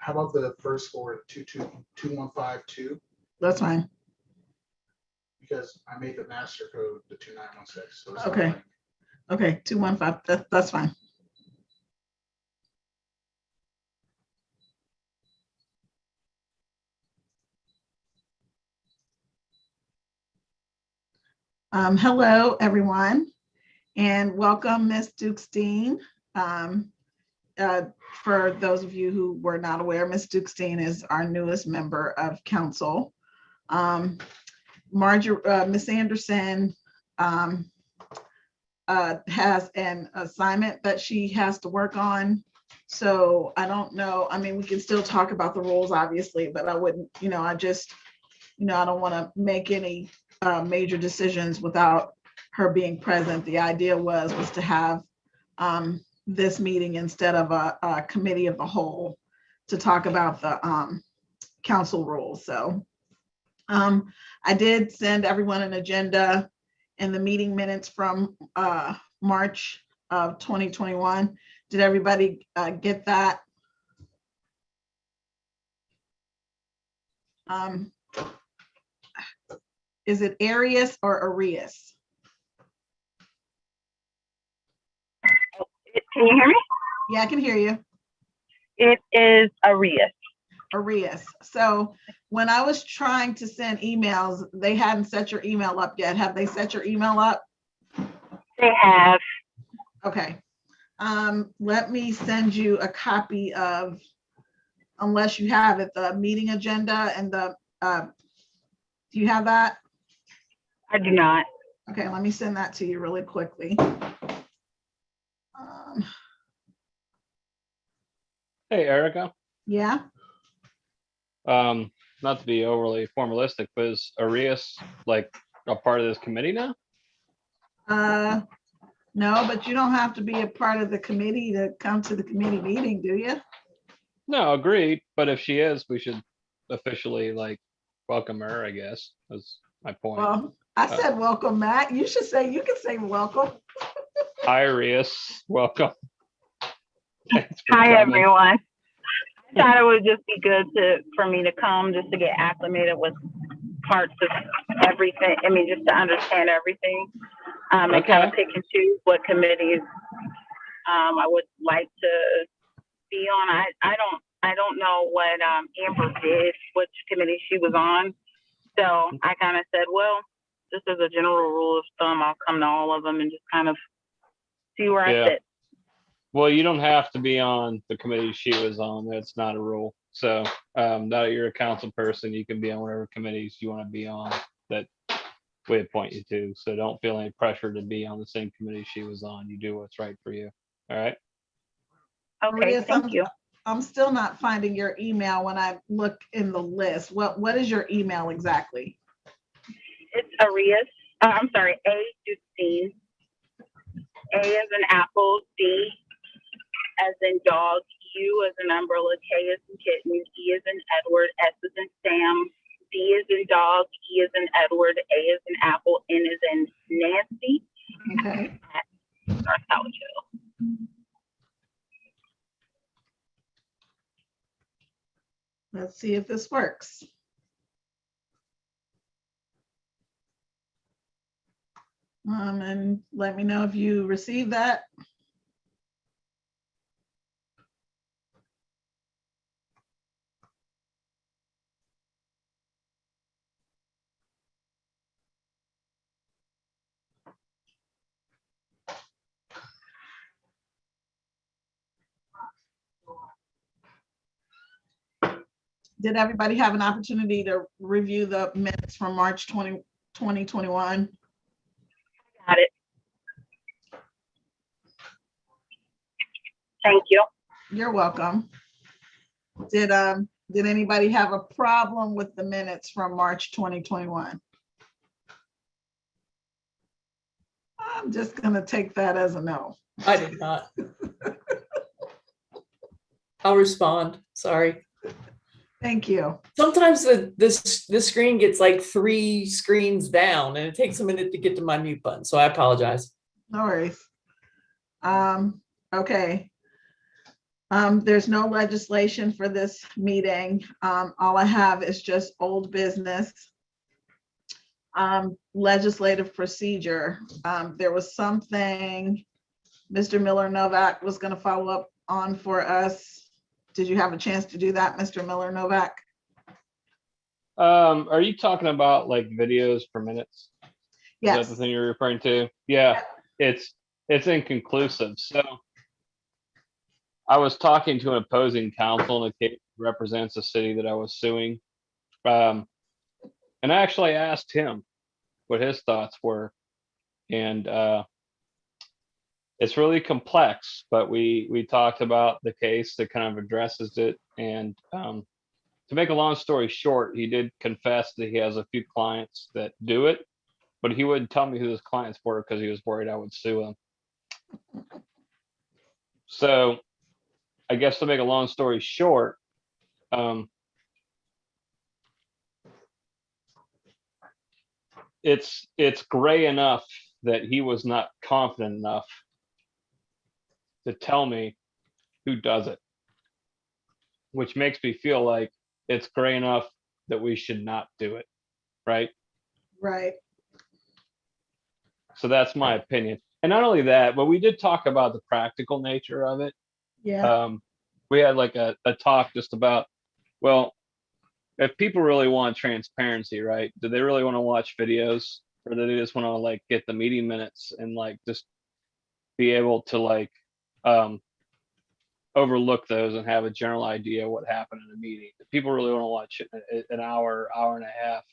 How about the first four, 2152? That's fine. Because I made the master code the 2916. So it's Okay. not like, Okay, 215, that's fine. Hello, everyone, and welcome, Ms. Dukestein. For those of you who were not aware, Ms. Dukestein is our newest member of council. Ms. Anderson has an assignment that she has to work on. So I don't know. I mean, we can still talk about the rules, obviously, but I wouldn't, I just, I don't want to make any major decisions without her being present. The idea was to have this meeting instead of a committee of the whole to talk about the council rules. So I did send everyone an agenda and the meeting minutes from March of 2021. Did everybody get that? Is it Arias or Arias? Can you hear me? Yeah, I can hear you. It is Arias. Arias. So when I was trying to send emails, they hadn't set your email up yet. Have they set your email up? They have. Okay. Let me send you a copy of, unless you have it, the meeting agenda and the, do you have that? I do not. Okay, let me send that to you really quickly. Hey, Erica. Yeah. Not to be overly formalistic, but is Arias like a part of this committee now? No, but you don't have to be a part of the committee to come to the committee meeting, do you? No, agreed. But if she is, we should officially like welcome her, I guess. That's my point. Well, I said welcome, Matt. You should say, you can say welcome. Hi, Arias. Welcome. Thanks for Hi, coming. everyone. I thought it would just be good for me to come just to get acclimated with parts of everything. I mean, just to understand everything. And kind of pick and choose what committees I would like to be on. I don't know what Amber did, which committee she was on. So I kind of said, well, just as a general rule of thumb, I'll come to all of them and just kind of see where I sit. Well, you don't have to be on the committee she was on. That's not a rule. So now that you're a council person, you can be on whatever committees you want to be on that we appoint you to. So don't feel any pressure to be on the same committee she was on. You do what's right for you. All right. Okay, Maria, thank you. I'm still not finding your email when I look in the list. What is your email exactly? It's Arias. I'm sorry, A Dukestein. A as in apple, D as in dog, U as in umbrella, K as in kitten, E as in Edward, S as in Sam, D as in dog, E as in Edward, A as in apple, N as in Nancy. Okay. At North College Hill. Let's see if this works. And let me know if you receive that. Did everybody have an opportunity to review the minutes from March 2021? Got it. Thank you. You're welcome. Did anybody have a problem with the minutes from March 2021? I'm just gonna take that as a no. I did not. I'll respond. Sorry. Thank you. Sometimes the screen gets like 3 screens down and it takes a minute to get to my mute button. So I apologize. No worries. Okay. There's no legislation for this meeting. All I have is just old business. Legislative procedure. There was something Mr. Miller Novak was going to follow up on for us. Did you have a chance to do that, Mr. Miller Novak? Are you talking about like videos per minutes? Is that Yes. the thing you're referring to? Yeah, it's inconclusive. So I was talking to an opposing counsel in a case that represents a city that I was suing. And I actually asked him what his thoughts were. And it's really complex, but we talked about the case that kind of addresses it. And to make a long story short, he did confess that he has a few clients that do it, but he wouldn't tell me who his clients were because he was worried I would sue him. So I guess to make a long story short, it's gray enough that he was not confident enough to tell me who does it, which makes me feel like it's gray enough that we should not do it, right? Right. So that's my opinion. And not only that, but we did talk about the practical nature of it. Yeah. We had like a talk just about, well, if people really want transparency, right? Do they really want to watch videos, or do they just want to like get the meeting minutes and like just be able to like overlook those and have a general idea what happened in a meeting? Do people really want to watch an hour and a half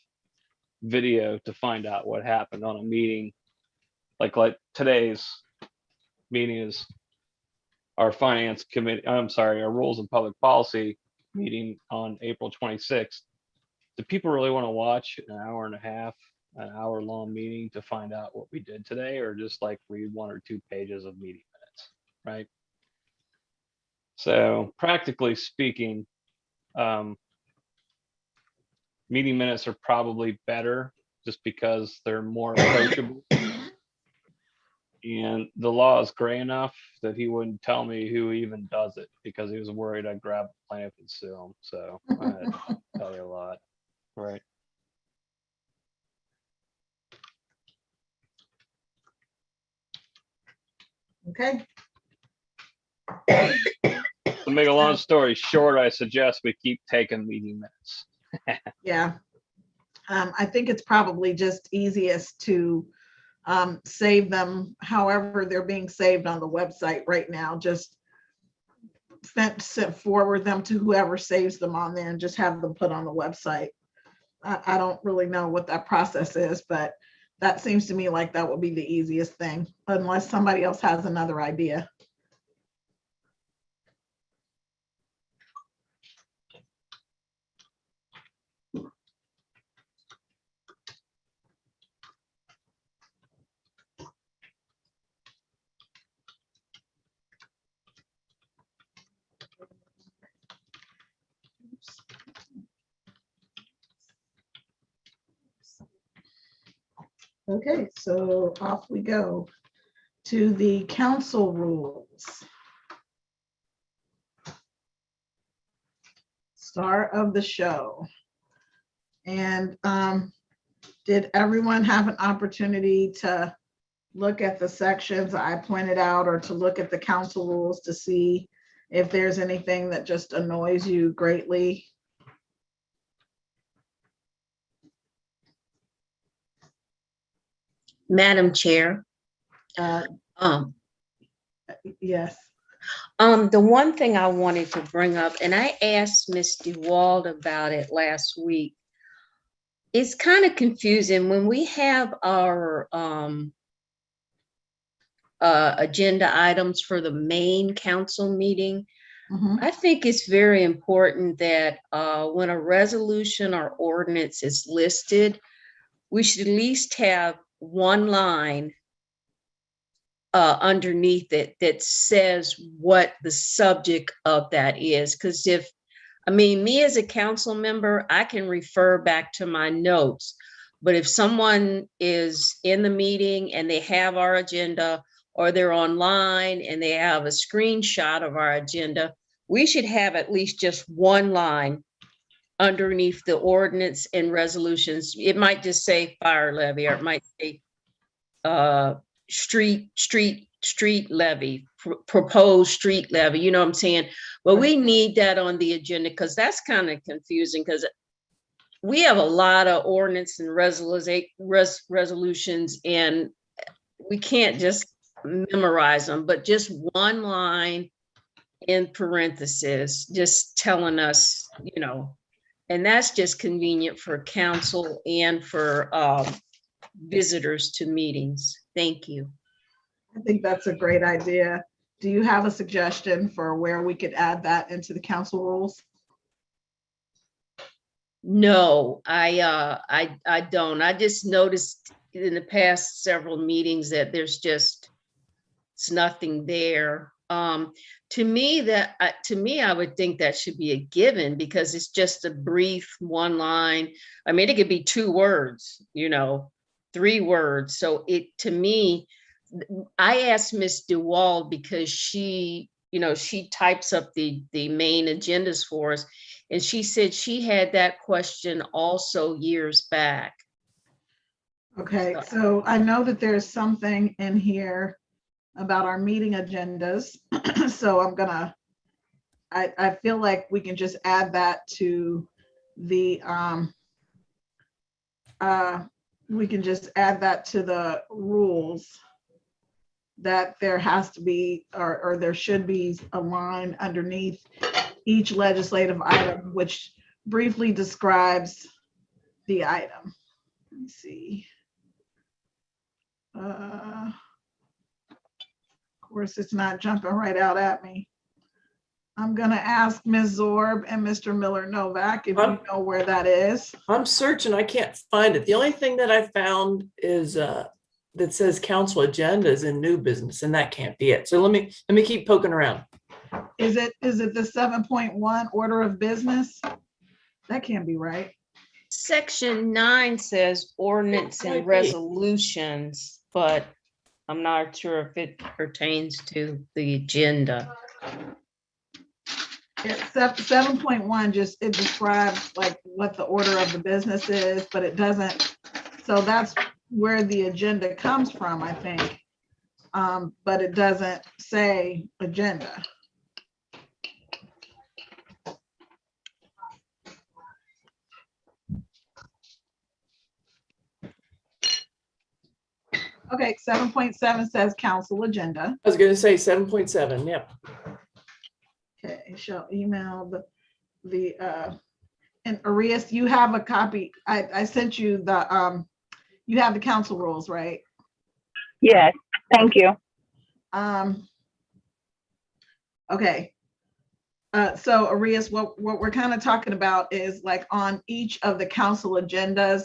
video to find out what happened on a meeting? Like today's meeting is our finance committee, our rules and public policy meeting on April 26th. Do people really want to watch an hour and a half, an hour long meeting to find out what we did today, or just like read 1 or 2 pages of meeting minutes, right? So practically speaking, meeting minutes are probably better just because they're more approachable. And the law is gray enough that he wouldn't tell me who even does it because he was worried I'd grab the plaintiff and sue him. So I had to tell you a lot, right? Okay. To make a long story short, I suggest we keep taking meeting minutes. Yeah. I think it's probably just easiest to save them however they're being saved on the website right now. Just forward them to whoever saves them on there and just have them put on the website. I don't really know what that process is, but that seems to me like that would be the easiest thing, unless somebody else has another idea. Okay, so off we go to the council rules. Star of the show. And did everyone have an opportunity to look at the sections I pointed out, or to look at the council rules to see if there's anything that just annoys you greatly? Madam Chair. Yes. The one thing I wanted to bring up, and I asked Ms. DeWald about it last week, it's kind of confusing when we have our agenda items for the main council meeting. I think it's very important that when a resolution or ordinance is listed, we should at least have one line underneath it that says what the subject of that is. Because me as a council member, I can refer back to my notes. But if someone is in the meeting and they have our agenda, or they're online and they have a screenshot of our agenda, we should have at least just one line underneath the ordinance and resolutions. It might just say fire levy, or it might say street levy, proposed street levy, you know what I'm saying? But we need that on the agenda, because that's kind of confusing, because we have a lot of ordinance and resolutions, and we can't just memorize them, but just one line in parentheses, just telling us, you know, and that's just convenient for council and for visitors to meetings. Thank you. I think that's a great idea. Do you have a suggestion for where we could add that into the council rules? No, I don't. I just noticed in the past several meetings that there's just, it's nothing there. To me, I would think that should be a given, because it's just a brief one line. I mean, it could be 2 words, you know, 3 words. So to me, I asked Miss DeWald, because she, you know, she types up the main agendas for us. And she said she had that question also years back. Okay, so I know that there's something in here about our meeting agendas. So I feel like we can just add that to the, we can just add that to the rules, that there has to be, or there should be a line underneath each legislative item, which briefly describes the item. Let me see. Of course, it's not jumping right out at me. I'm gonna ask Ms. Zorb and Mr. Miller Novak if you know where that is. I'm searching, I can't find it. The only thing that I found is that says council agendas in new business, and that can't be it. So let me keep poking around. Is it the 7.1 order of business? That can't be right. Section 9 says ordinance Might and be. resolutions, but I'm not sure if it pertains to the agenda. It's 7.1, just, it describes like what the order of the business is, but it doesn't, so that's where the agenda comes from, I think. But it doesn't say agenda. Okay, 7.7 says council agenda. I was gonna say 7.7, yep. Okay, shall email and Arias, you have a copy. I sent you the, you have the council rules, right? Yes, thank you. Okay. So Arias, what we're kind of talking about is like on each of the council agendas,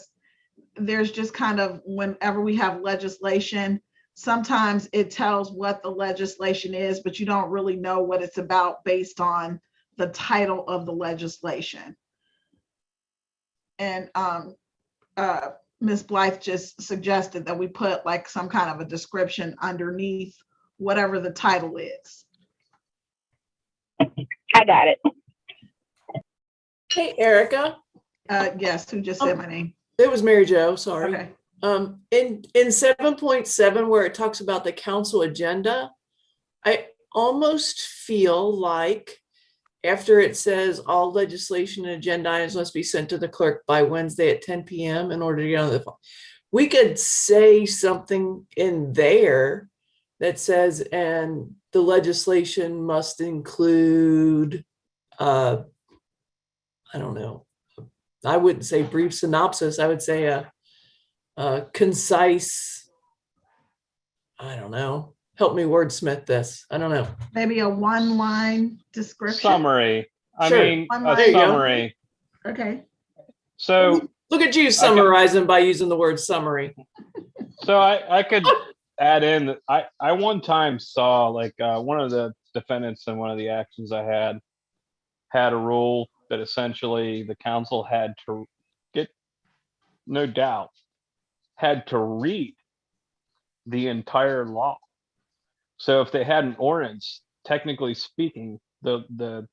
there's just kind of, whenever we have legislation, sometimes it tells what the legislation is, but you don't really know what it's about based on the title of the legislation. And Ms. Blythe just suggested that we put like some kind of a description underneath whatever the title is. I got it. Hey, Erica. Yes, who just said my name? It was Mary Jo, sorry. Okay. In 7.7, where it talks about the council agenda, I almost feel like after it says all legislation and agenda items must be sent to the clerk by Wednesday at 10 p.m. in order to get on the phone, we could say something in there that says, and the legislation must include, I don't know, I wouldn't say brief synopsis, I would say a concise, I don't know, help me wordsmith this. I don't know. Maybe a one-line description. Summary. I Sure. mean, One a line. There you go. summary. Okay. So, Look at you summarizing by using the word summary. so I could add in that I one time saw like one of the defendants in one of the actions I had a rule that essentially the council had to get, no doubt, had to read the entire law. So if they had an ordinance, technically speaking, the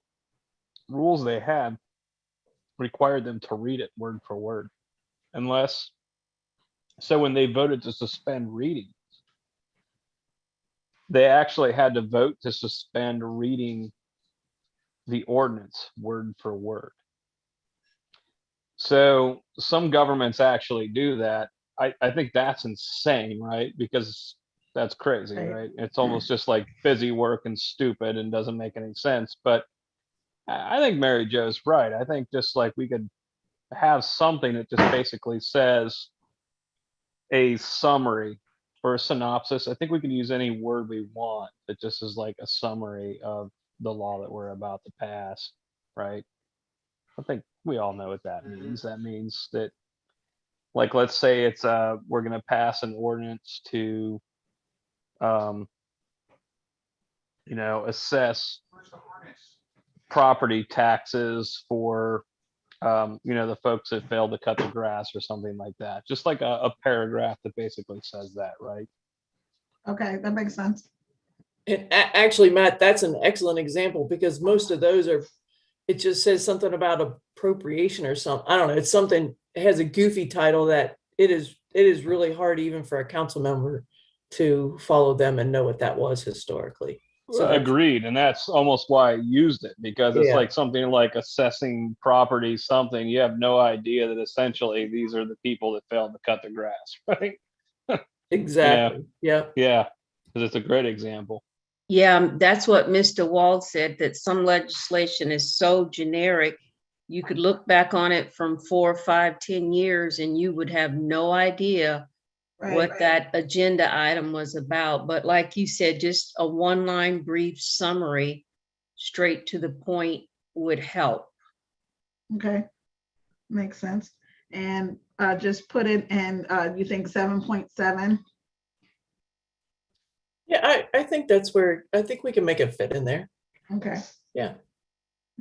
rules they had required them to read it word for word, unless, so when they voted to suspend reading, they actually had to vote to suspend reading the ordinance word for word. So some governments actually do that. I think that's insane, right? Because that's crazy, Right. right? It's almost just like busy work and stupid and doesn't make any sense. But I think Mary Jo's right. I think just like we could have something that just basically says a summary or a synopsis. I think we can use any word we want that just is like a summary of the law that we're about to pass, right? I think we all know what that means. That means that, like, let's say it's we're going to pass an ordinance to, um, assess Where's the harness? property taxes for, the folks that failed to cut the grass or something like that. Just like a paragraph that basically says that, right? Okay, that makes sense. And actually, Matt, that's an excellent example because most of those are, it just says something about appropriation or something. I don't know. It's something, it has a goofy title that it is really hard even for a council member to follow them and know what that was historically. So that's, Agreed, and that's almost why I used it, because it's Yeah. like something like assessing property, something you have no idea that essentially these are the people that failed to cut the grass, right? exactly. Yeah. Yeah, because it's a great example. Yeah, that's what Mr. Wald said, that some legislation is so generic, you could look back on it from 4, 5, 10 years and you would have no idea Right. what that agenda item was about. But like you said, just a one-line brief summary, straight to the point would help. Okay, makes sense. And just put it in, you think 7.7? Yeah, I think that's where, I think we can make it fit in there. Okay. Yeah.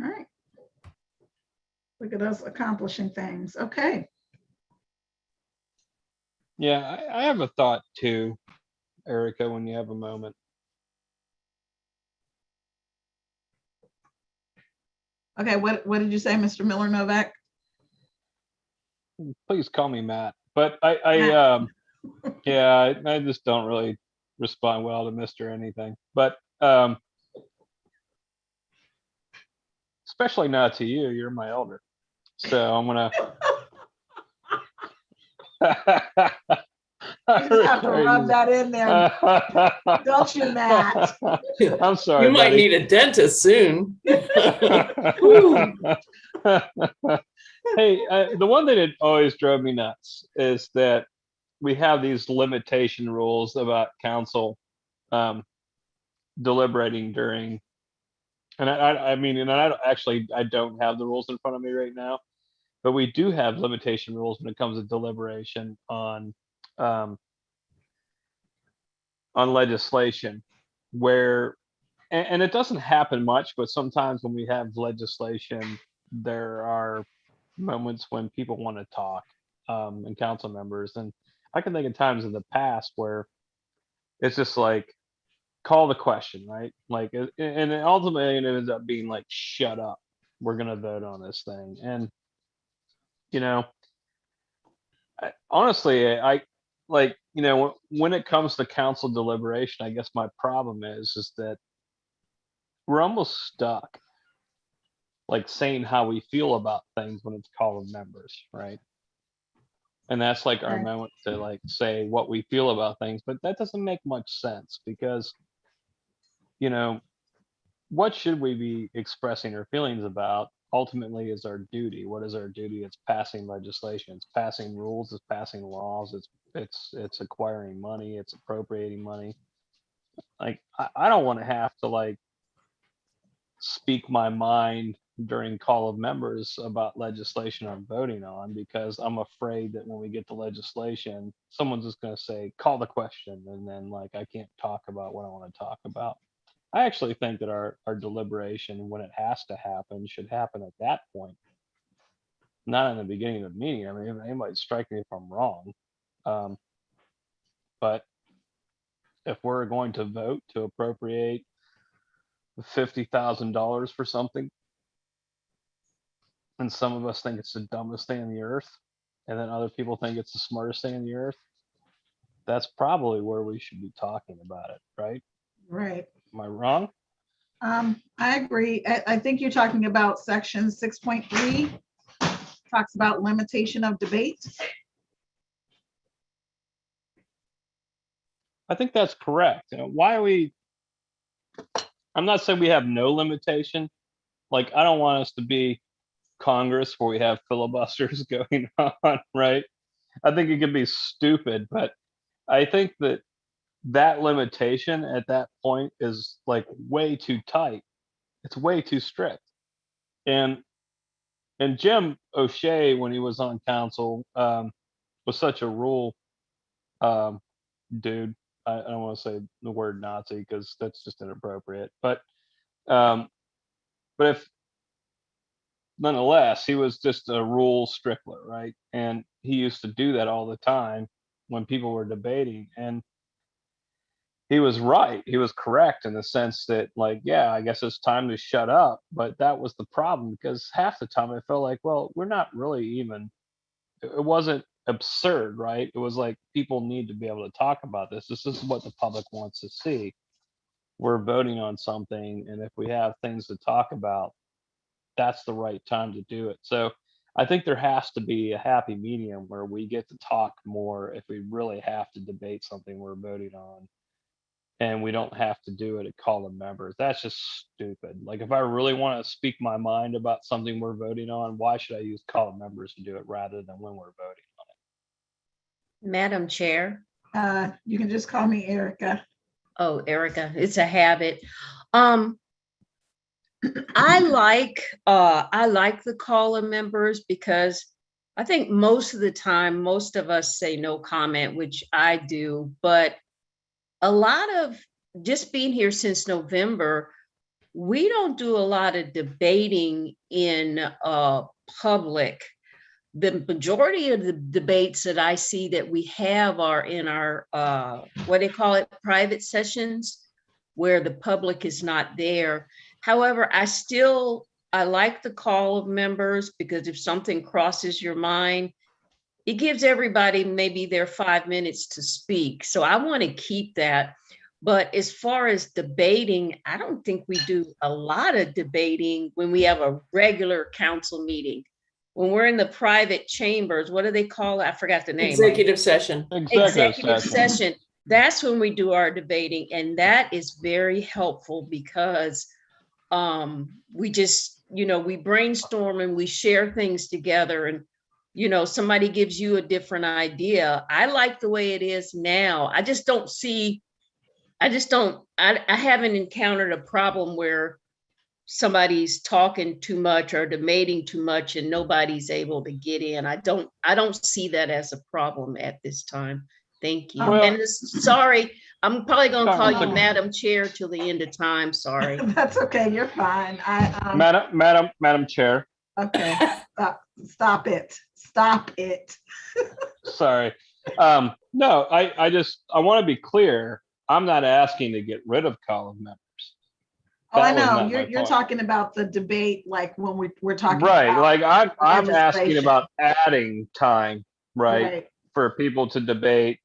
All right. Look at us accomplishing things. Okay. Yeah, I have a thought too, Erica, when you have a moment. Okay, what did you say, Mr. Miller Novak? Please call me Matt. But I yeah, I just don't really respond well to Mr. anything. But especially not to you. You're my elder. So I'm gonna You just have to rub that in there. Don't you, Matt? I'm sorry, You might buddy. need a dentist soon. Hey, the one thing that always drove me nuts is that we have these limitation rules about council deliberating during, and I mean, and I don't have the rules in front of me right now, but we do have limitation rules when it comes to deliberation on legislation, where, and it doesn't happen much, but sometimes when we have legislation, there are moments when people want to talk, and council members, and I can think of times in the past where it's just like, call the question, right? Like, and it ultimately it ends up being like, shut up, we're gonna vote on this thing. And you know, honestly, I like, when it comes to council deliberation, I guess my problem is that we're almost stuck, like, saying how we feel about things when it's call of members, right? And that's like our Right. moment to like say what we feel about things, but that doesn't make much sense because, what should we be expressing our feelings about ultimately is our duty. What is our duty? It's passing legislation, it's passing rules, it's passing laws, it's acquiring money, it's appropriating money. Like, I don't want to have to like speak my mind during call of members about legislation I'm voting on, because I'm afraid that when we get to legislation, someone's just going to say, call the question. And then like, I can't talk about what I want to talk about. I actually think that our deliberation, when it has to happen, should happen at that point, not in the beginning of the meeting. I mean, anybody strike me if I'm wrong. But if we're going to vote to appropriate $50,000 for something, and some of us think it's the dumbest thing on the earth, and then other people think it's the smartest thing on the earth, that's probably where we should be talking about it, right? Right. Am I wrong? I agree. I think you're talking about section 6.3, talks about limitation of debate. I think that's correct. Why are we? I'm not saying we have no limitation. Like, I don't want us to be Congress where we have filibusters going on, right? I think it could be stupid, but I think that that limitation at that point is like way too tight. It's way too strict. And Jim O'Shea, when he was on council, was such a rule dude. I don't want to say the word Nazi because that's just inappropriate. But if nonetheless, he was just a rule stickler, right? And he used to do that all the time when people were debating. And he was right. He was correct in the sense that, like, yeah, I guess it's time to shut up. But that was the problem, because half the time I felt like, well, we're not really even, it wasn't absurd, right? It was like, people need to be able to talk about this. This is what the public wants to see. We're voting on something, and if we have things to talk about, that's the right time to do it. So I think there has to be a happy medium where we get to talk more if we really have to debate something we're voting on, and we don't have to do it at call of members. That's just stupid. Like, if I really want to speak my mind about something we're voting on, why should I use call of members to do it rather than when we're voting on it? Madam Chair. You can just call me Erica. Oh, Erica, it's a habit. I like the call of members because I think most of the time, most of us say no comment, which I do, but a lot of, just being here since November, we don't do a lot of debating in public. The majority of the debates that I see that we have are in our, what do they call it, private sessions, where the public is not there. However, I like the call of members, because if something crosses your mind, it gives everybody maybe their 5 minutes to speak. So I want to keep that. But as far as debating, I don't think we do a lot of debating when we have a regular council meeting. When we're in the private chambers, what do they call it? I forgot the name. Executive session. Executive session. That's when we do our debating. And that is very helpful, because we just, we brainstorm and we share things together, and somebody gives you a different idea. I like the way it is now. I haven't encountered a problem where somebody's talking too much or debating too much and nobody's able to get in. I don't see that as a problem at this time. Thank you. Well, and sorry, I'm probably gonna call you Madam Chair till the end of time. Sorry. That's okay. You're fine. Madam Chair. Okay. Stop it. Stop it. Sorry. No, I want to be clear. I'm not asking to get rid of call of members. Oh, I know. You're talking about the debate, like when we're talking right. about Like I'm asking legislation. about adding time, right, for people to debate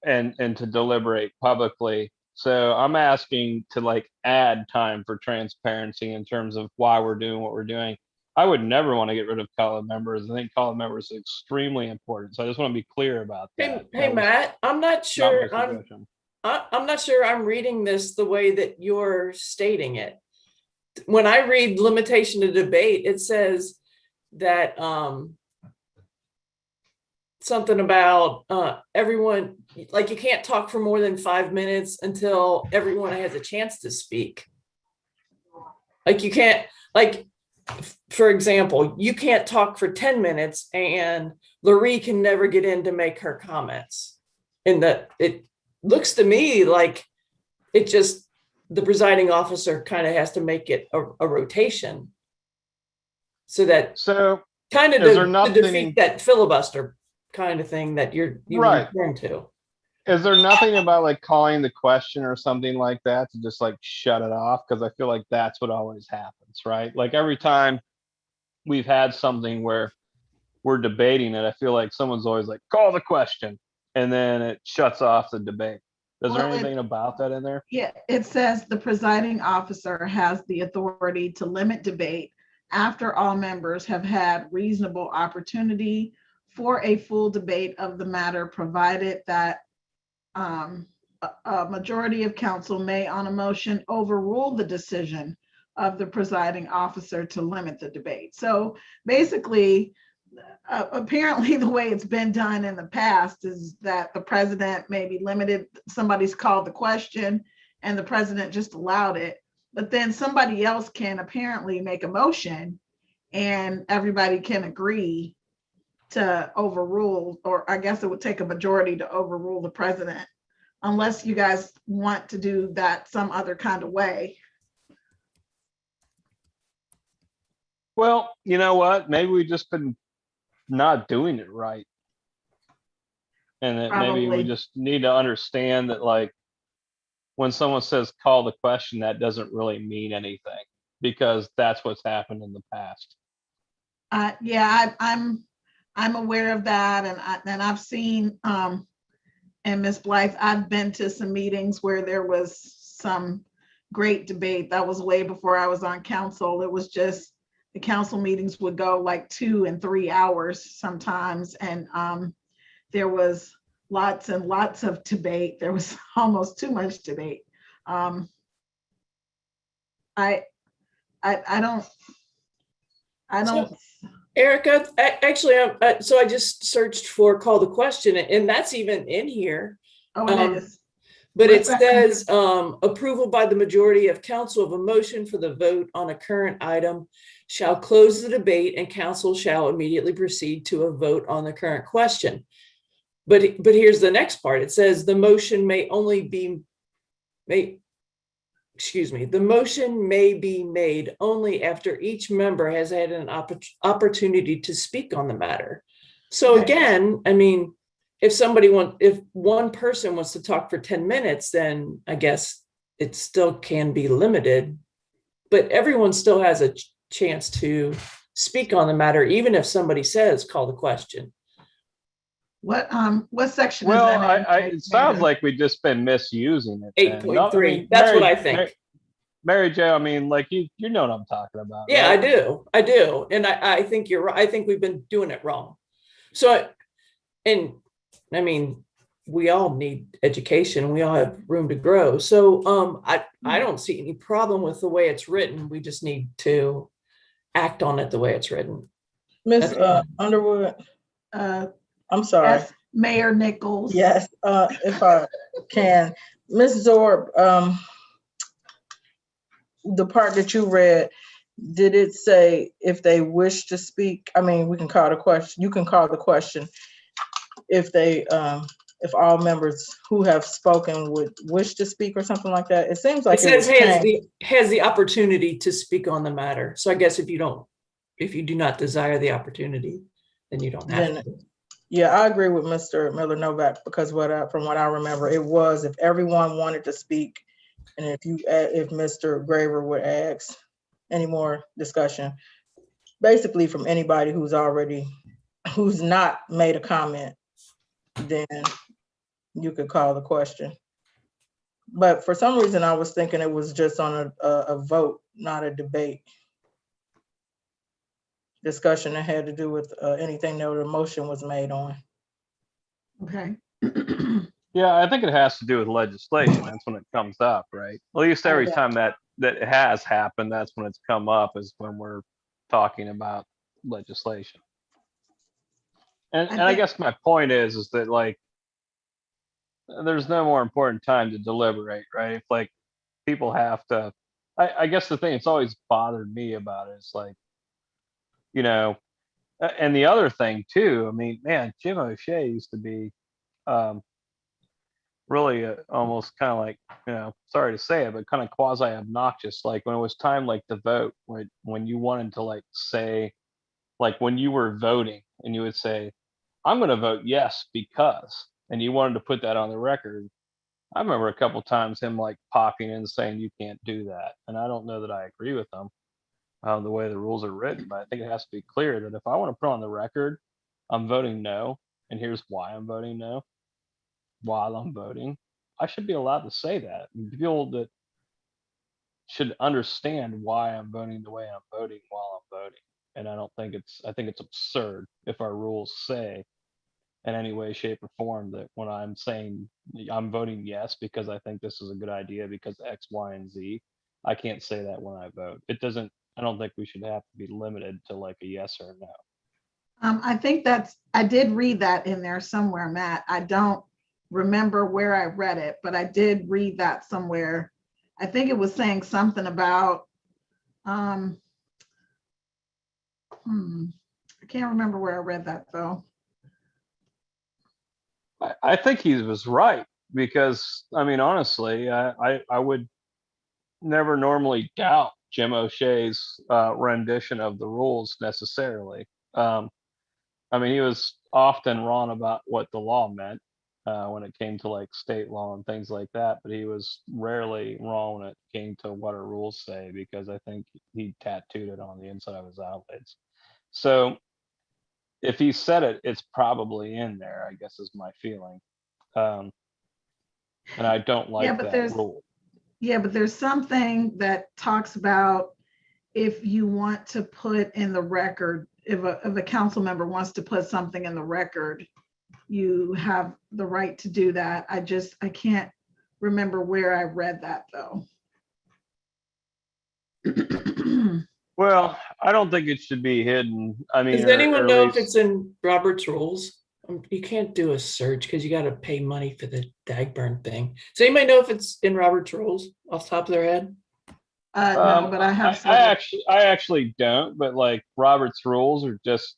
and to deliberate publicly. So I'm asking to like add time for transparency in terms of why we're doing what we're doing. I would never want to get rid of call of members. I think call of members is extremely important. So I just want to be clear about that. Hey, Matt, I'm not sure. I'm not sure I'm reading this the way that you're stating it. When I read limitation to debate, it says that something about everyone, like you can't talk for more than 5 minutes until everyone has a chance to speak. Like you can't, like, for example, you can't talk for 10 minutes and Laurie can never get in to make her comments. And that it looks to me like it just, the presiding officer kind of has to make it a rotation. So kind of to defeat that filibuster kind of thing that you're referring to. Is there nothing about like calling the question or something like that to just like shut it off? Because I feel like that's what always happens, right? Like every time we've had something where we're debating it, I feel like someone's always like, call the question, and then it shuts off the debate. Is there Well, anything about that in there? Yeah, it says the presiding officer has the authority to limit debate after all members have had reasonable opportunity for a full debate of the matter, provided that a majority of council may on a motion overrule the decision of the presiding officer to limit the debate. So basically, apparently the way it's been done in the past is that the president maybe limited, somebody's called the question and the president just allowed it, but then somebody else can apparently make a motion and everybody can agree to overrule, or I guess it would take a majority to overrule the president, unless you guys want to do that some other kind of way. Well, you know what? Maybe we've just been not doing it right. And that maybe we Probably. just need to understand that, like, when someone says call the question, that doesn't really mean anything, because that's what's happened in the past. Yeah, I'm aware of that, and I've seen and Ms. Blythe, I've been to some meetings where there was some great debate. That was way before I was on council. It was just the council meetings would go like 2 and 3 hours sometimes, and there was lots and lots of debate. There was almost too much debate. I don't. So, Erica, actually, so I just searched for call the question, and that's even in here. Oh, it is. But it What's that? says approval by the majority of council of a motion for the vote on a current item shall close the debate, and council shall immediately proceed to a vote on the current question. But here's the next part. It says the motion may only be made. Excuse me, the motion may be made only after each member has had an opportunity to speak on the matter. So again, I mean, if one person wants to talk for 10 minutes, then I guess it still can be limited, but everyone still has a chance to speak on the matter, even if somebody says call the question. What section is Well, that in? it sounds like we've just been misusing it. 8.3. That's what I think. Mary Jo, I mean, like you know what I'm talking about. Yeah, right? I do. And I think you're right. I think we've been doing it wrong. So, and I mean, we all need education. We all have room to grow. So I don't see any problem with the way it's written. We just need to act on it the way it's written. Miss Underwood, I'm sorry. Yes, Mayor Nichols. Yes, if I can. Ms. Zorb, the part that you read, did it say if they wish to speak? I mean, we can call the question. You can call the question if they, if all members who have spoken would wish to speak or something like that. It seems like it says has the opportunity to speak on the matter. So I guess if you do not desire the opportunity, then you don't have to. Yeah, I agree with Mr. Miller Novak, because from what I remember, it was if everyone wanted to speak, and if Mr. Graver would ask any more discussion, basically from anybody who's not made a comment, then you could call the question. But for some reason, I was thinking it was just on a vote, not a debate discussion that had to do with anything that a motion was made on. Okay. Yeah, I think it has to do with legislation. That's when it comes up, right? At least every time that it has happened, that's when it's come up, is when we're talking about legislation. And I guess my point is that, like, there's no more important time to deliberate, right? If, like, people have to, I guess the thing that's always bothered me about it is, like, you know, and the other thing too, I mean, man, Jim O'Shea used to be really almost kind of like, sorry to say it, but kind of quasi obnoxious. Like when it was time, like to vote, when you wanted to, like, say, like when you were voting and you would say, I'm going to vote yes because, and you wanted to put that on the record. I remember a couple times him, like, popping in saying you can't do that, and I don't know that I agree with him. the way the rules are written, but I think it has to be clear that if I want to put on the record, I'm voting no, and here's why I'm voting no, while I'm voting, I should be allowed to say that. And people that should understand why I'm voting the way I'm voting while I'm voting. And I think it's absurd if our rules say in any way, shape, or form that when I'm saying I'm voting yes because I think this is a good idea because X, Y, and Z, I can't say that when I vote. It doesn't, I don't think we should have to be limited to like a yes or a no. I think I did read that in there somewhere, Matt. I don't remember where I read it, but I did read that somewhere. I think it was saying something about, I can't remember where I read that though. I think he was right because, I mean, honestly, I would never normally doubt Jim O'Shea's rendition of the rules necessarily. I mean, he was often wrong about what the law meant when it came to like state law and things like that, but he was rarely wrong when it came to what our rules say because I think he tattooed it on the inside of his eyelids. So if he said it, it's probably in there, I guess is my feeling. And I don't like but that rule. Yeah, but there's something that talks about if you want to put in the record, if a council member wants to put something in the record, you have the right to do that. I can't remember where I read that though. Well, I don't think it should be hidden. I mean, Does anyone or at know if least- it's in Robert's rules? You can't do a search because you got to pay money for the Dagburn thing. Does anybody know if it's in Robert's rules off the top of their head? No, but I have. I actually don't, but like Robert's rules are just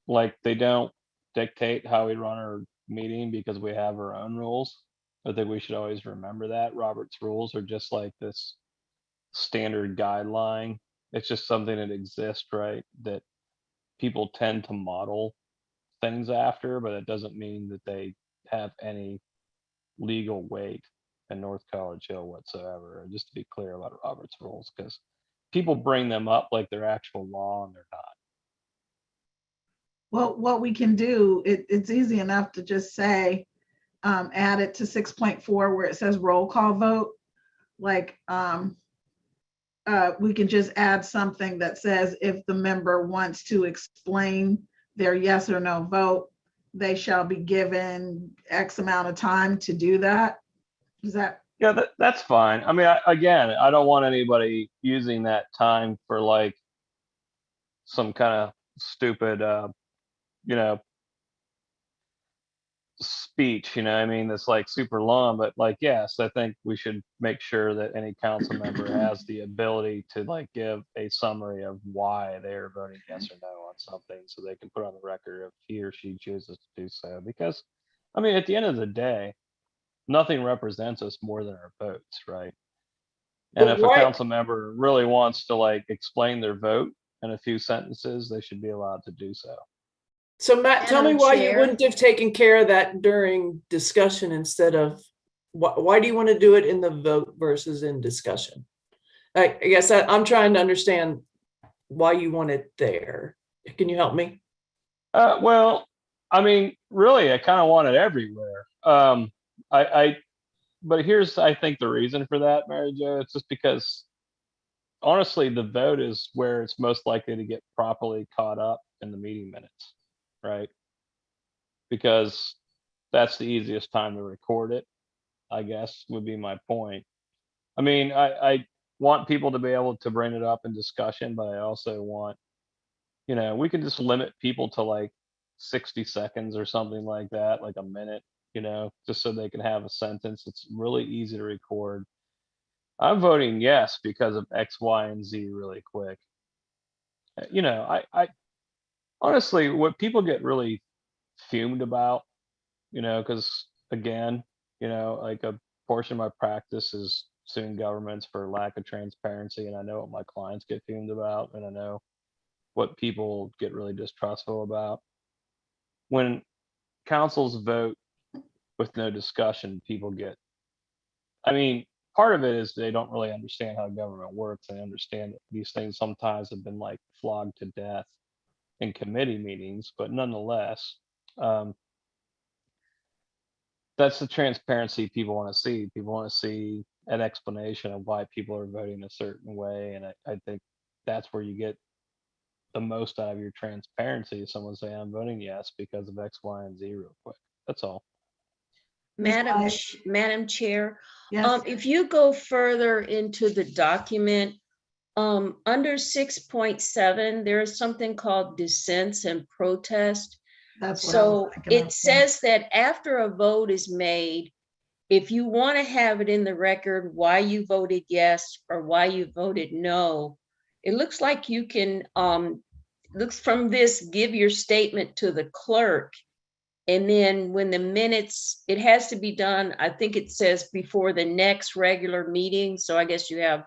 like they don't dictate how we run our meeting because we have our own rules. I think we should always remember that Robert's rules are just like this standard guideline. It's just something that exists, right? That people tend to model things after, but it doesn't mean that they have any legal weight in North College Hill whatsoever. Just to be clear about Robert's rules, because people bring them up like they're actual law and they're not. Well, what we can do, it's easy enough to just say, add it to 6.4 where it says roll call vote. Like, we can just add something that says if the member wants to explain their yes or no vote, they shall be given X amount of time to do that. Is that? Yeah, that's fine. I mean, again, I don't want anybody using that time for like some kind of stupid, speech, I mean, that's like super long, but like, yes, I think we should make sure that any council member has the ability to like give a summary of why they're voting yes or no on something so they can put on the record if he or she chooses to do so. Because, I mean, at the end of the day, nothing represents us more than our votes, right? And But if a why- council member really wants to like explain their vote in a few sentences, they should be allowed to do so. So Matt, tell me Madam why you Chair. wouldn't have taken care of that during discussion instead of, why do you want to do it in the vote versus in discussion? I guess I'm trying to understand why you want it there. Can you help me? Well, I mean, really, I kind of want it everywhere. But here's, I think, the reason for that, Mary Jo. It's just because, honestly, the vote is where it's most likely to get properly caught up in the meeting minutes, right? Because that's the easiest time to record it, I guess, would be my point. I mean, I want people to be able to bring it up in discussion, but I also want, we can just limit people to like 60 seconds or something like that, like a minute, just so they can have a sentence. It's really easy to record. I'm voting yes because of X, Y, and Z really quick. I honestly, what people get really fumed about, because again, like a portion of my practice is suing governments for lack of transparency. And I know what my clients get fumed about, and I know what people get really distrustful about. When councils vote with no discussion, people get, I mean, part of it is they don't really understand how government works. They understand that these things sometimes have been like flogged to death in committee meetings, but nonetheless, that's the transparency people want to see. People want to see an explanation of why people are voting a certain way. And I think that's where you get the most out of your transparency. Someone say, I'm voting yes because of X, Y, and Z real quick. That's all. Madam Chair, Yes, if you go further into the document, under 6.7, there is something called dissents and protest. that's what I was So thinking of. it says that after a vote is made, if you want to have it in the record why you voted yes or why you voted no, it looks like you can, looks from this, give your statement to the clerk. And then when the minutes, it has to be done, I think it says before the next regular meeting. So I guess you have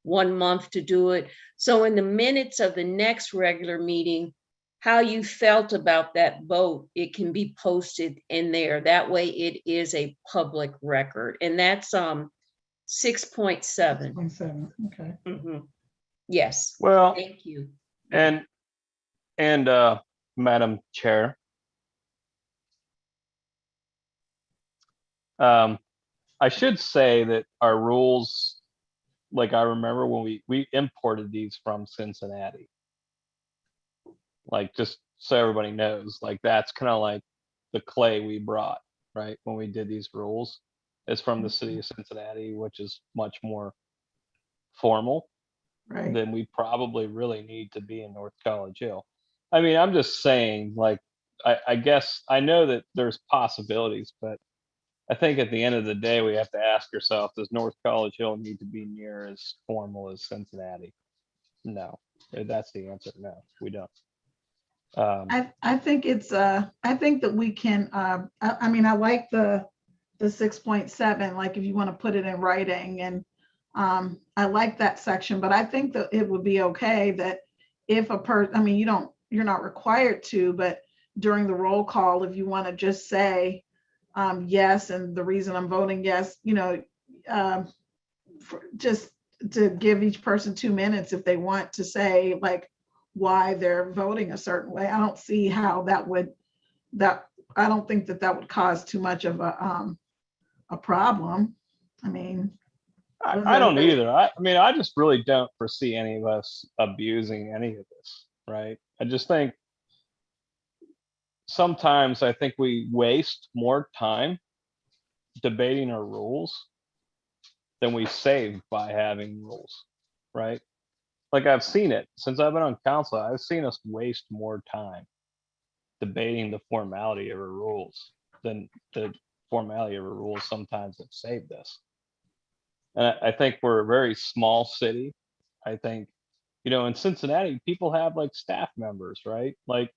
1 month to do it. So in the minutes of the next regular meeting, how you felt about that vote, it can be posted in there. That way it is a public record. And that's 6.7. 6.7, okay. Yes, Well, thank you. and Madam Chair, I should say that our rules, like I remember when we imported these from Cincinnati. Like, just so everybody knows, like that's kind of like the clay we brought, right? When we did these rules, it's from the city of Cincinnati, which is much more formal Right, than we probably really need to be in North College Hill. I mean, I'm just saying, like, I guess I know that there's possibilities, but I think at the end of the day, we have to ask ourselves, does North College Hill need to be near as formal as Cincinnati? No, that's the answer. No, we don't. I think it's, I think that we can, I mean, I like the 6.7, like if you want to put it in writing, and I like that section, but I think that it would be okay that if I mean, you're not required to, but during the roll call, if you want to just say yes, and the reason I'm voting yes, just to give each person 2 minutes if they want to say like why they're voting a certain way. I don't see how I don't think that would cause too much of a problem. I mean, I don't either. I mean, I just really don't foresee any of us abusing any of this, right? I just think sometimes I think we waste more time debating our rules than we save by having rules, right? Like I've seen it since I've been on council. I've seen us waste more time debating the formality of our rules than the formality of our rules sometimes have saved us. And I think we're a very small city. I think, in Cincinnati, people have like staff members, right? Like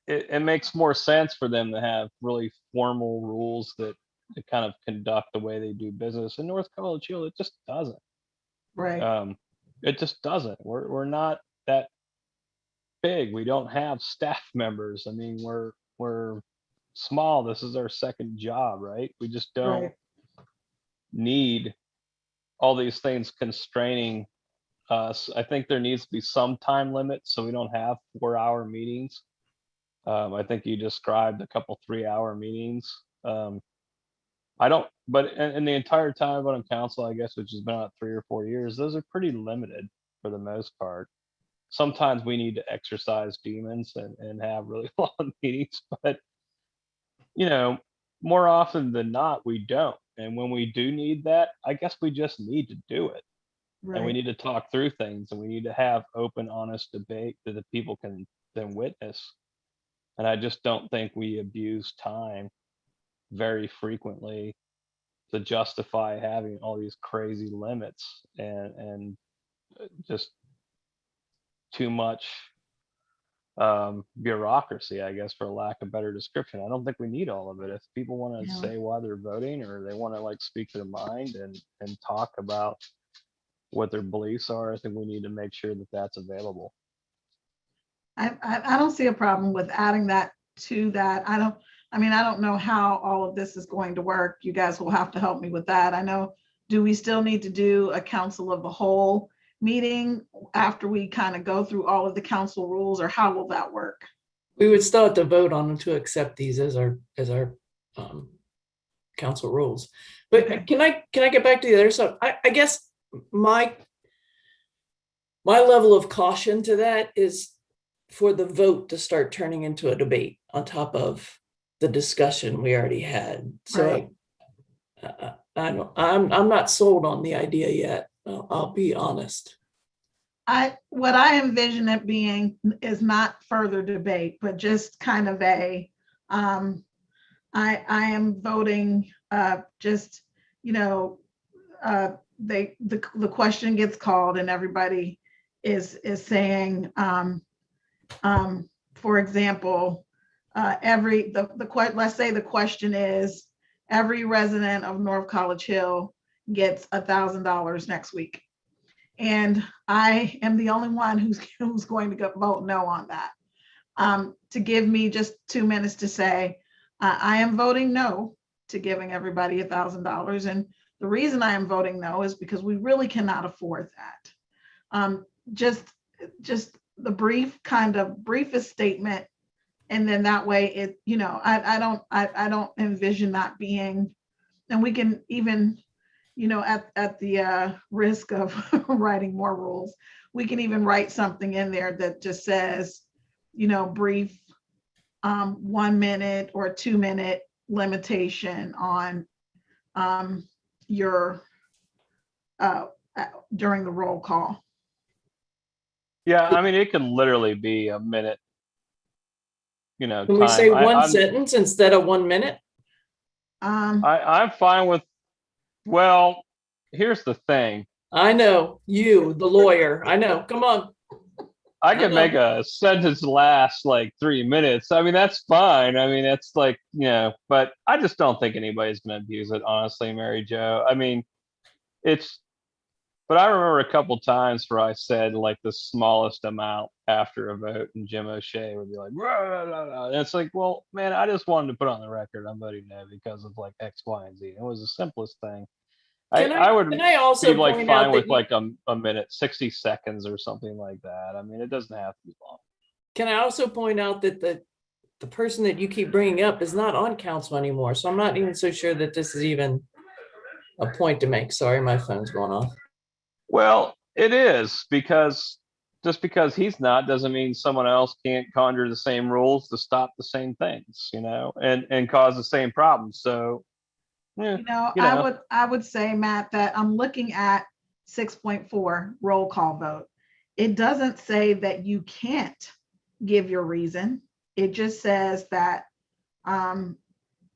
it makes more sense for them to have really formal rules that kind of conduct the way they do business. In North College Hill, it just doesn't. right. It just doesn't. We're not that big. We don't have staff members. I mean, we're small. This is our second job, right? We just don't Right. need all these things constraining us. I think there needs to be some time limit so we don't have 4-hour meetings. I think you described a couple 3-hour meetings. I don't, but in the entire time I've been on council, I guess, which has been about 3 or 4 years, those are pretty limited for the most part. Sometimes we need to exercise demons and have really long meetings, but more often than not, we don't. And when we do need that, I guess we just need to do it. And we Right. need to talk through things, and we need to have open, honest debate that the people can then witness. And I just don't think we abuse time very frequently to justify having all these crazy limits and just too much bureaucracy, I guess, for lack of better description. I don't think we need all of it. If people want to Yeah. say why they're voting, or they want to like speak their mind and talk about what their beliefs are, I think we need to make sure that that's available. I don't see a problem with adding that to that. I don't know how all of this is going to work. You guys will have to help me with that. I know do we still need to do a council of the whole meeting after we kind of go through all of the council rules, or how will that work? We would still have to vote on to accept these as our council rules. But Okay. can I get back to the other stuff? I guess my level of caution to that is for the vote to start turning into a debate on top of the discussion we already had. So Right. I'm not sold on the idea yet. I'll be honest. What I envision it being is not further debate, but just kind of a, I am voting, just, you know, the question gets called and everybody is saying, for example, let's say the question is, every resident of North College Hill gets $1,000 next week. And I am the only one who's going to vote no on that. To give me just 2 minutes to say, I am voting no to giving everybody $1,000. And the reason I am voting no is because we really cannot afford that. Just the briefest statement. And then that way it, you know, I don't envision that being, and we can even, you know, at the risk of writing more rules, we can even write something in there that just says, you know, brief 1 minute or 2 minute limitation on your during the roll call. Yeah, I mean, it could literally be a minute. You know, Can we say time. one sentence instead of 1 minute? I'm fine with. Well, here's the thing. I know, you, the lawyer. I know. Come on. I can make a sentence last like 3 minutes. I mean, that's fine. I mean, it's like, you know, but I just don't think anybody's going to abuse it, honestly, Mary Jo. I mean, but I remember a couple times where I said like the smallest amount after a vote, and Jim O'Shea would be like, "Rah, rah, rah, rah." And it's like, well, man, I just wanted to put on the record I'm voting no because of like X, Y, and Z. It was the simplest thing. I would Can I also be like point fine out with that like a minute, 60 seconds or something like that. I mean, it doesn't have to be long. can I also point out that the person that you keep bringing up is not on council anymore. So I'm not even so sure that this is even a point to make. Sorry, my phone's going off. Well, it is, because just because he's not doesn't mean someone else can't conjure the same rules to stop the same things, you know, and cause the same problems. So, yeah, You know, you know. I would say, Matt, that I'm looking at 6.4 roll call vote. It doesn't say that you can't give your reason. It just says that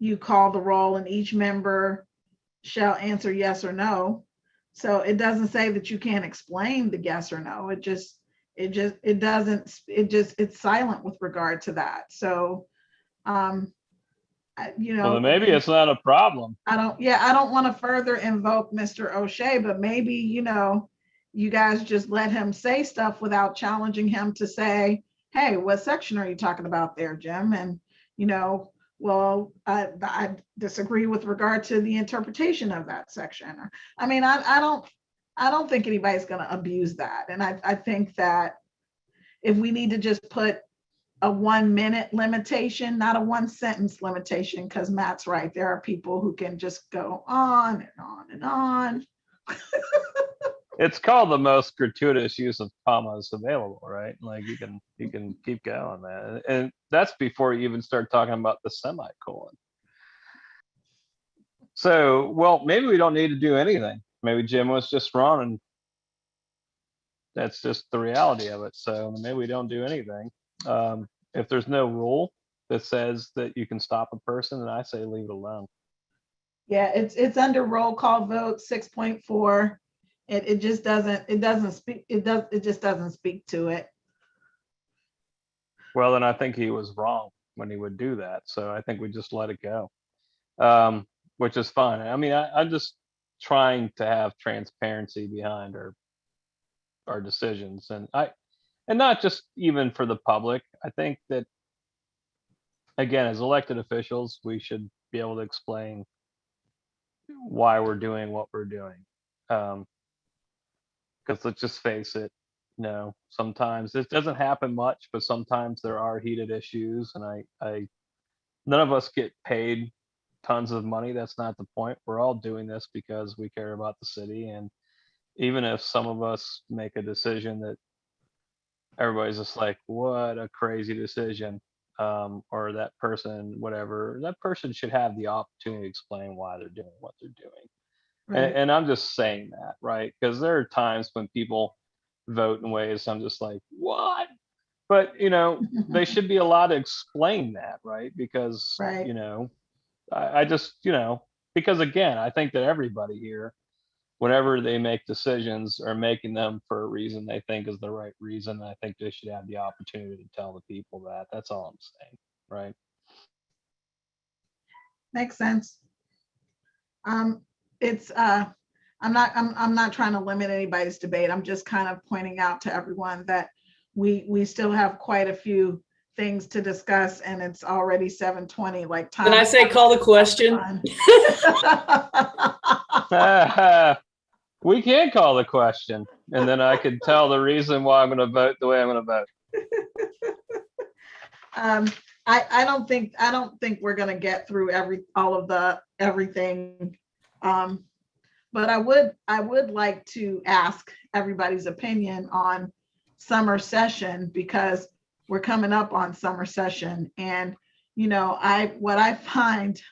you call the roll and each member shall answer yes or no. So it doesn't say that you can't explain the yes or no. It's silent with regard to that. So, you know, Well, then maybe it's not a problem. I don't want to further invoke Mr. O'Shea, but maybe, you know, you guys just let him say stuff without challenging him to say, hey, what section are you talking about there, Jim? And, you know, well, I disagree with regard to the interpretation of that section. I mean, I don't think anybody's going to abuse that. And I think that if we need to just put a 1 minute limitation, not a 1 sentence limitation, because Matt's right. There are people who can just go on and on and on. It's called the most gratuitous use of commas available, right? Like you can keep going, man. And that's before you even start talking about the semicolon. So, well, maybe we don't need to do anything. Maybe Jim was just wrong, and that's just the reality of it. So maybe we don't do anything. If there's no rule that says that you can stop a person, then I say leave it alone. Yeah, it's under roll call vote 6.4. It just doesn't speak to it. Well, then I think he was wrong when he would do that. So I think we just let it go, which is fine. I mean, I'm just trying to have transparency behind our decisions, and not just even for the public. I think that, again, as elected officials, we should be able to explain why we're doing what we're doing. Because let's just face it, sometimes this doesn't happen much, but sometimes there are heated issues, and none of us get paid tons of money. That's not the point. We're all doing this because we care about the city, and even if some of us make a decision that everybody's just like, what a crazy decision, or that person, whatever, that person should have the opportunity to explain why they're doing what they're doing. Right. And I'm just saying that, right? Because there are times when people vote in ways I'm just like, what? But they should be allowed to explain that, right? Because Right. I just because again, I think that everybody here, whenever they make decisions, are making them for a reason they think is the right reason. I think they should have the opportunity to tell the people that. That's all I'm saying, right? Makes sense. It's I'm not trying to limit anybody's debate. I'm just kind of pointing out to everyone that we still have quite a few things to discuss, and it's already 7:20. Like time. Can I say call the question? We can call the question, and then I could tell the reason why I'm going to vote the way I'm going to vote. I don't think we're going to get through everything. But I would like to ask everybody's opinion on summer session, because we're coming up on summer session. And, what I find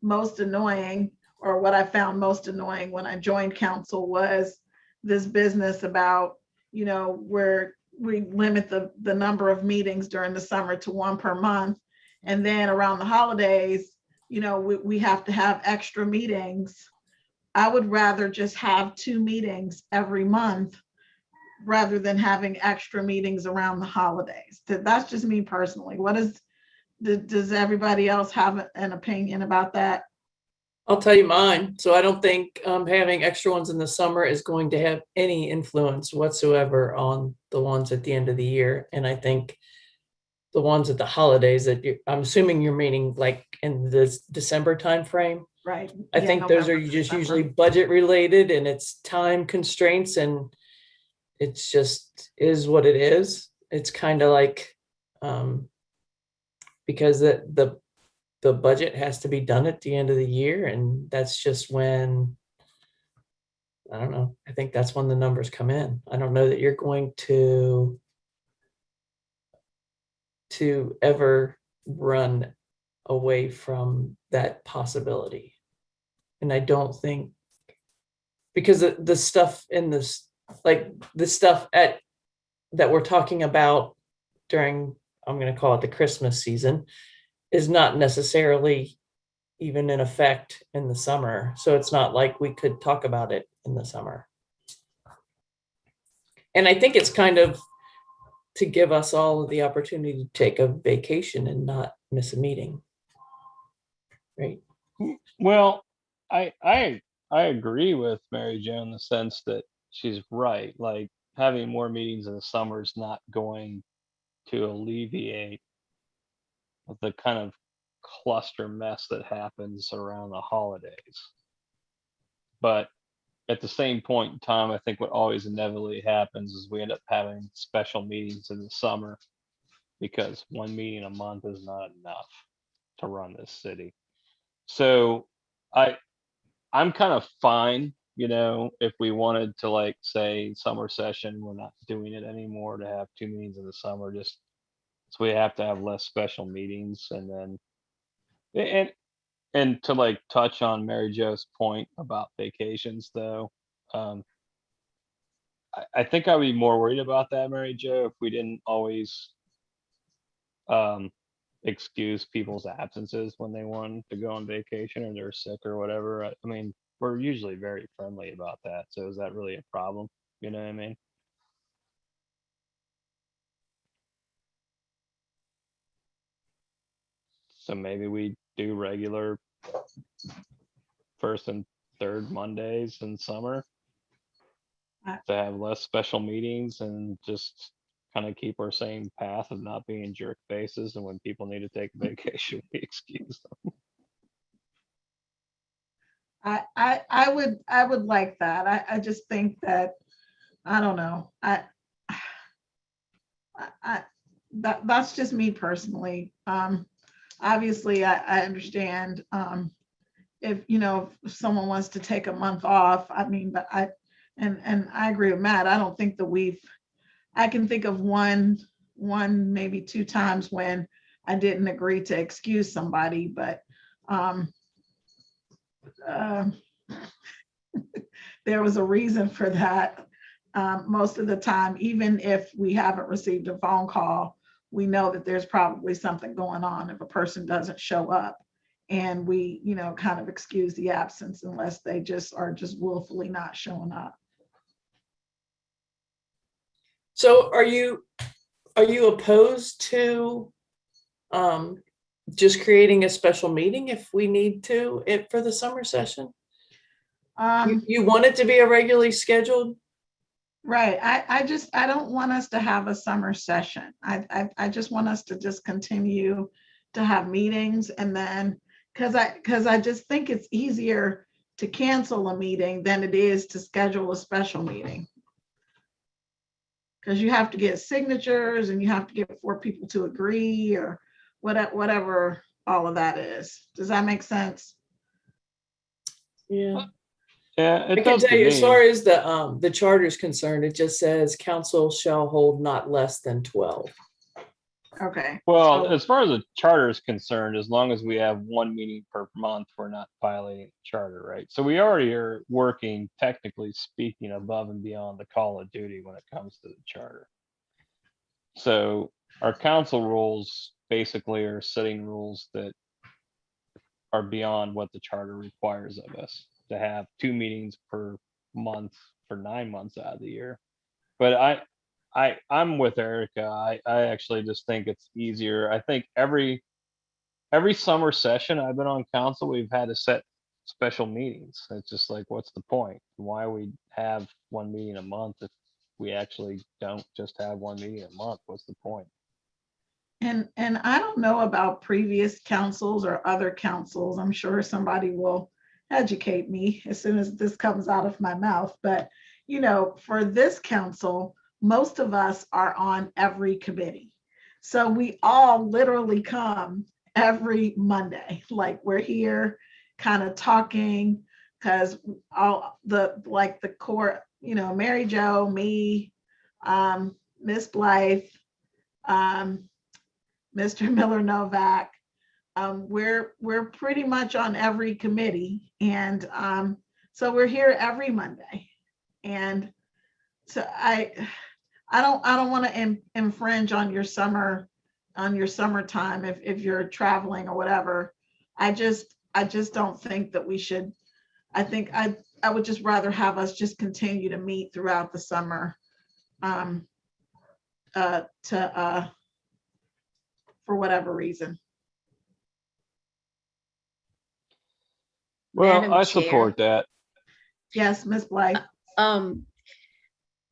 most annoying, or what I found most annoying when I joined council, was this business about, where we limit the number of meetings during the summer to 1 per month. And then around the holidays, we have to have extra meetings. I would rather just have 2 meetings every month rather than having extra meetings around the holidays. That's just me personally. Does everybody else have an opinion about that? I'll tell you mine. So I don't think having extra ones in the summer is going to have any influence whatsoever on the ones at the end of the year. And I think the ones at the holidays I'm assuming you're meaning like in the December timeframe. Right. I think those are just usually budget related, and it's time constraints, and it's just is what it is. It's kind of like because the budget has to be done at the end of the year, and that's just when, I don't know, I think that's when the numbers come in. I don't know that you're going to ever run away from that possibility. And I don't think, because the stuff in this, like the stuff that we're talking about during, I'm going to call it the Christmas season, is not necessarily even in effect in the summer. So it's not like we could talk about it in the summer. And I think it's kind of to give us all the opportunity to take a vacation and not miss a meeting. Right. Well, I agree with Mary Jo in the sense that she's right. Like, having more meetings in the summer is not going to alleviate the kind of cluster mess that happens around the holidays. But at the same point in time, I think what always inevitably happens is we end up having special meetings in the summer, because 1 meeting a month is not enough to run this city. So I'm kind of fine, if we wanted to, like, say summer session, we're not doing it anymore, to have 2 meetings in the summer, just so we have to have less special meetings. And then and to, like, touch on Mary Jo's point about vacations, though, I think I'd be more worried about that, Mary Jo, if we didn't always excuse people's absences when they want to go on vacation or they're sick or whatever. I mean, we're usually very friendly about that. So is that really a problem? You know what I mean? So maybe we do regular first and third Mondays in summer to have less special meetings, and just kind of keep our same path of not being jerk faces. And when people need to take a vacation, we excuse them. I would like that. I just think that, I don't know. That's just me personally. Obviously I understand, if, if someone wants to take a month off, I mean, but and I agree with Matt. I don't think that I can think of one, maybe two times when I didn't agree to excuse somebody, but there was a reason for that. Most of the time, even if we haven't received a phone call, we know that there's probably something going on if a person doesn't show up. And we, kind of excuse the absence unless they are just willfully not showing up. So are you opposed to just creating a special meeting if we need to for the summer session? You want it to be a regularly scheduled? Right. I don't want us to have a summer session. I just want us to just continue to have meetings, and then because I just think it's easier to cancel a meeting than it is to schedule a special meeting. Because you have to get signatures and you have to get 4 people to agree, or whatever all of that is. Does that make sense? Yeah. Yeah, I it can does tell to you, as me. far as the charter is concerned, it just says council shall hold not less than 12. Okay. Well, So- as far as the charter is concerned, as long as we have 1 meeting per month, we're not violating the charter, right? So we already are working, technically speaking, above and beyond the call of duty when it comes to the charter. So our council rules basically are setting rules that are beyond what the charter requires of us to have 2 meetings per month for 9 months out of the year. But I'm with Erica. I actually just think it's easier. I think every summer session I've been on council, we've had to set special meetings. It's just like, what's the point? Why we have 1 meeting a month if we actually don't just have 1 meeting a month? What's the point? And I don't know about previous councils or other councils. I'm sure somebody will educate me as soon as this comes out of my mouth. But, for this council, most of us are on every committee. So we all literally come every Monday. Like, we're here kind of talking, because all the core, Mary Jo, me, Miss Blythe, Mr. Miller Novak, we're pretty much on every committee, and so we're here every Monday. And so I don't want to infringe on your summertime if you're traveling or whatever. I just don't think that we should. I think I would just rather have us just continue to meet throughout the summer, for whatever reason. Well, Madam I Chair. support that. Yes, Ms. Blythe.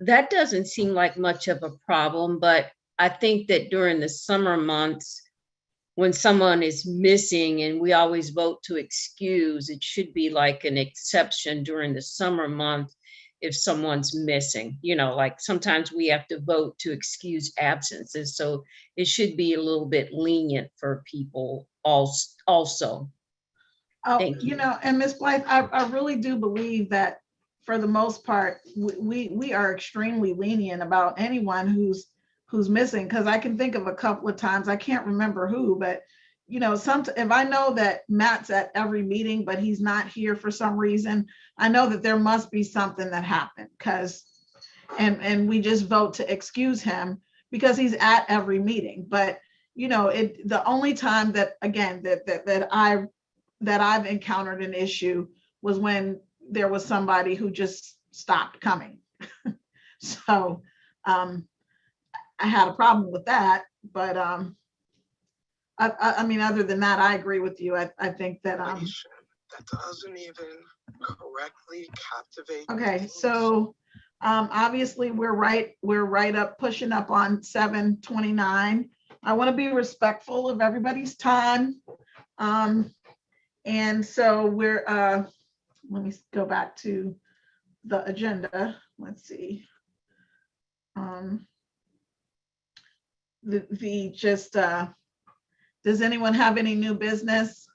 That doesn't seem like much of a problem, but I think that during the summer months, when someone is missing and we always vote to excuse, it should be like an exception during the summer month if someone's missing. Like sometimes we have to vote to excuse absences. So it should be a little bit lenient for people also. Oh, Thank you. And Ms. Blythe, I really do believe that for the most part, we are extremely lenient about anyone who's missing, because I can think of a couple of times, I can't remember who, but if I know that Matt's at every meeting, but he's not here for some reason, I know that there must be something that happened, and we just vote to excuse him because he's at every meeting. But the only time that, again, that I've encountered an issue was when there was somebody who just stopped coming. So I had a problem with that, but I mean, other than that, I agree with you. I think that that doesn't even correctly captivate. Okay, so obviously we're right up, pushing up on 7:29. I want to be respectful of everybody's time. And so we're let me go back to the agenda. Let's see. Does anyone have any new business?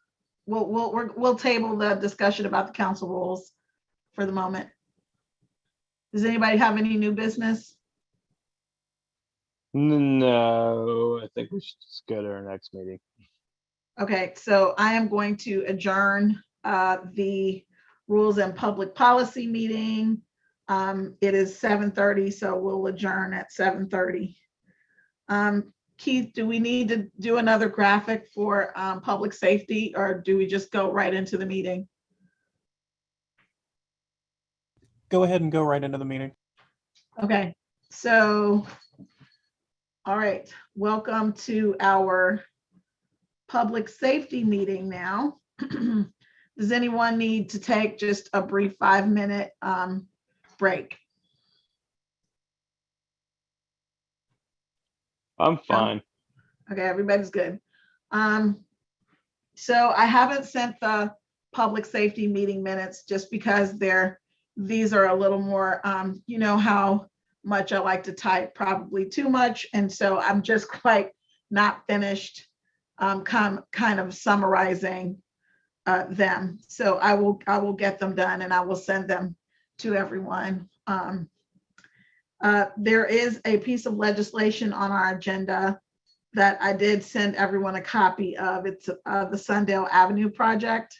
We'll table the discussion about the council rules for the moment. Does anybody have any new business? No, I think we should just go to our next meeting. Okay, so I am going to adjourn the Rules and Public Policy meeting. It is 7:30, so we'll adjourn at 7:30. Keith, do we need to do another graphic for public safety, or do we just go right into the meeting? Go ahead and go right into the meeting. Okay, so, all right, welcome to our public safety meeting now. Does anyone need to take just a brief 5-minute break? I'm fine. Okay, everybody's good. So I haven't sent the public safety meeting minutes just because these are a little more, you know how much I like to type, probably too much. And so I'm just quite not finished kind of summarizing them. So I will get them done and I will send them to everyone. There is a piece of legislation on our agenda that I did send everyone a copy of. It's the Sundale Avenue project.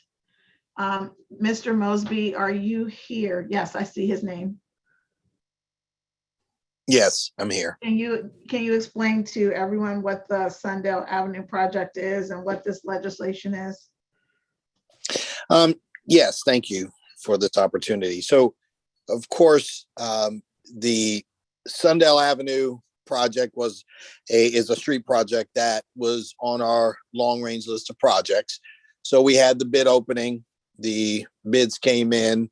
Mr. Mosby, are you here? Yes, I see his name. Yes, I'm here. Can you explain to everyone what the Sundale Avenue project is and what this legislation is? Yes, thank you for this opportunity. So, of course, the Sundale Avenue project is a street project that was on our long range list of projects. So we had the bid opening, the bids came in.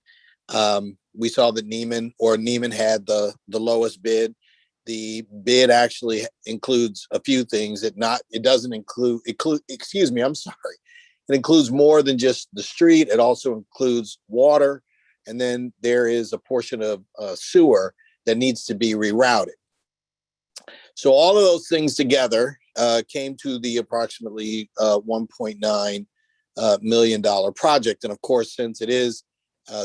We saw that Neiman had the lowest bid. The bid actually includes a few things. It doesn't include, excuse me, I'm sorry. It includes more than just the street. It also includes water. And then there is a portion of sewer that needs to be rerouted. So all of those things together came to the approximately $1.9 million project. And of course, since it is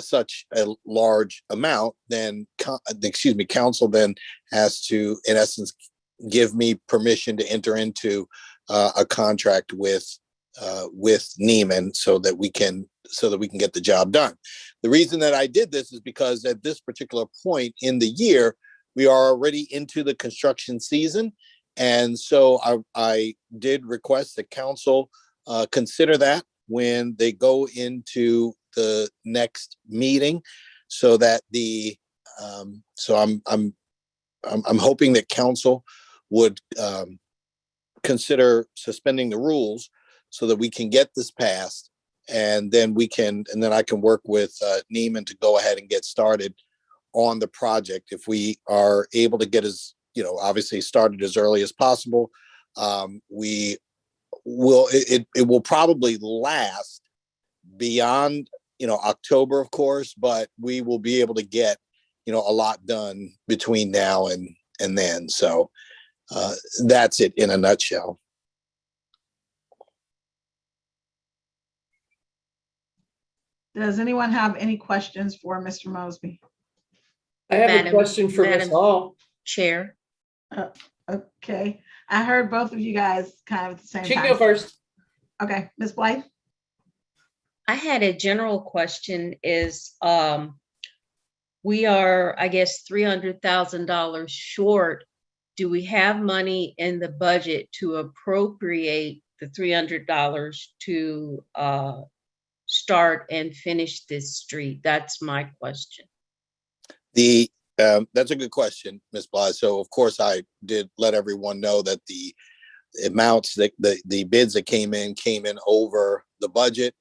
such a large amount, then council then has to, in essence, give me permission to enter into a contract with Neiman so that we can get the job done. The reason that I did this is because at this particular point in the year, we are already into the construction season. And so I did request that council consider that when they go into the next meeting, so that I'm hoping that council would consider suspending the rules so that we can get this passed, and then I can work with Neiman to go ahead and get started on the project. If we are able to get obviously started as early as possible, it will probably last beyond October, of course, but we will be able to get a lot done between now and then. So that's it in a nutshell. Does anyone have any questions for Mr. Mosby? I have a question for Ms. Hall. Chair. Okay, I heard both of you guys kind of at the same time. She can go first. Okay, Ms. Blythe? I had a general question is, we are, I guess, $300,000 short. Do we have money in the budget to appropriate the $300 to start and finish this street? That's my question. That's a good question, Ms. Blythe. So of course I did let everyone know that the amounts that the bids that came in over the budget.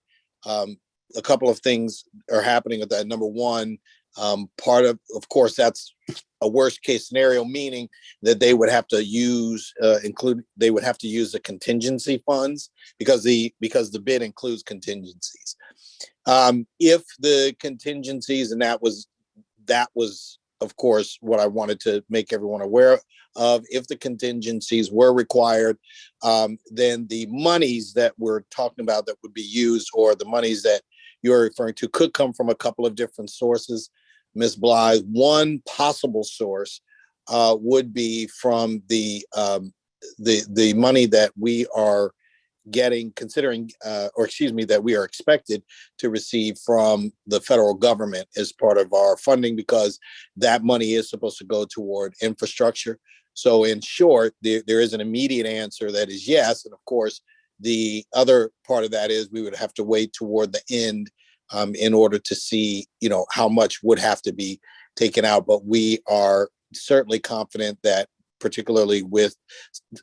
A couple of things are happening with that. Number one, part of course, that's a worst case scenario, meaning that they would have to use the contingency funds because the bid includes contingencies. If the contingencies, and that was, of course, what I wanted to make everyone aware of, if the contingencies were required, then the monies that we're talking about that would be used, or the monies that you're referring to, could come from a couple of different sources. Ms. Blythe, one possible source would be from the money that we are getting, that we are expected to receive from the federal government as part of our funding, because that money is supposed to go toward infrastructure. So in short, there is an immediate answer that is yes. And of course, the other part of that is we would have to wait toward the end in order to see, how much would have to be taken out. But we are certainly confident that, particularly with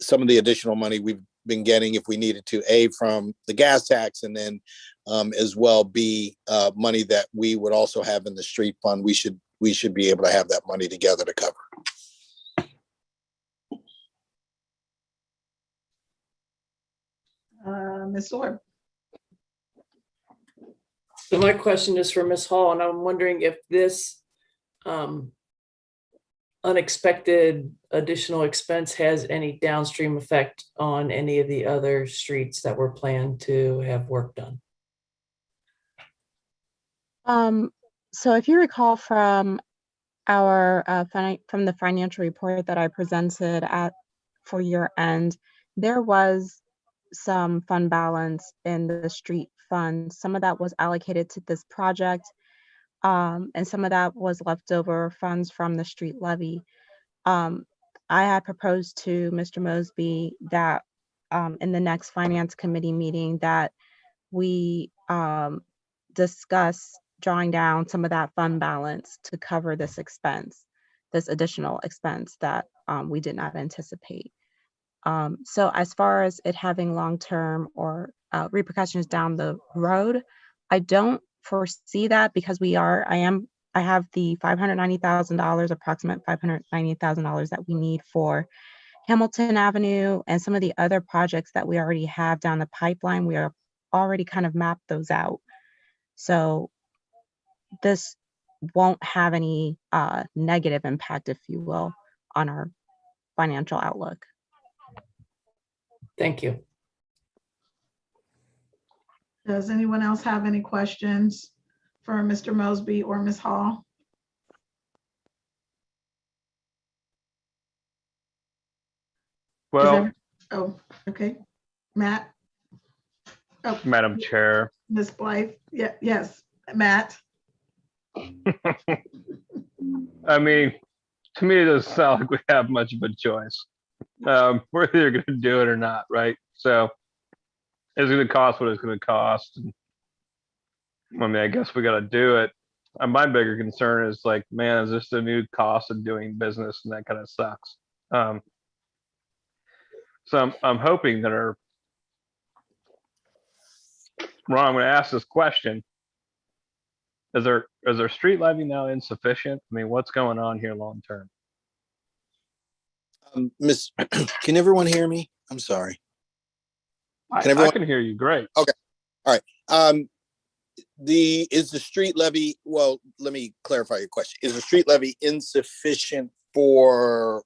some of the additional money we've been getting, if we needed to, A, from the gas tax, and then as well, B, money that we would also have in the street fund, we should be able to have that money together to cover. Ms. Orr. So my question is for Ms. Hall, and I'm wondering if this unexpected additional expense has any downstream effect on any of the other streets that were planned to have work done. So if you recall from our from the financial report that I presented for year end, there was some fund balance in the street fund. Some of that was allocated to this project, and some of that was leftover funds from the street levy. I had proposed to Mr. Mosby that in the next finance committee meeting that we discuss drawing down some of that fund balance to cover this expense, this additional expense that we did not anticipate. So as far as it having long-term or repercussions down the road, I don't foresee that, because I have the $590,000, approximate $590,000 that we need for Hamilton Avenue and some of the other projects that we already have down the pipeline. We are already kind of mapped those out. So this won't have any negative impact, if you will, on our financial outlook. Thank you. Does anyone else have any questions for Mr. Mosby or Ms. Hall? Well, Oh, okay. Matt? Oh, Madam Chair, Ms. Blythe? Yeah, yes, Matt? I mean, to me, it doesn't sound like we have much of a choice. We're either going to do it or not, right? So it's going to cost what it's going to cost. And, I mean, I guess we got to do it. And my bigger concern is like, man, is this a new cost of doing business? And that kind of sucks. So I'm hoping that Ron, I'm going to ask this question. Is our street levy now insufficient? I mean, what's going on here long term? Miss, can everyone hear me? I'm sorry. I can hear you great. Okay. All right. Is the street levy, well, let me clarify your question. Is the street levy insufficient for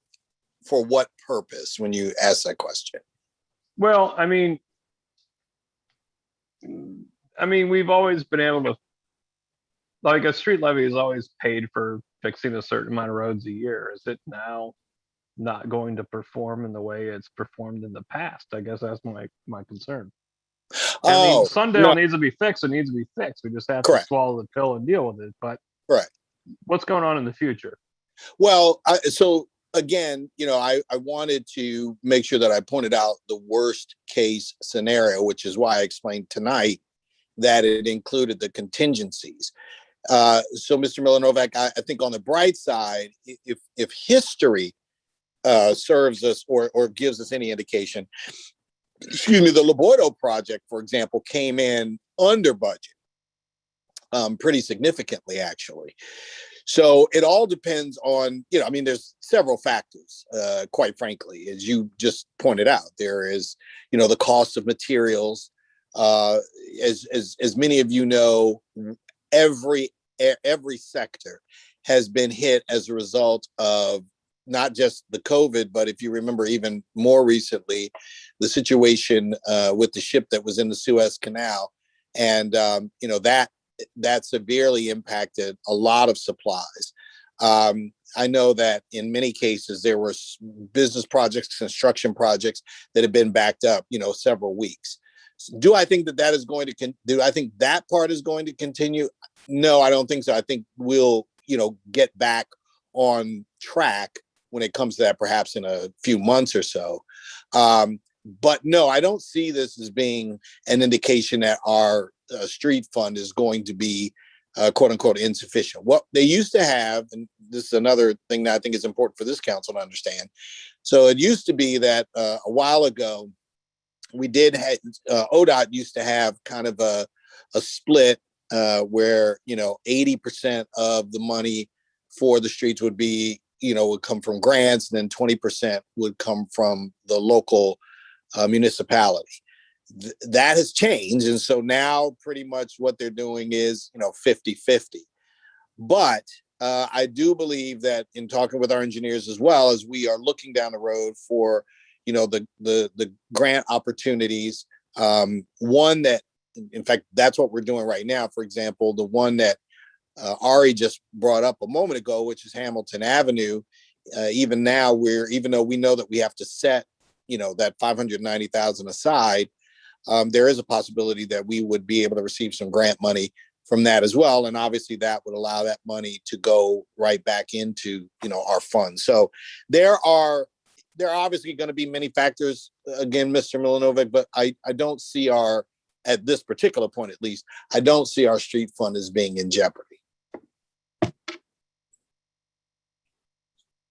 what purpose when you ask that question? Well, I mean, we've always been able to, like, a street levy is always paid for fixing a certain amount of roads a year. Is it now not going to perform in the way it's performed in the past? I guess that's my concern. I mean, Sundale needs to be fixed. It needs to be fixed. We just have to swallow the pill and deal with it. But what's going on in the future? Well, so again, I wanted to make sure that I pointed out the worst case scenario, which is why I explained tonight that it included the contingencies. So, Mr. Miller-Novak, I think on the bright side, if history serves us or gives us any indication, the Loboto project, for example, came in under budget, pretty significantly, actually. So it all depends on, there's several factors, quite frankly, as you just pointed out. There is, the cost of materials. as many of you know, every sector has been hit as a result of not just the COVID, but if you remember even more recently, the situation with the ship that was in the Suez Canal. And, that severely impacted a lot of supplies. I know that in many cases, there were business projects, construction projects that have been backed up, several weeks. Do I think that is going to, do I think that part is going to continue? No, I don't think so. I think we'll, get back on track when it comes to that, perhaps in a few months or so. But no, I don't see this as being an indication that our street fund is going to be quote unquote insufficient. What they used to have, and this is another thing that I think is important for this council to understand. So it used to be that a while ago, we did have, ODOT used to have kind of a split where, 80% of the money for the streets would be, would come from grants, and then 20% would come from the local municipality. That has changed. And so now pretty much what they're doing is, 50-50. But I do believe that in talking with our engineers as well, as we are looking down the road for, the grant opportunities, one that, in fact, that's what we're doing right now. For example, the one that Ari just brought up a moment ago, which is Hamilton Avenue. Even now, even though we know that we have to set, that 590,000 aside, there is a possibility that we would be able to receive some grant money from that as well. And obviously that would allow that money to go right back into, our funds. So there are obviously going to be many factors, again, Mr. Milanovic, but I don't see at this particular point, at least, I don't see our street fund as being in jeopardy.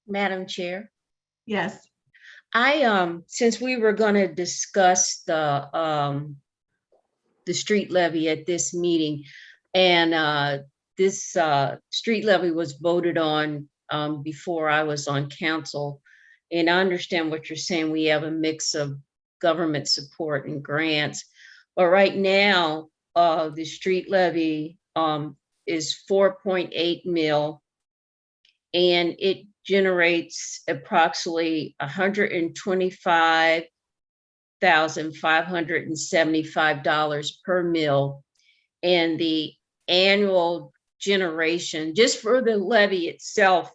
Madam Chair. Yes. Since we were going to discuss the street levy at this meeting, and this street levy was voted on before I was on council, and I understand what you're saying. We have a mix of government support and grants, but right now the street levy is 4.8 mil, and it generates approximately $125,575 per mil. And the annual generation, just for the levy itself,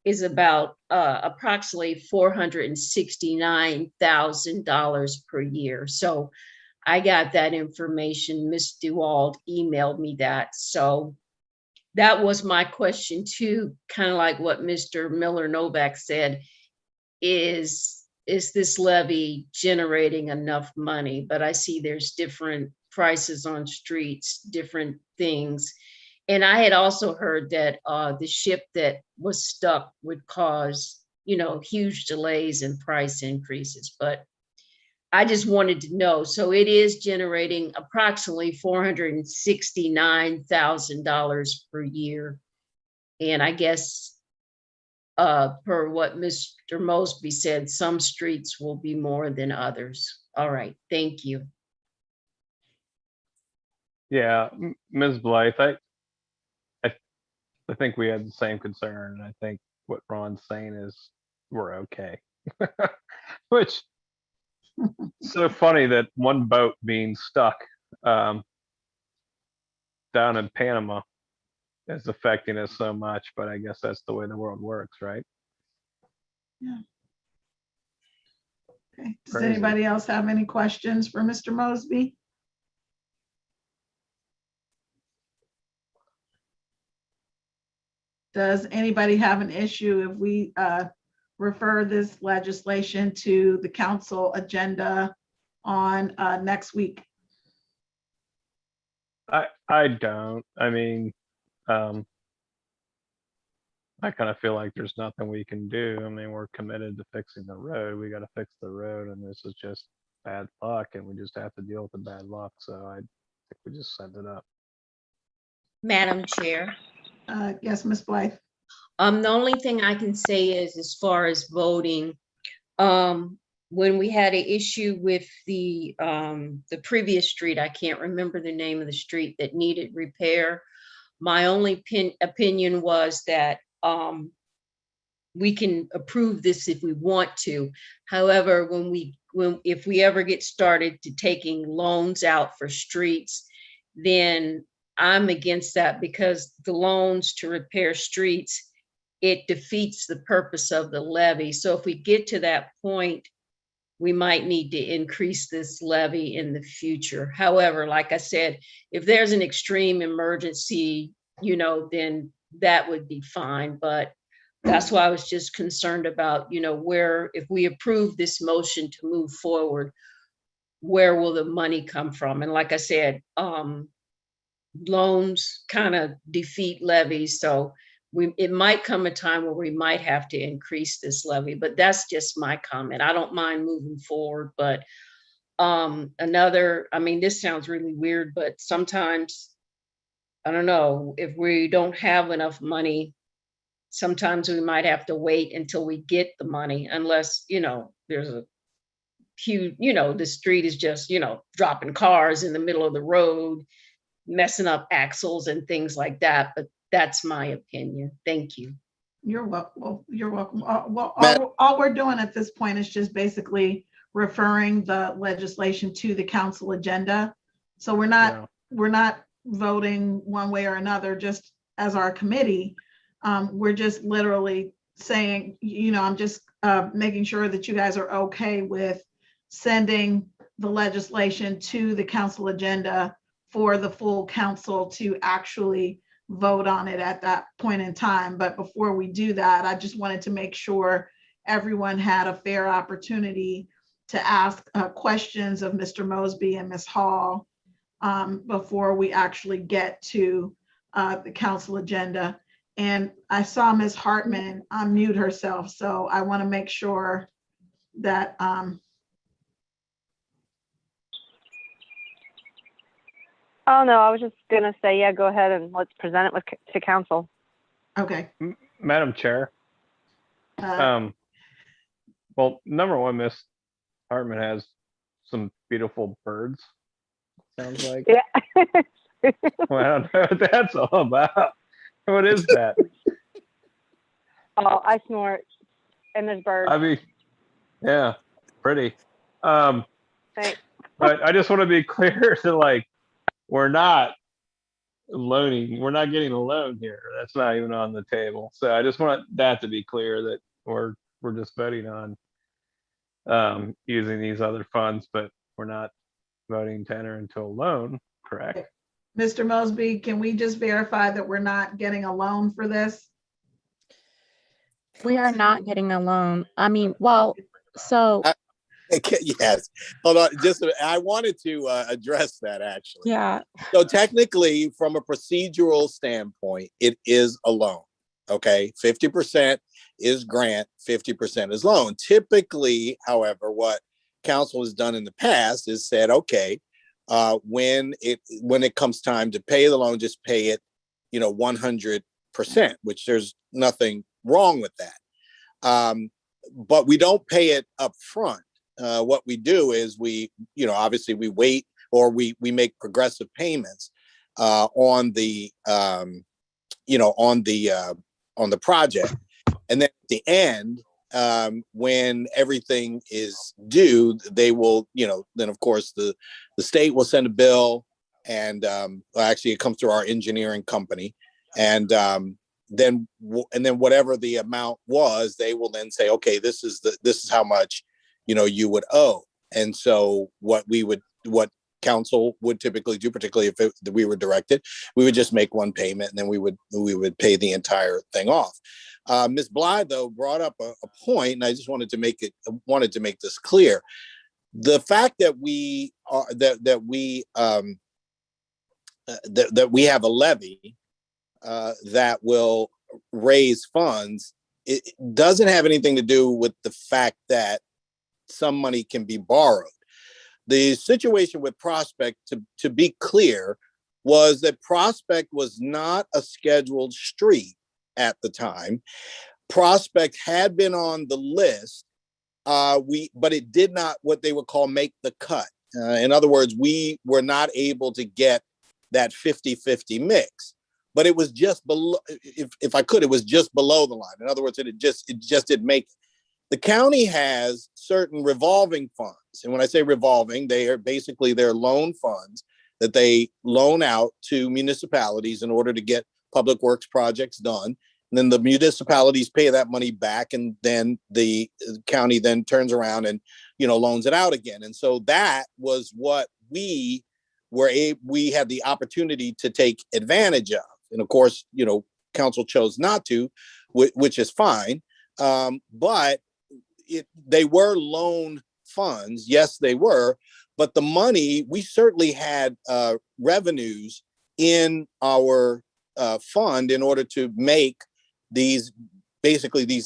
is about approximately $469,000 per year. So I got that information. Ms. DeWald emailed me that. So that was my question too, kind of like what Mr. Miller Novak said, is this levy generating enough money? But I see there's different prices on streets, different things. And I had also heard that the ship that was stuck would cause, huge delays and price increases. But I just wanted to know. So it is generating approximately $469,000 per year. And I guess per what Mr. Mosby said, some streets will be more than others. All right, thank you. Yeah, Ms. Blythe, I think we had the same concern. I think what Ron's saying is we're okay. Which, so funny that one boat being stuck down in Panama is affecting us so much, but I guess that's the way the world works, right? Yeah. Okay. Does Crazy. anybody else have any questions for Mr. Mosby? Does anybody have an issue if we refer this legislation to the council agenda on next week? I don't. I mean, I kind of feel like there's nothing we can do. I mean, we're committed to fixing the road. We got to fix the road, and this is just bad luck, and we just have to deal with the bad luck. So I think we just send it up. Madam Chair. Yes, Ms. Blythe. The only thing I can say is, as far as voting, when we had an issue with the previous street, I can't remember the name of the street that needed repair. My only opinion was that we can approve this if we want to. However, if we ever get started to taking loans out for streets, then I'm against that, because the loans to repair streets, it defeats the purpose of the levy. So if we get to that point, we might need to increase this levy in the future. However, like I said, if there's an extreme emergency, then that would be fine. But that's why I was just concerned about, where, if we approve this motion to move forward, where will the money come from? And like I said, loans kind of defeat levies. So it might come a time where we might have to increase this levy, but that's just my comment. I don't mind moving forward, but this sounds really weird, but sometimes, I don't know, if we don't have enough money, sometimes we might have to wait until we get the money, unless, there's a huge, the street is just, dropping cars in the middle of the road, messing up axles and things like that. But that's my opinion. Thank you. You're welcome. Well, you're welcome. All we're doing at this point is just basically referring the legislation to the council agenda. So we're not voting one way or another, just as our committee. We're just literally saying, I'm just making sure that you guys are okay with sending the legislation to the council agenda for the full council to actually vote on it at that point in time. But before we do that, I just wanted to make sure everyone had a fair opportunity to ask questions of Mr. Mosby and Ms. Hall before we actually get to the council agenda. And I saw Ms. Hartman unmute herself, so I want to make sure that Oh, no, I was just going to say, yeah, go ahead and let's present it to council. Okay. Madam Chair. Well, number one, Miss Hartman has some beautiful birds, sounds like. Yeah. Well, I don't know what that's all about. What is that? Oh, I snort, and there's birds. I mean, yeah, pretty. Thanks. But I just want to be clear that, we're not getting a loan here. That's not even on the table. So I just want that to be clear, that we're just voting on using these other funds, but we're not voting to enter into a loan, correct? Mr. Mosby, can we just verify that we're not getting a loan for this? We are not getting a loan. Yes, hold on. I wanted to address that, actually. Yeah. So technically, from a procedural standpoint, it is a loan. Okay, 50% is grant, 50% is loan. Typically, however, what council has done in the past is said, okay, when it comes time to pay the loan, just pay it, 100%, which there's nothing wrong with that. But we don't pay it up front. What we do is obviously we wait, or we make progressive payments on the project, and then at the end, when everything is due, they will, then of course the state will send a bill, and actually it comes through our engineering company, and then whatever the amount was, they will then say, okay, this is how much you would owe. And so what council would typically do, particularly if we were directed, we would just make one payment, and then we would pay the entire thing off. Ms. Bly, though, brought up a point, and I just wanted to make this clear. The fact that we have a levy that will raise funds, it doesn't have anything to do with the fact that some money can be borrowed. The situation with Prospect, to be clear, was that Prospect was not a scheduled street at the time. Prospect had been on the list but it did not what they would call make the cut. In other words, we were not able to get that 50-50 mix, but it was just below, if I could, it was just below the line. In other words, it just didn't make it. The county has certain revolving funds. And when I say revolving, they are basically their loan funds that they loan out to municipalities in order to get public works projects done. And then the municipalities pay that money back, and then the county then turns around and, loans it out again. And so that was what we had the opportunity to take advantage of. And of course, council chose not to, which is fine. But they were loan funds. Yes, they were. But the money, we certainly had revenues in our fund in order to make these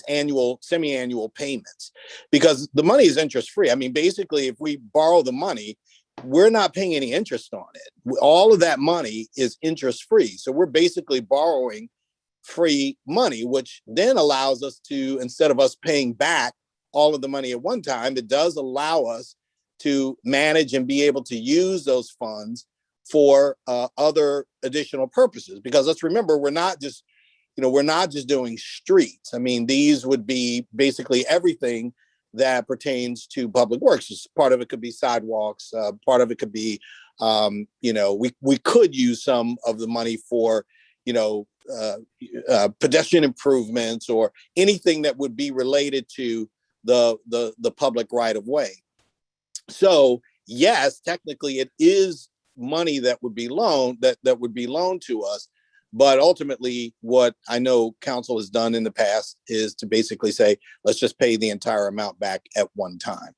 annual, semi-annual payments, because the money is interest free. I mean, basically, if we borrow the money, we're not paying any interest on it. All of that money is interest free. So we're basically borrowing free money, which then allows us to, instead of us paying back all of the money at one time, it does allow us to manage and be able to use those funds for other additional purposes. Because let's remember, we're not just doing streets. I mean, these would be basically everything that pertains to public works. Part of it could be sidewalks. Part of it could be, we could use some of the money for, pedestrian improvements or anything that would be related to the public right of way. So yes, technically it is money that would be loaned to us. But ultimately, what I know council has done in the past is to basically say, let's just pay the entire amount back at one time.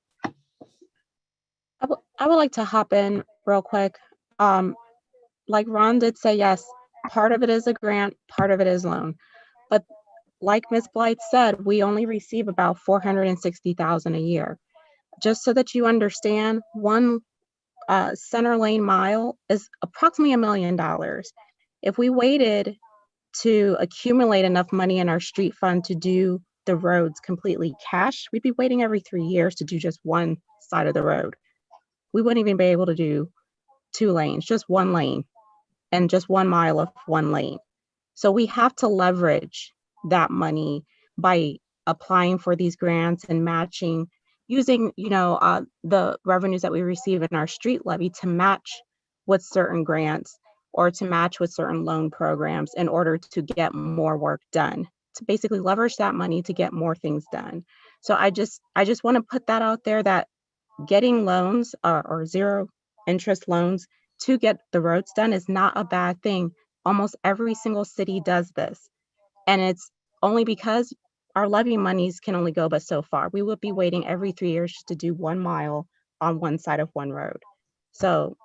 I would like to hop in real quick. Like Ron did say, yes, part of it is a grant, part of it is loan. But like Ms. Blight said, we only receive about $460,000 a year. Just so that you understand, one center lane mile is approximately $1 million. If we waited to accumulate enough money in our street fund to do the roads completely cash, we'd be waiting every 3 years to do just one side of the road. We wouldn't even be able to do 2 lanes, just 1 lane, and just 1 mile of 1 lane. So we have to leverage that money by applying for these grants and matching, using the revenues that we receive in our street levy to match with certain grants or to match with certain loan programs in order to get more work done, to basically leverage that money to get more things done. So I just want to put that out there, that getting loans or zero interest loans to get the roads done is not a bad thing. Almost every single city does this. And it's only because our levy monies can only go but so far. We would be waiting every 3 years just to do 1 mile on one side of one road. So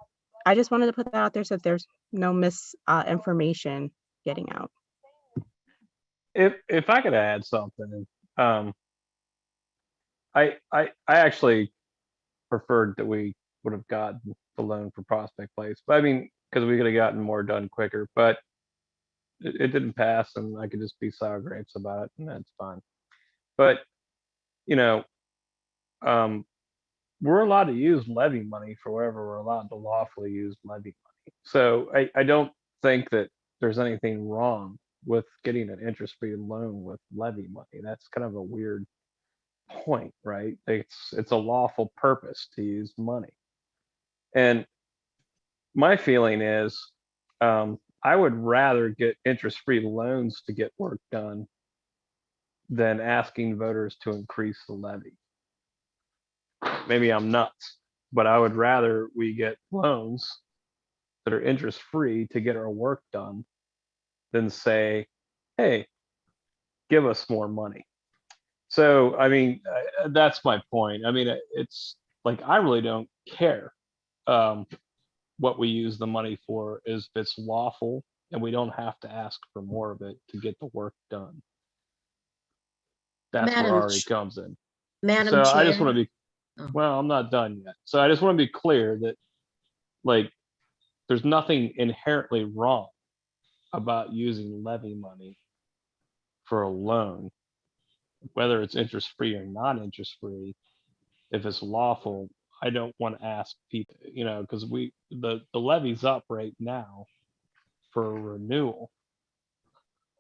I just wanted to put that out there so that there's no misinformation getting out. If I could add something, I actually preferred that we would have gotten the loan for Prospect Place. But I mean, because we could have gotten more done quicker, but it didn't pass, and I could just be sour grapes about it, and that's fine. But we're allowed to use levy money for wherever we're allowed to lawfully use levy money. So I don't think that there's anything wrong with getting an interest-free loan with levy money. That's kind of a weird point, right? It's a lawful purpose to use money. And my feeling is, I would rather get interest-free loans to get work done than asking voters to increase the levy. Maybe I'm nuts, but I would rather we get loans that are interest-free to get our work done than say, hey, give us more money. So, I mean, that's my point. I mean, it's like, I really don't care what we use the money for, is if it's lawful and we don't have to ask for more of it to get the work done. That's where already comes in. Madam So Chair. I just want to be, well, I'm not done yet. So I just want to be clear that, like, there's nothing inherently wrong about using levy money for a loan, whether it's interest-free or not interest-free. if it's lawful, I don't want to ask people, you know, because the levy's up right now for renewal.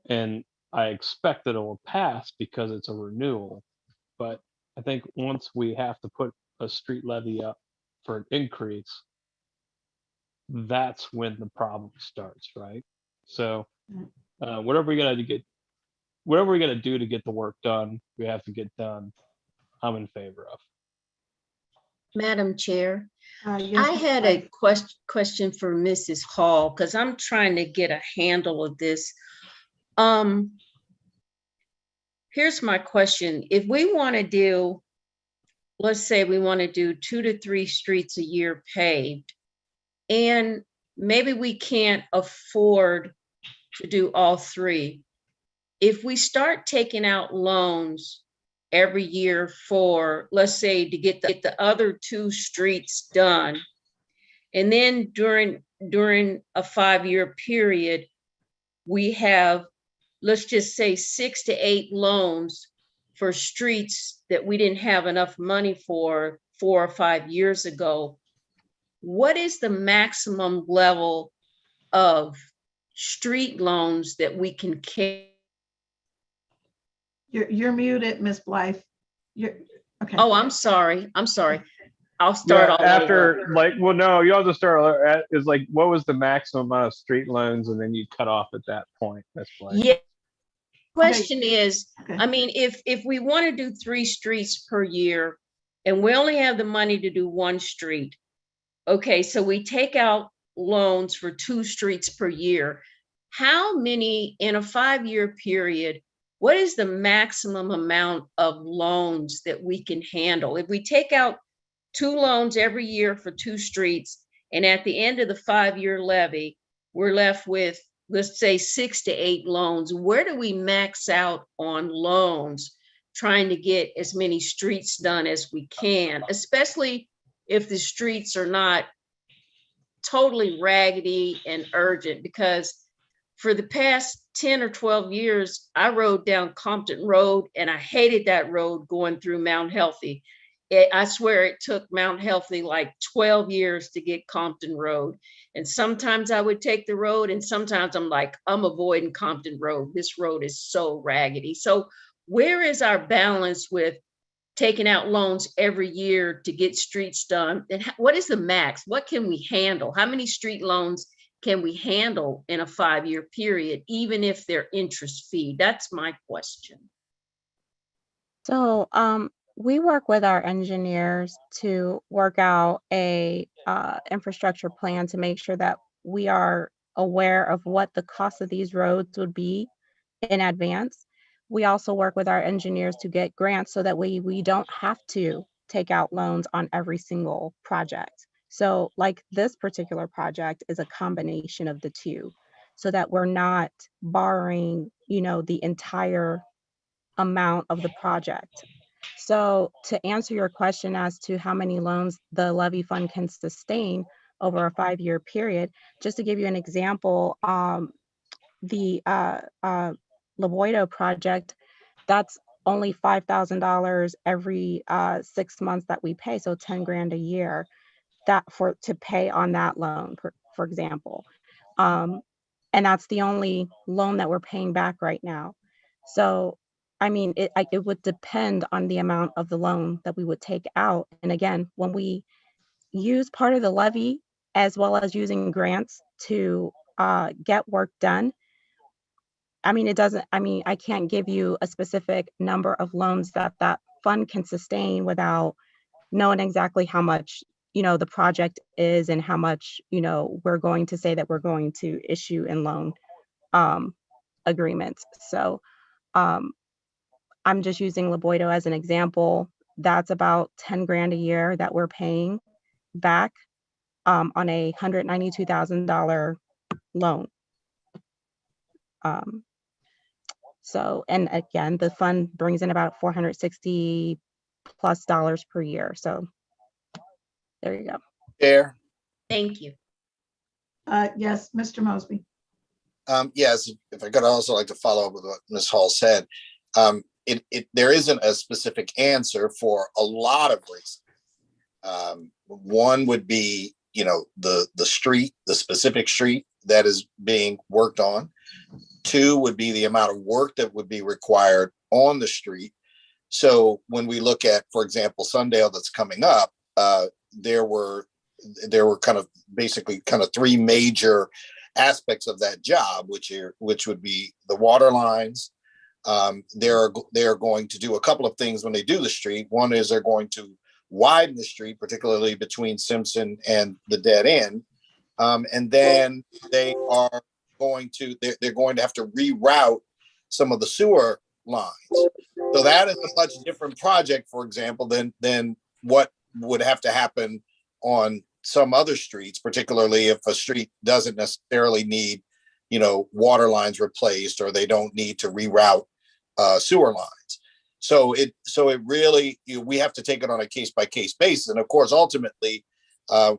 And I expect that it will pass because it's a renewal. But I think once we have to put a street levy up for an increase, that's when the problem starts, right? So whatever we gotta do to get the work done, we have to get done. I'm in favor of. Madam Chair, Yes, I Ms. had Blythe. a question for Mrs. Hall, because I'm trying to get a handle of this. Here's my question. If we want to do, let's say we want to do 2 to 3 streets a year paved, and maybe we can't afford to do all 3. If we start taking out loans every year for, let's say, to get the other 2 streets done, and then during a 5-year period, we have, let's just say 6 to 8 loans for streets that we didn't have enough money for 4 or 5 years ago. What is the maximum level of street loans that we can carry? You're muted, Ms. Blythe. You're okay. Oh, I'm sorry. I'll start all after over. like, well, no, you have to start at is like, what was the maximum amount of street loans, and then you cut off at that point. That's like, Yeah. Question is, Okay. I mean, if we want to do 3 streets per year and we only have the money to do 1 street, okay, so we take out loans for 2 streets per year. How many in a 5-year period? What is the maximum amount of loans that we can handle? If we take out 2 loans every year for 2 streets, and at the end of the 5-year levy, we're left with, let's say, 6 to 8 loans, where do we max out on loans, trying to get as many streets done as we can, especially if the streets are not totally raggedy and urgent? Because for the past 10 or 12 years, I rode down Compton Road and I hated that road going through Mount Healthy. I swear it took Mount Healthy like 12 years to get Compton Road. And sometimes I would take the road, and sometimes I'm like, I'm avoiding Compton Road. This road is so raggedy. So where is our balance with taking out loans every year to get streets done? And what is the max? What can we handle? How many street loans can we handle in a 5-year period, even if they're interest fee? That's my question. So we work with our engineers to work out a infrastructure plan to make sure that we are aware of what the cost of these roads would be in advance. We also work with our engineers to get grants so that we don't have to take out loans on every single project. So like this particular project is a combination of the two, so that we're not borrowing, you know, the entire amount of the project. So to answer your question as to how many loans the levy fund can sustain over a 5-year period, just to give you an example, the Laboido project, that's only $5,000 every 6 months that we pay, so 10 grand a year to pay on that loan, for example. And that's the only loan that we're paying back right now. So I mean, it would depend on the amount of the loan that we would take out. And again, when we use part of the levy as well as using grants to get work done, I mean, I can't give you a specific number of loans that fund can sustain without knowing exactly how much, you know, the project is and how much, you know, we're going to say that we're going to issue in loan agreements. So I'm just using Laboido as an example. That's about 10 grand a year that we're paying back on a $192,000 loan. So, and again, the fund brings in about $460+ per year. So there you go. Chair. Thank you. Yes, Mr. Mosby. Yes, if I could also like to follow up with what Ms. Hall said. there isn't a specific answer for a lot of reasons. One would be, the street, the specific street that is being worked on. Two would be the amount of work that would be required on the street. So when we look at, for example, Sundale that's coming up, there were basically three major aspects of that job, which would be the water lines. They're going to do a couple of things when they do the street. One is they're going to widen the street, particularly between Simpson and the dead end. And then they're going to have to reroute some of the sewer lines. So that is a much different project, for example, than what would have to happen on some other streets, particularly if a street doesn't necessarily need, water lines replaced, or they don't need to reroute sewer lines. So it really, we have to take it on a case by case basis. And of course, ultimately,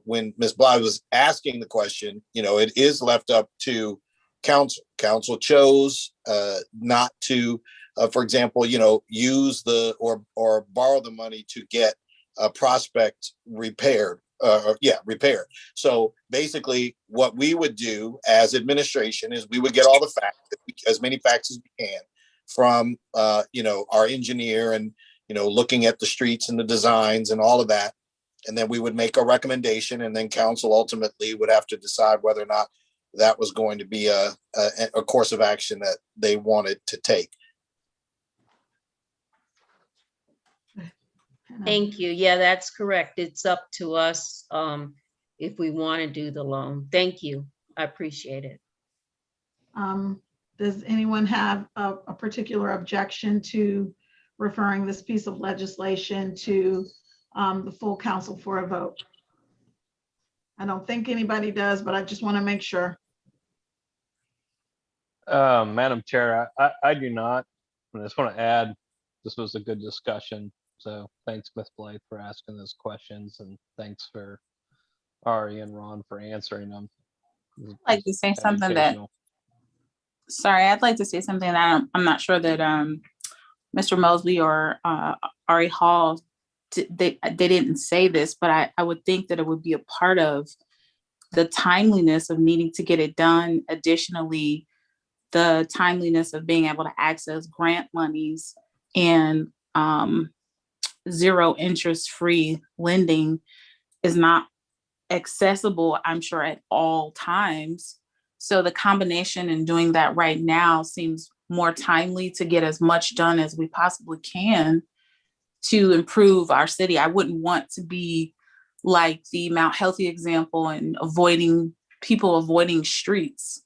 when Ms. Blythe was asking the question, it is left up to council. Council chose not to, for example, use or borrow the money to get a prospect repaired. Repaired. So basically, what we would do as administration is we would get all the facts, as many facts as we can, from our engineer, and looking at the streets and the designs and all of that, and then we would make a recommendation, and then council ultimately would have to decide whether or not that was going to be a course of action that they wanted to take. Thank you. Yeah, that's correct. It's up to us if we want to do the loan. Thank you. I appreciate it. Does anyone have a particular objection to referring this piece of legislation to the full council for a vote? I don't think anybody does, but I just want to make sure. Madam Chair, I do not. I just want to add, this was a good discussion. So thanks, Ms. Blythe, for asking those questions, and thanks for Ari and Ron for answering them. I'd like to say something that, I'd like to say something that I'm not sure that Mr. Mosley or Ari Hall, they didn't say this, but I would think that it would be a part of the timeliness of needing to get it done. Additionally, the timeliness of being able to access grant monies and zero interest free lending is not accessible, I'm sure, at all times. So the combination in doing that right now seems more timely to get as much done as we possibly can to improve our city. I wouldn't want to be like the Mount Healthy example and people avoiding streets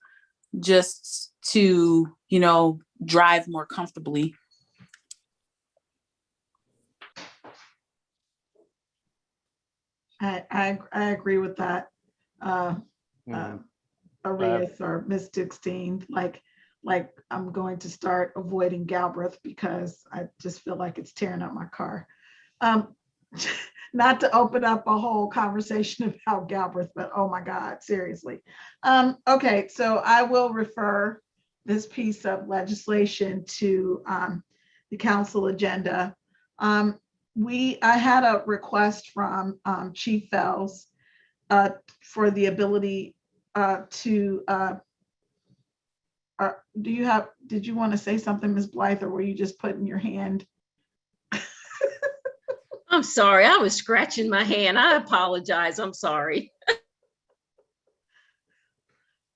just to, drive more comfortably. I agree with that. Arias or Ms. Dixteen, like I'm going to start avoiding Galbraith because I just feel like it's tearing up my car. Not to open up a whole conversation about Galbraith, but oh my God, seriously. Okay, so I will refer this piece of legislation to the council agenda. I had a request from Chief Fells for the ability to, did you want to say something, Ms. Blythe, or were you just putting your hand? I'm sorry, I was scratching my hand. I apologize, I'm sorry.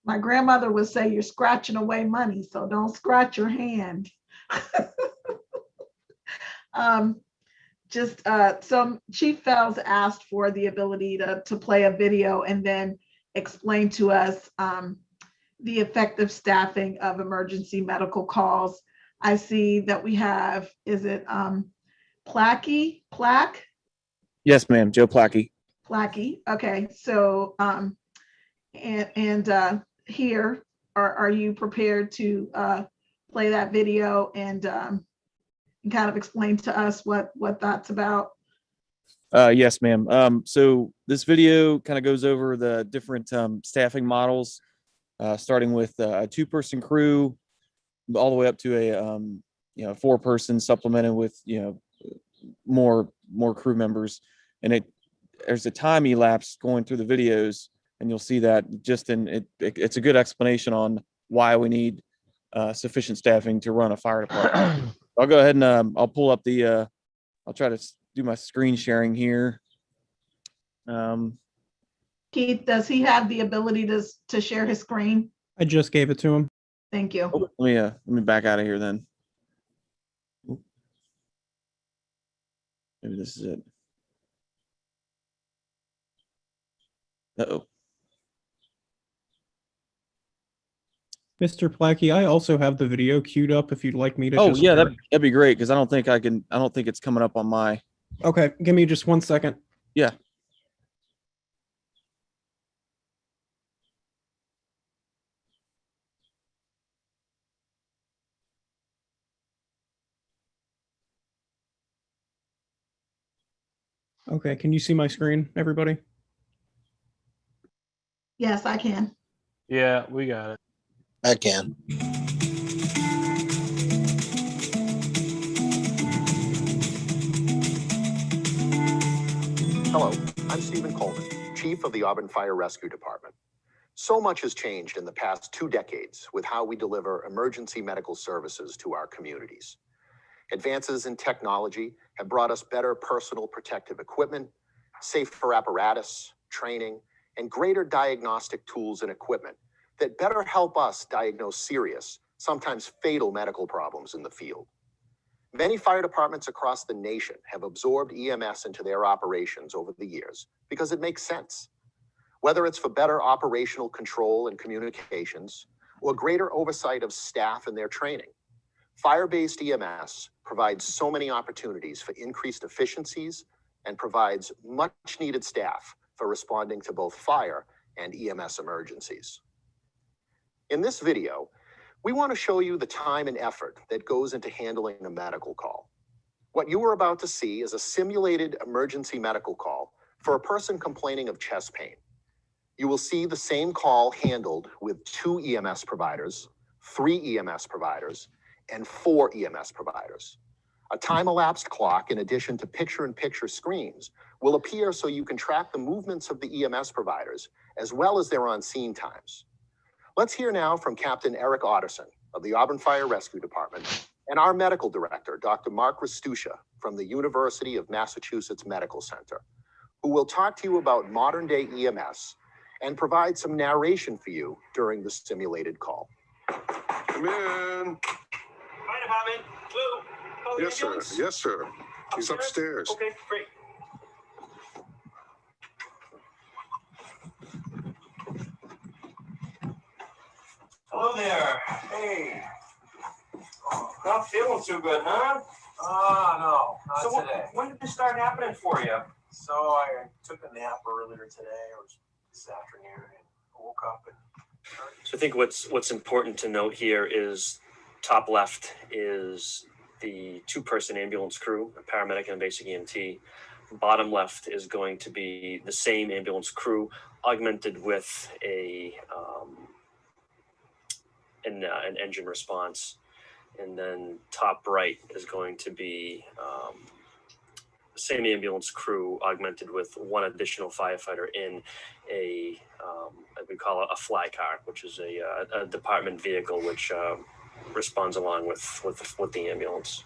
My grandmother would say you're scratching away money, so don't scratch your hand. So Chief Fells asked for the ability to play a video and then explain to us the effective staffing of emergency medical calls. I see that we have, is it Plaque? Yes, ma'am, Joe Plackey. Plackey, okay. So, here, are you prepared to play that video and kind of explain to us what that's about? Yes, ma'am. So this video kind of goes over the different staffing models, starting with a 2-person crew, all the way up to 4-person supplemented with, more crew members. And there's a time elapse going through the videos, and you'll see that just it's a good explanation on why we need sufficient staffing to run a fire department. I'll go ahead and I'll pull up I'll try to do my screen sharing here. Keith, does he have the ability to share his screen? I just gave it to him. Thank you. Let me back out of here then. Maybe this is it. Uh-oh. Mr. Plackey, I also have the video queued up if you'd like me to. Oh yeah, that'd be great, because I don't think it's coming up on my. Okay, give me just 1 second. Yeah. Okay, can you see my screen, everybody? Yes, I can. Yeah, we got it. I can. Hello, I'm Stephen Coleman, Chief of the Auburn Fire Rescue Department. So much has changed in the past 2 decades with how we deliver emergency medical services to our communities. Advances in technology have brought us better personal protective equipment, safer apparatus, training, and greater diagnostic tools and equipment that better help us diagnose serious, sometimes fatal medical problems in the field. Many fire departments across the nation have absorbed EMS into their operations over the years because it makes sense. Whether it's for better operational control and communications or greater oversight of staff and their training, fire-based EMS provides so many opportunities for increased efficiencies and provides much-needed staff for responding to both fire and EMS emergencies. In this video, we want to show you the time and effort that goes into handling a medical call. What you are about to see is a simulated emergency medical call for a person complaining of chest pain. You will see the same call handled with 2 EMS providers, 3 EMS providers, and 4 EMS providers. A time-elapsed clock, in addition to picture-in-picture screens, will appear so you can track the movements of the EMS providers as well as their on-scene times. Let's hear now from Captain Eric Otterson of the Auburn Fire Rescue Department and our medical director, Dr. Mark Rastusha from the University of Massachusetts Medical Center, who will talk to you about modern-day EMS and provide some narration for you during the simulated call. Come in. Fire department. Blue. Oh, Yes, sir. ambulance? Yes, sir. He's upstairs. Okay, great. Hello there. Hey. Not feeling too good, huh? No, not So today. when did this start happening for you? So I took a nap earlier today, or this afternoon, and woke up and. So I think what's important to note here is top left is the 2-person ambulance crew, a paramedic and a basic EMT. Bottom left is going to be the same ambulance crew augmented with an engine response. And then top right is going to be the same ambulance crew augmented with 1 additional firefighter in a we call it a fly car, which is a department vehicle which responds along with the ambulance.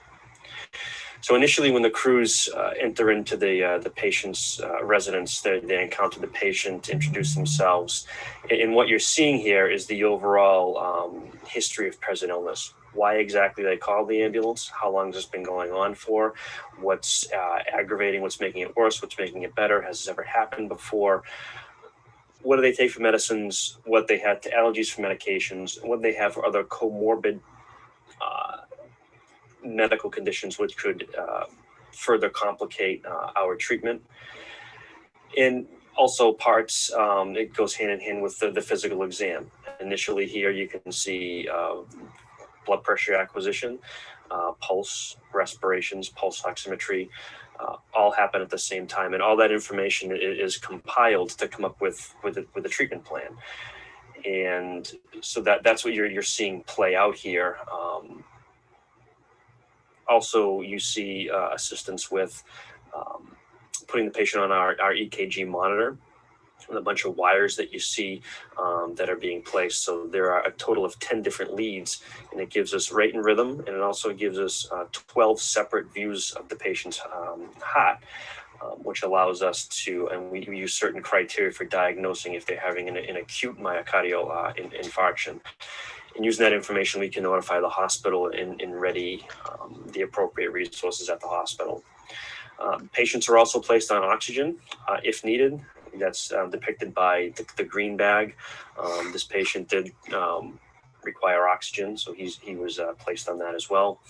So initially, when the crews enter into the patient's residence, they encounter the patient, introduce themselves, and what you're seeing here is the overall history of present illness. Why exactly they called the ambulance, how long has this been going on for, what's aggravating, what's making it worse, what's making it better, has this ever happened before, what do they take for medicines, what they had to allergies for medications, what they have for other comorbid medical conditions which could further complicate our treatment. And also parts, it goes hand in hand with the physical exam. Initially here you can see blood pressure acquisition, pulse, respirations, pulse oximetry, all happen at the same time. And all that information is compiled to come up with a treatment plan. And so that's what you're seeing play out here. Also, you see assistance with putting the patient on our EKG monitor, and a bunch of wires that you see that are being placed. So there are a total of 10 different leads, and it gives us rate and rhythm, and it also gives us 12 separate views of the patient's heart, which allows us to, and we use certain criteria for diagnosing if they're having an acute myocardial infarction. And using that information, we can notify the hospital and ready the appropriate resources at the hospital. Patients are also placed on oxygen if needed. That's depicted by the green bag. This patient did require oxygen, so he was placed on that as well.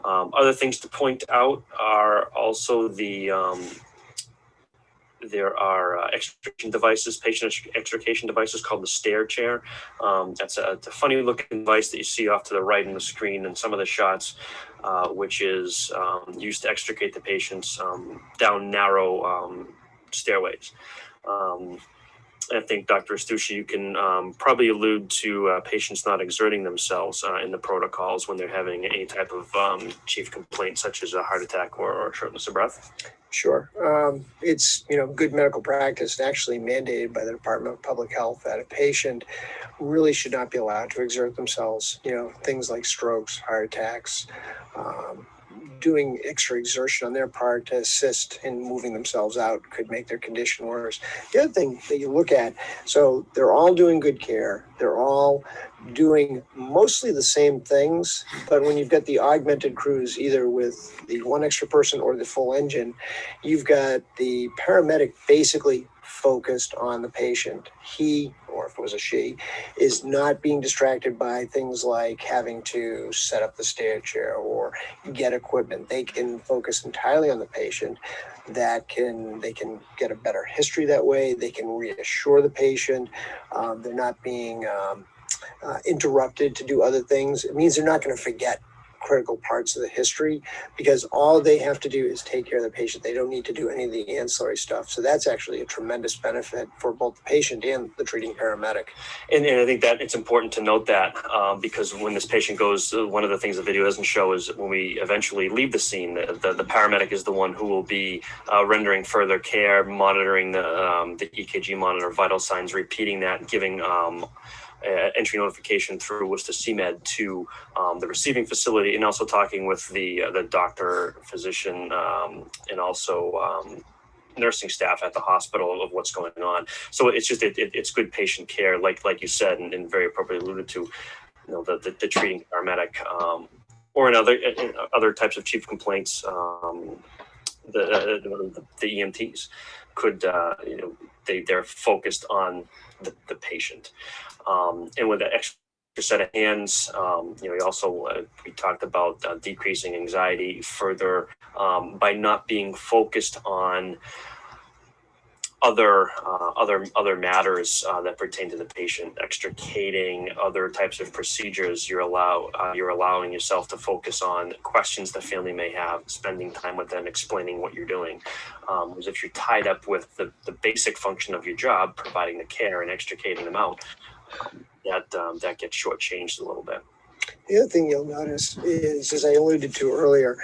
Other things to point out are also there are extrication devices, patient extrication devices called the stair chair. That's a funny looking device that you see off to the right in the screen in some of the shots, which is used to extricate the patients down narrow stairways. I think, Dr. Astucci, you can probably allude to patients not exerting themselves in the protocols when they're having any type of chief complaint, such as a heart attack or shortness of breath. Sure. It's, good medical practice and actually mandated by the Department of Public Health that a patient really should not be allowed to exert themselves. Things like strokes, heart attacks, doing extra exertion on their part to assist in moving themselves out could make their condition worse. The other thing that you look at, so they're all doing good care. They're all doing mostly the same things, but when you've got the augmented crews, either with the one extra person or the full engine, you've got the paramedic basically focused on the patient. He, or if it was a she, is not being distracted by things like having to set up the stair chair or get equipment. They can focus entirely on the patient. They can get a better history that way. They can reassure the patient. They're not being interrupted to do other things. It means they're not going to forget critical parts of the history because all they have to do is take care of the patient. They don't need to do any of the ancillary stuff. So that's actually a tremendous benefit for both the patient and the treating paramedic. And I think that it's important to note that because when this patient goes, one of the things the video doesn't show is when we eventually leave the scene, the paramedic is the one who will be rendering further care, monitoring the EKG monitor, vital signs, repeating that, giving entry notification through Worcester CMed to the receiving facility, and also talking with the doctor, physician, and also nursing staff at the hospital of what's going on. So it's just it's good patient care, like you said, and very appropriately alluded to. The treating paramedic or in other types of chief complaints, the EMTs could they're focused on the patient. And with the extra set of hands, we also we talked about decreasing anxiety further by not being focused on other matters that pertain to the patient, extricating other types of procedures. You're allowing yourself to focus on questions the family may have, spending time with them, explaining what you're doing. Whereas if you're tied up with the basic function of your job, providing the care and extricating them out, that gets shortchanged a little bit. The other thing you'll notice is, as I alluded to earlier,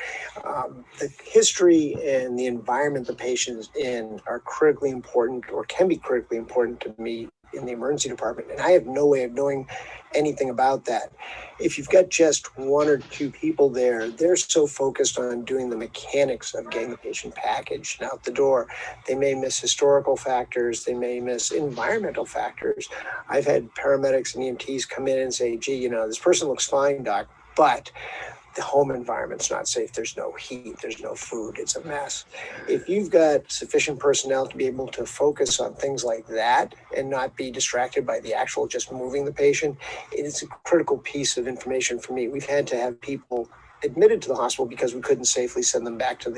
the history and the environment the patient is in are critically important, or can be critically important to me in the emergency department. And I have no way of knowing anything about that. If you've got just one or two people there, they're so focused on doing the mechanics of getting the patient packaged and out the door. They may miss historical factors. They may miss environmental factors. I've had paramedics and EMTs come in and say, gee, this person looks fine, doc, but the home environment's not safe. There's no heat. There's no food. It's a mess. If you've got sufficient personnel to be able to focus on things like that and not be distracted by the actual just moving the patient, it is a critical piece of information for me. We've had to have people admitted to the hospital because we couldn't safely send them back to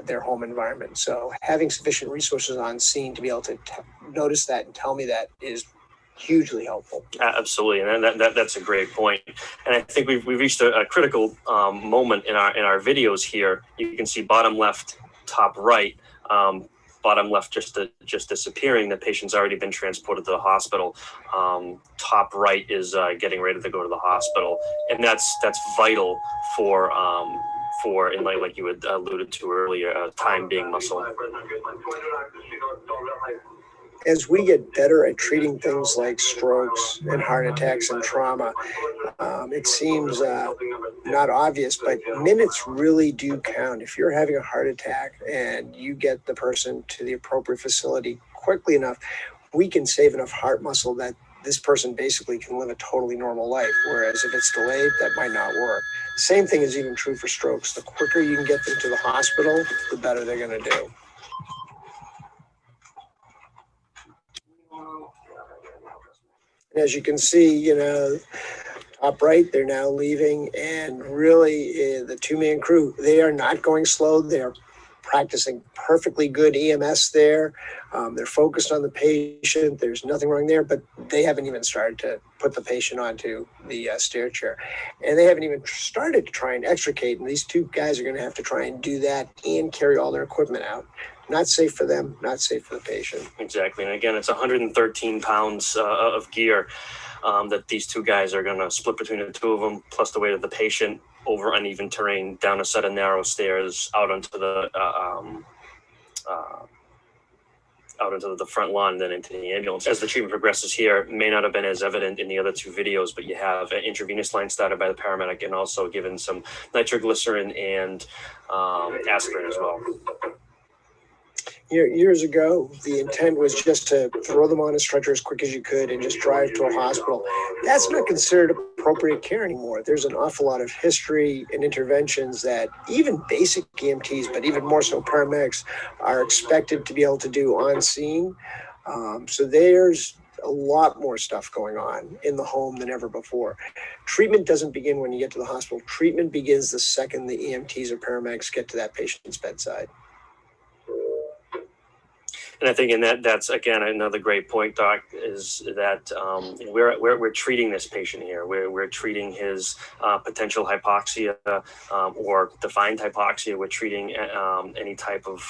their home environment. So having sufficient resources on scene to be able to notice that and tell me that is hugely helpful. Absolutely, and that's a great point. And I think we've reached a critical moment in our videos here. You can see bottom left, top right. Bottom left just disappearing. The patient's already been transported to the hospital. Top right is getting ready to go to the hospital, and that's vital for for, and like you had alluded to earlier, time being muscle. As we get better at treating things like strokes and heart attacks and trauma, it seems not obvious, but minutes really do count. If you're having a heart attack and you get the person to the appropriate facility quickly enough, we can save enough heart muscle that this person basically can live a totally normal life. Whereas if it's delayed, that might not work. Same thing is even true for strokes. The quicker you can get them to the hospital, the better they're going to do. As you can see, top right, they're now leaving, and really the two-man crew, they are not going slow. They are practicing perfectly good EMS there. They're focused on the patient. There's nothing wrong there, but they haven't even started to put the patient onto the stair chair. And they haven't even started to try and extricate, and these two guys are going to have to try and do that and carry all their equipment out. Not safe for them, not safe for the patient. Exactly. And again, it's 113 pounds of gear that these two guys are going to split between the two of them, plus the weight of the patient over uneven terrain, down a set of narrow stairs, out onto the front lawn, then into the ambulance. As the treatment progresses here, may not have been as evident in the other two videos, but you have an intravenous line started by the paramedic and also given some nitroglycerin and aspirin as well. Years ago, the intent was just to throw them on a stretcher as quick as you could and just drive to a hospital. That's not considered appropriate care anymore. There's an awful lot of history and interventions that even basic EMTs, but even more so paramedics, are expected to be able to do on scene. So there's a lot more stuff going on in the home than ever before. Treatment doesn't begin when you get to the hospital. Treatment begins the second the EMTs or paramedics get to that patient's bedside. And I think, that's again another great point, Doc, is that we're treating this patient here. We're treating his potential hypoxia or defined hypoxia. We're treating any type of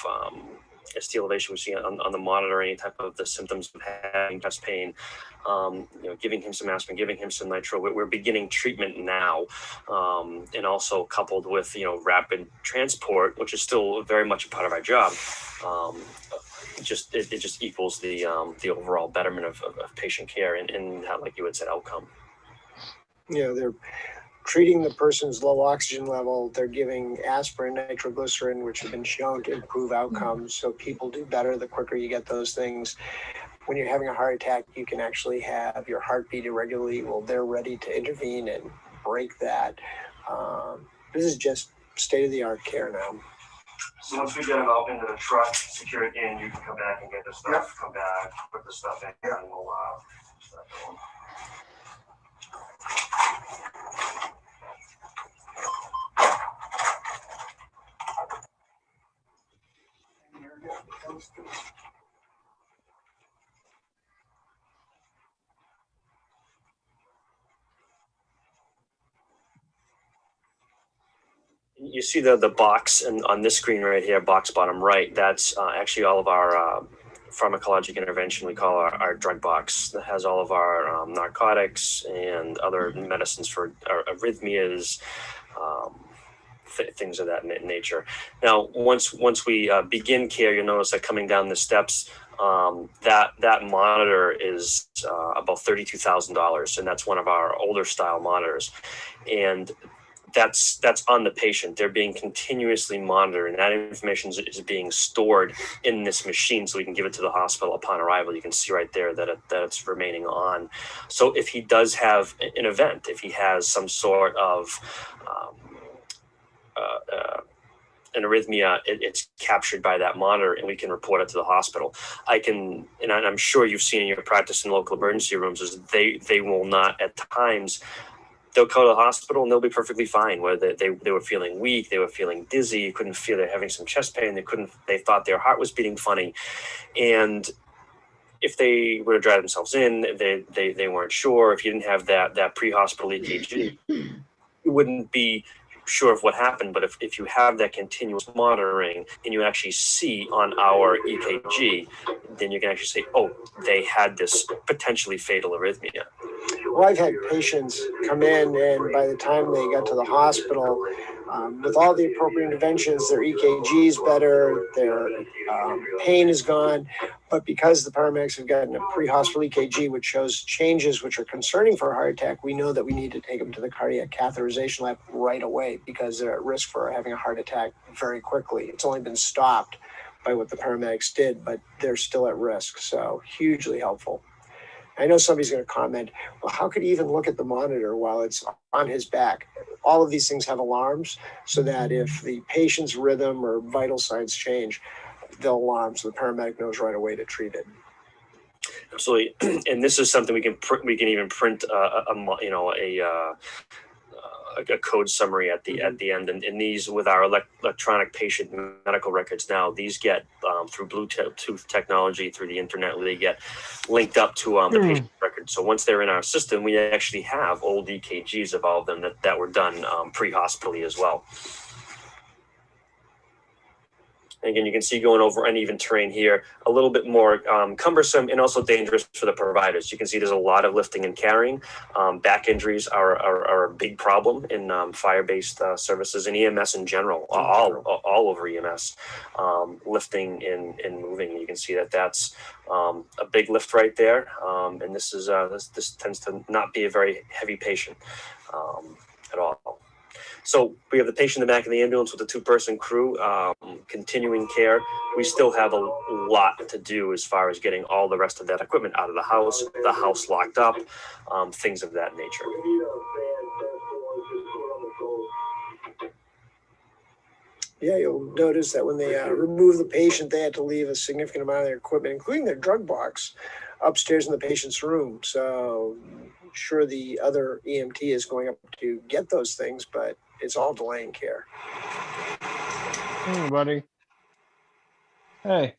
ST elevation we see on the monitor, any type of the symptoms of having chest pain. Giving him some aspirin, giving him some nitro. We're beginning treatment now, and also coupled with rapid transport, which is still very much a part of our job. It just equals the overall betterment of patient care and like you had said, outcome. They're treating the person's low oxygen level. They're giving aspirin, nitroglycerin, which have been shown to improve outcomes. So people do better the quicker you get those things. When you're having a heart attack, you can actually have your heartbeat irregularly. Well, they're ready to intervene and break that. This is just state-of-the-art care now. So once we get them out into the truck, secure it in, you can come back and get the stuff, come back, put the stuff in, and we'll start going. You see the box on this screen right here, box bottom right. That's actually all of our pharmacologic intervention. We call our drug box that has all of our narcotics and other medicines for arrhythmias, things of that nature. Now, once we begin care, you'll notice that coming down the steps, that monitor is about $32,000, and that's one of our older style monitors, and that's on the patient. They're being continuously monitored, and that information is being stored in this machine so we can give it to the hospital upon arrival. You can see right there that it's remaining on. So if he does have an event, if he has some sort of an arrhythmia, it's captured by that monitor and we can report it to the hospital. And I'm sure you've seen in your practice in local emergency rooms, is they will not at times. They'll go to the hospital and they'll be perfectly fine. Whether they were feeling weak, they were feeling dizzy, you couldn't feel they're having some chest pain, they thought their heart was beating funny. And if they were to drive themselves in, they weren't sure. If you didn't have that pre-hospital EKG, you wouldn't be sure of what happened. But if you have that continuous monitoring and you actually see on our EKG, then you can actually say, oh, they had this potentially fatal arrhythmia. Well, I've had patients come in and by the time they got to the hospital, with all the appropriate interventions, their EKG is better, their pain is gone. But because the paramedics have gotten a pre-hospital EKG, which shows changes which are concerning for a heart attack, we know that we need to take them to the cardiac catheterization lab right away because they're at risk for having a heart attack very quickly. It's only been stopped by what the paramedics did, but they're still at risk. So hugely helpful. I know somebody's going to comment, well, how could he even look at the monitor while it's on his back? All of these things have alarms so that if the patient's rhythm or vital signs change, they'll alarm so the paramedic knows right away to treat it. Absolutely, and this is something we can even print a code summary at the end, and these with our electronic patient medical records now, these get through Bluetooth technology through the internet, they get linked up to the patient record. So once they're in our system, we actually have old EKGs of all of them that were done pre-hospitally as well. Again, you can see going over uneven terrain here, a little bit more cumbersome and also dangerous for the providers. You can see there's a lot of lifting and carrying. Back injuries are a big problem in fire-based services and EMS in general, all over EMS, lifting and moving. You can see that's a big lift right there. And this is this tends to not be a very heavy patient at all. So we have the patient in the back of the ambulance with the 2-person crew, continuing care. We still have a lot to do as far as getting all the rest of that equipment out of the house locked up, things of that nature. Yeah, you'll notice that when they remove the patient, they had to leave a significant amount of their equipment, including their drug box, upstairs in the patient's room. So sure, the other EMT is going up to get those things, but it's all delaying care. Hey, buddy. Hey.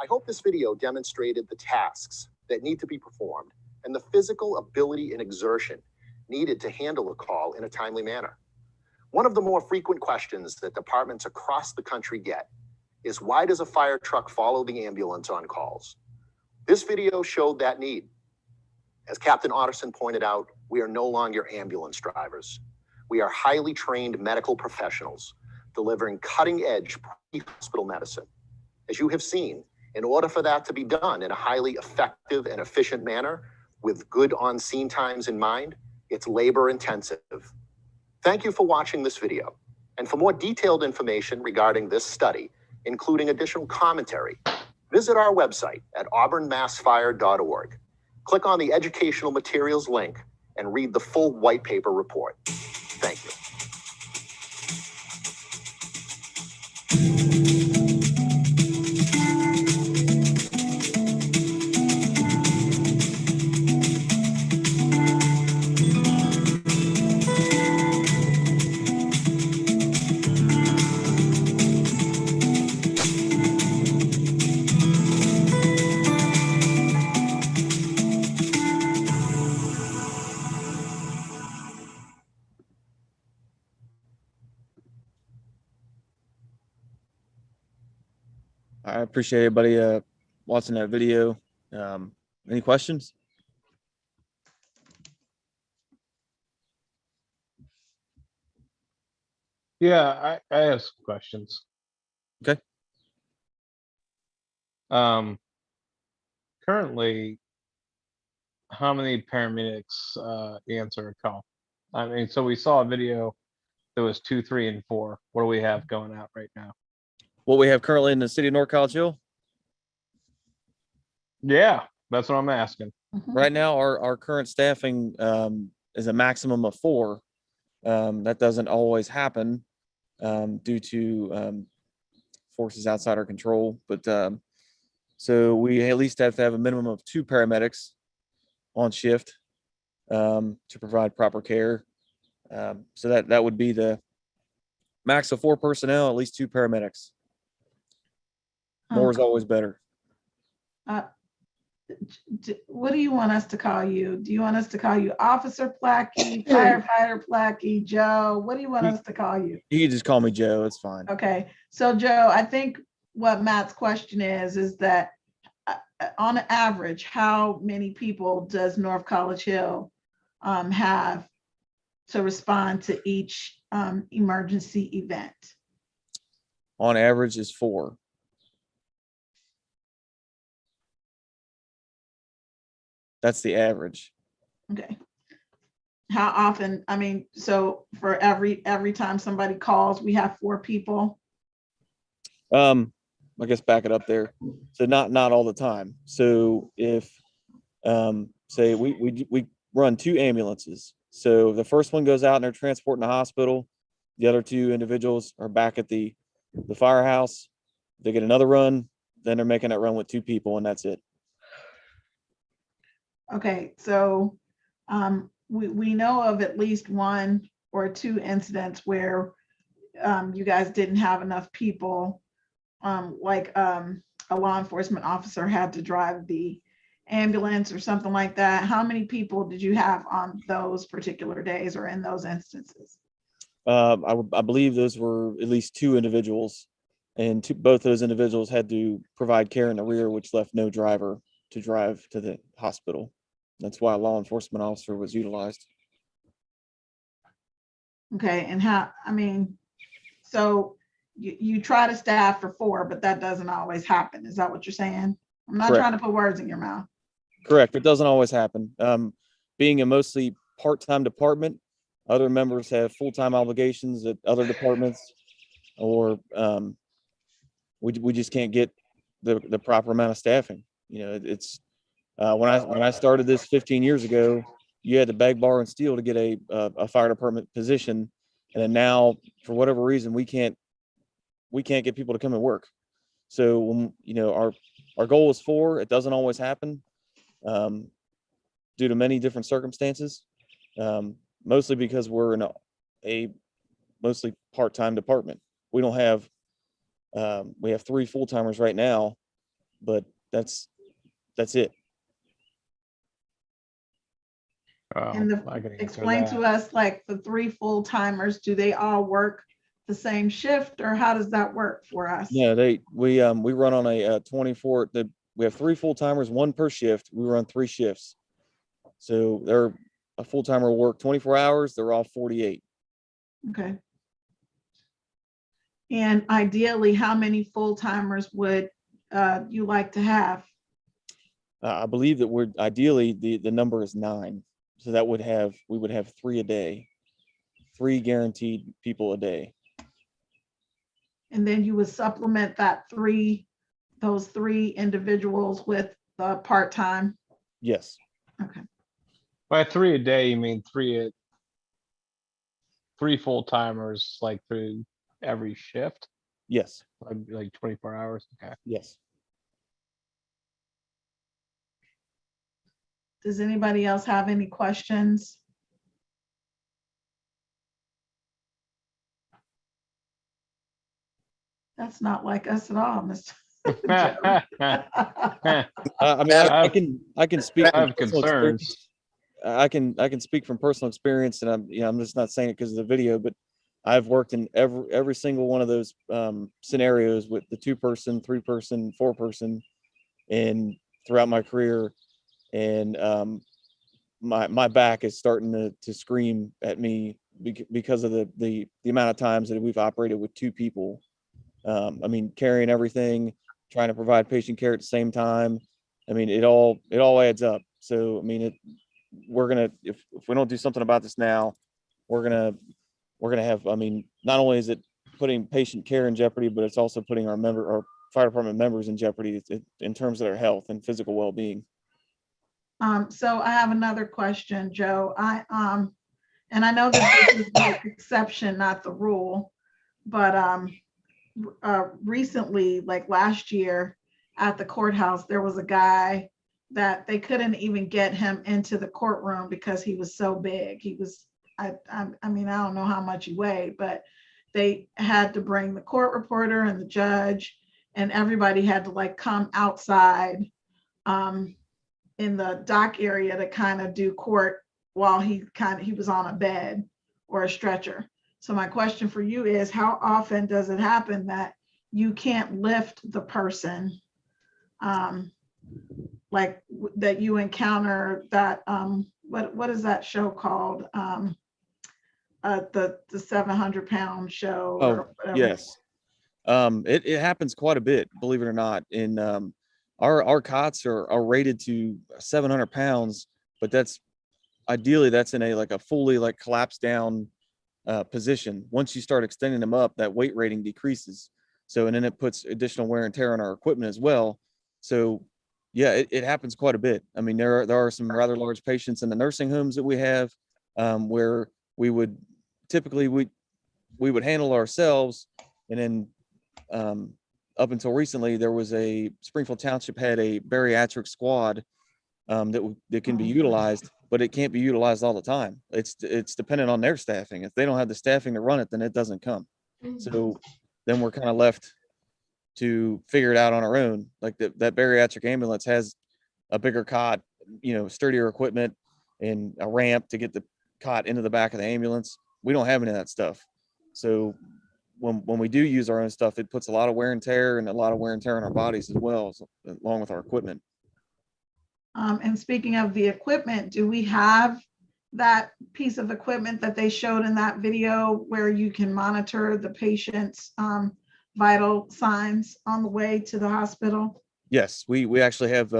I hope this video demonstrated the tasks that need to be performed and the physical ability and exertion needed to handle a call in a timely manner. One of the more frequent questions that departments across the country get is, why does a fire truck follow the ambulance on calls? This video showed that need. As Captain Otterson pointed out, we are no longer ambulance drivers. We are highly trained medical professionals delivering cutting-edge pre-hospital medicine. As you have seen, in order for that to be done in a highly effective and efficient manner, with good on-scene times in mind, it's labor-intensive. Thank you for watching this video. And for more detailed information regarding this study, including additional commentary, visit our website at auburnmassfire.org. Click on the educational materials link and read the full white paper report. Thank you. I appreciate everybody watching that video. Any questions? Yeah, I have some questions. Okay. Currently, how many paramedics answer a call? I mean, so we saw a video that was 2, 3, and 4. What do we have going out right now? What we have currently in the city of North College Hill Yeah, that's what I'm asking. right now, our current staffing is a maximum of 4. That doesn't always happen due to forces outside our control, but so we at least have to have a minimum of 2 paramedics on shift to provide proper care. So that would be the max of 4 personnel, at least 2 paramedics. More is always better. What do you want us to call you? Do you want us to call you Officer Plackey, Firefighter Plackey, Joe? What do you want us to call you? You can just call me Joe. It's fine. Okay, so Joe, I think what Matt's question is that on average, how many people does North College Hill have to respond to each emergency event? On average is 4. That's the average. Okay. How often, I mean, so for every time somebody calls, we have 4 people? I guess back it up there. So not all the time. So if say we run 2 ambulances. So the first one goes out and they're transporting the hospital. The other 2 individuals are back at the firehouse. They get another run, then they're making that run with 2 people, and that's it. Okay, so we know of at least 1 or 2 incidents where you guys didn't have enough people, like a law enforcement officer had to drive the ambulance or something like that. How many people did you have on those particular days or in those instances? I believe those were at least 2 individuals, and both those individuals had to provide care in the rear, which left no driver to drive to the hospital. That's why a law enforcement officer was utilized. Okay, and how, I mean, so you try to staff for 4, but that doesn't always happen. Is that what you're saying? I'm not Correct. trying to put words in your mouth. Correct. It doesn't always happen. Being a mostly part-time department, other members have full-time obligations at other departments, or we just can't get the proper amount of staffing. You know, it's when I started this 15 years ago, you had to beg, borrow, and steal to get a fire department position, and then now for whatever reason we can't get people to come and work. So when our goal is 4, it doesn't always happen due to many different circumstances, mostly because we're in a mostly part-time department. We don't have we have 3 full-timers right now, but that's it. And explain to us, like the 3 full-timers, do they all work the same shift, or how does that work for us? Yeah, we run on a 24. We have 3 full-timers, 1 per shift. We run 3 shifts. So a full-timer will work 24 hours. They're all 48. Okay. And ideally, how many full-timers would you like to have? I believe that ideally the number is 9. So we would have 3 a day, 3 guaranteed people a day. And then you would supplement those 3 individuals with the part-time? Yes. Okay. By 3 a day, you mean 3 full-timers, like through every shift? Yes. Like 24 hours? Okay. Yes. Does anybody else have any questions? That's not like us at all, Mr. Joe. I mean, I can speak. I have concerns. I can speak from personal experience, and I'm just not saying it because of the video, but I've worked in every single one of those scenarios with the 2-person, 3-person, 4-person, and throughout my career, and my back is starting to scream at me because of the amount of times that we've operated with two people. I mean, carrying everything, trying to provide patient care at the same time. I mean, it all adds up. So, I mean, we're gonna, if we don't do something about this now, we're gonna have, I mean, not only is it putting patient care in jeopardy, but it's also putting our fire department members in jeopardy in terms of their health and physical well-being. So I have another question, Joe. And I know that this is the exception, not the rule, but recently, like last year at the courthouse, there was a guy that they couldn't even get him into the courtroom because he was so big. He was, I mean, I don't know how much he weighed, but they had to bring the court reporter and the judge, and everybody had to like come outside in the dock area to kind of do court while he was on a bed or a stretcher. So my question for you is, how often does it happen that you can't lift the person, like that you encounter that, what is that show called? The 700-pound show. Oh, or whatever. yes. It happens quite a bit, believe it or not. In our cots are rated to 700 pounds, but ideally that's in a fully like collapsed down position. Once you start extending them up, that weight rating decreases. So, and then it puts additional wear and tear on our equipment as well. So yeah, it happens quite a bit. I mean, there are some rather large patients in the nursing homes that we have, where we would typically, we would handle ourselves. And then up until recently, there was Springfield Township had a bariatric squad that can be utilized, but it can't be utilized all the time. It's dependent on their staffing. If they don't have the staffing to run it, then it doesn't come. So then we're kind of left to figure it out on our own. Like that bariatric ambulance has a bigger cot, sturdier equipment and a ramp to get the cot into the back of the ambulance. We don't have any of that stuff. So when we do use our own stuff, it puts a lot of wear and tear on our bodies as well, along with our equipment. And speaking of the equipment, do we have that piece of equipment that they showed in that video where you can monitor the patient's vital signs on the way to the hospital? Yes, we actually have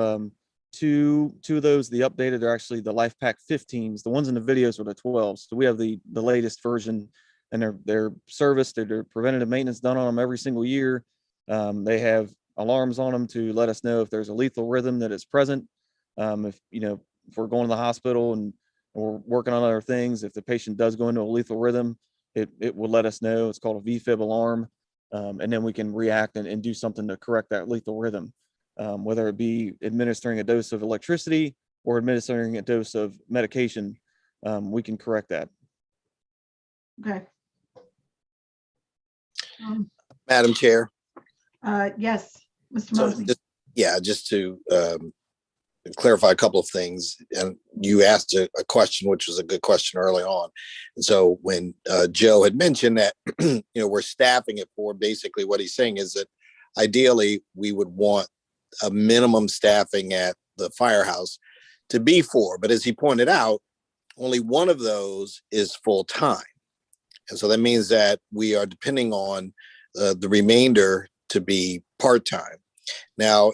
two of those. The updated are actually the LifePak 15s. The ones in the videos are the 12s. So we have the latest version, and they're serviced. They're preventative maintenance done on them every single year. They have alarms on them to let us know if there's a lethal rhythm that is present. If we're going to the hospital and we're working on other things, if the patient does go into a lethal rhythm, it will let us know. It's called a VFib alarm. And then we can react and do something to correct that lethal rhythm, whether it be administering a dose of electricity or administering a dose of medication. We can correct that. Okay. Madam Chair. Yes, Mr. So Mosby. just to clarify a couple of things. And you asked a question, which was a good question early on. And so when Joe had mentioned that, we're staffing it for, basically what he's saying is that ideally we would want a minimum staffing at the firehouse to be 4. But as he pointed out, only one of those is full time. And so that means that we are depending on the remainder to be part-time. Now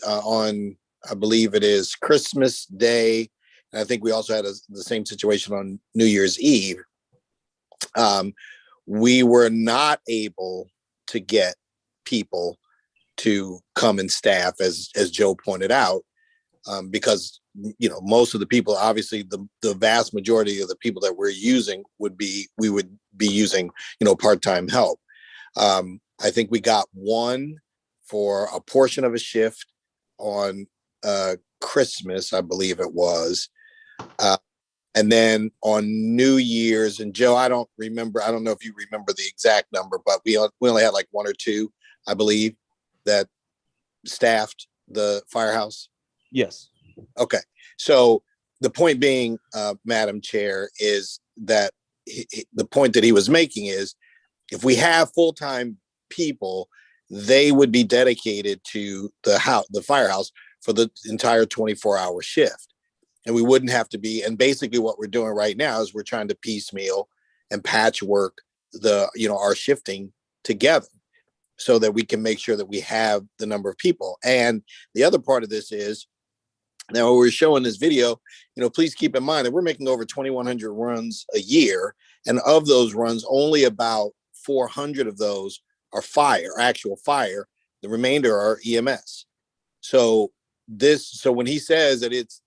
on, I believe it is Christmas Day, and I think we also had the same situation on New Year's Eve. We were not able to get people to come and staff, as Joe pointed out, because most of the people, obviously the vast majority of the people that we're using we would be using part-time help. I think we got one for a portion of a shift on Christmas, I believe it was, and then on New Year's. And Joe, I don't know if you remember the exact number, but we only had like 1 or 2, I believe, that staffed the firehouse. Yes. Okay. So the point being, Madam Chair, is that the point that he was making is if we have full-time people, they would be dedicated to the firehouse for the entire 24-hour shift. And we wouldn't have to be, and basically what we're doing right now is we're trying to piecemeal and patchwork our shifting together so that we can make sure that we have the number of people. And the other part of this is, now we're showing this video, please keep in mind that we're making over 2,100 runs a year. And of those runs, only about 400 of those are actual fire. The remainder are EMS. So when he says that it's,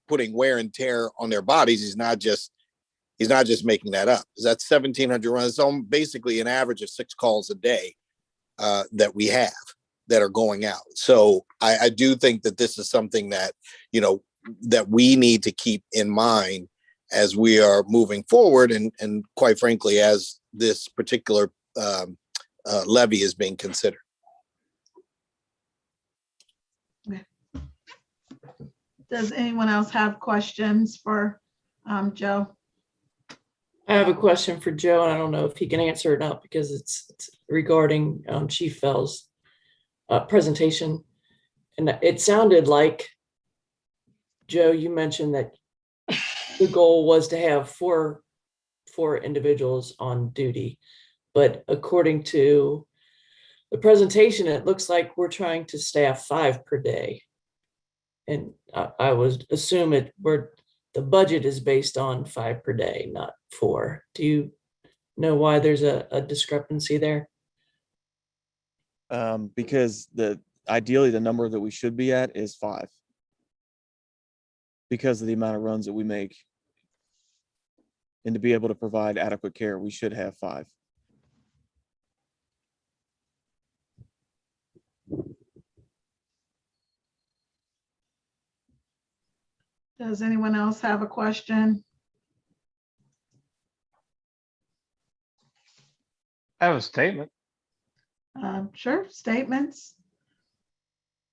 putting wear and tear on their bodies, he's not just making that up. That's 1,700 runs. So basically an average of 6 calls a day that we have that are going out. So I do think that this is something that, that we need to keep in mind as we are moving forward. And quite frankly, as this particular levy is being considered. Does anyone else have questions for Joe? I have a question for Joe, and I don't know if he can answer it or not because it's regarding Chief Fell's presentation. And it sounded like, Joe, you mentioned that the goal was to have four individuals on duty. But according to the presentation, it looks like we're trying to staff 5 per day. And I would assume the budget is based on 5 per day, not 4. Do you know why there's a discrepancy there? Because ideally the number that we should be at is 5 because of the amount of runs that we make, and to be able to provide adequate care, we should have 5. Does anyone else have a question? I have a statement. Sure, statements,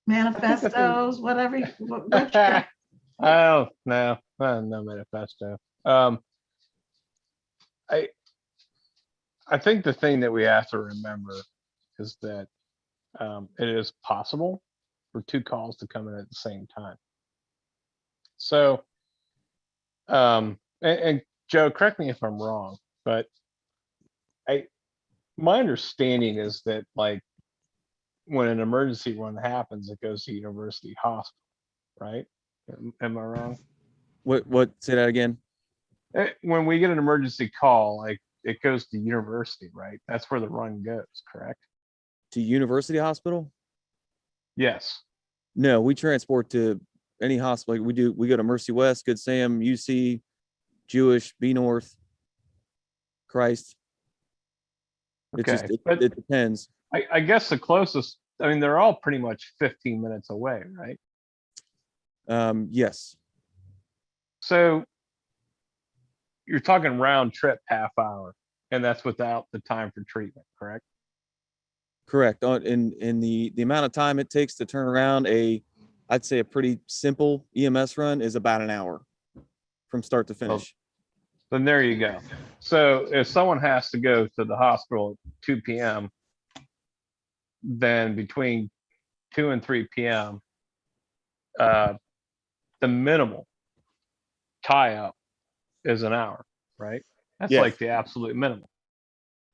manifestos, whatever. What you got? Oh, no manifesto. I think the thing that we have to remember is that it is possible for 2 calls to come in at the same time. So, and Joe, correct me if I'm wrong, but my understanding is that, like, when an emergency run happens, it goes to University Hospital, right? Am I wrong? What? Say that again. When we get an emergency call, like, it goes to University, right? That's where the run goes, correct? To University Hospital? Yes. No, we transport to any hospital. We go to Mercy West, Good Sam, UC, Jewish, B North, Christ. Okay, It depends. I guess the closest, I mean, they're all pretty much 15 minutes away, right? Yes. So you're talking round trip half hour, and that's without the time for treatment, correct? Correct. In the amount of time it takes to turn around I'd say a pretty simple EMS run is about an hour from start to finish. Then there you go. So if someone has to go to the hospital at 2 p.m., then between 2 and 3 p.m., the minimal tie-up is an hour, right? That's like the absolute minimum.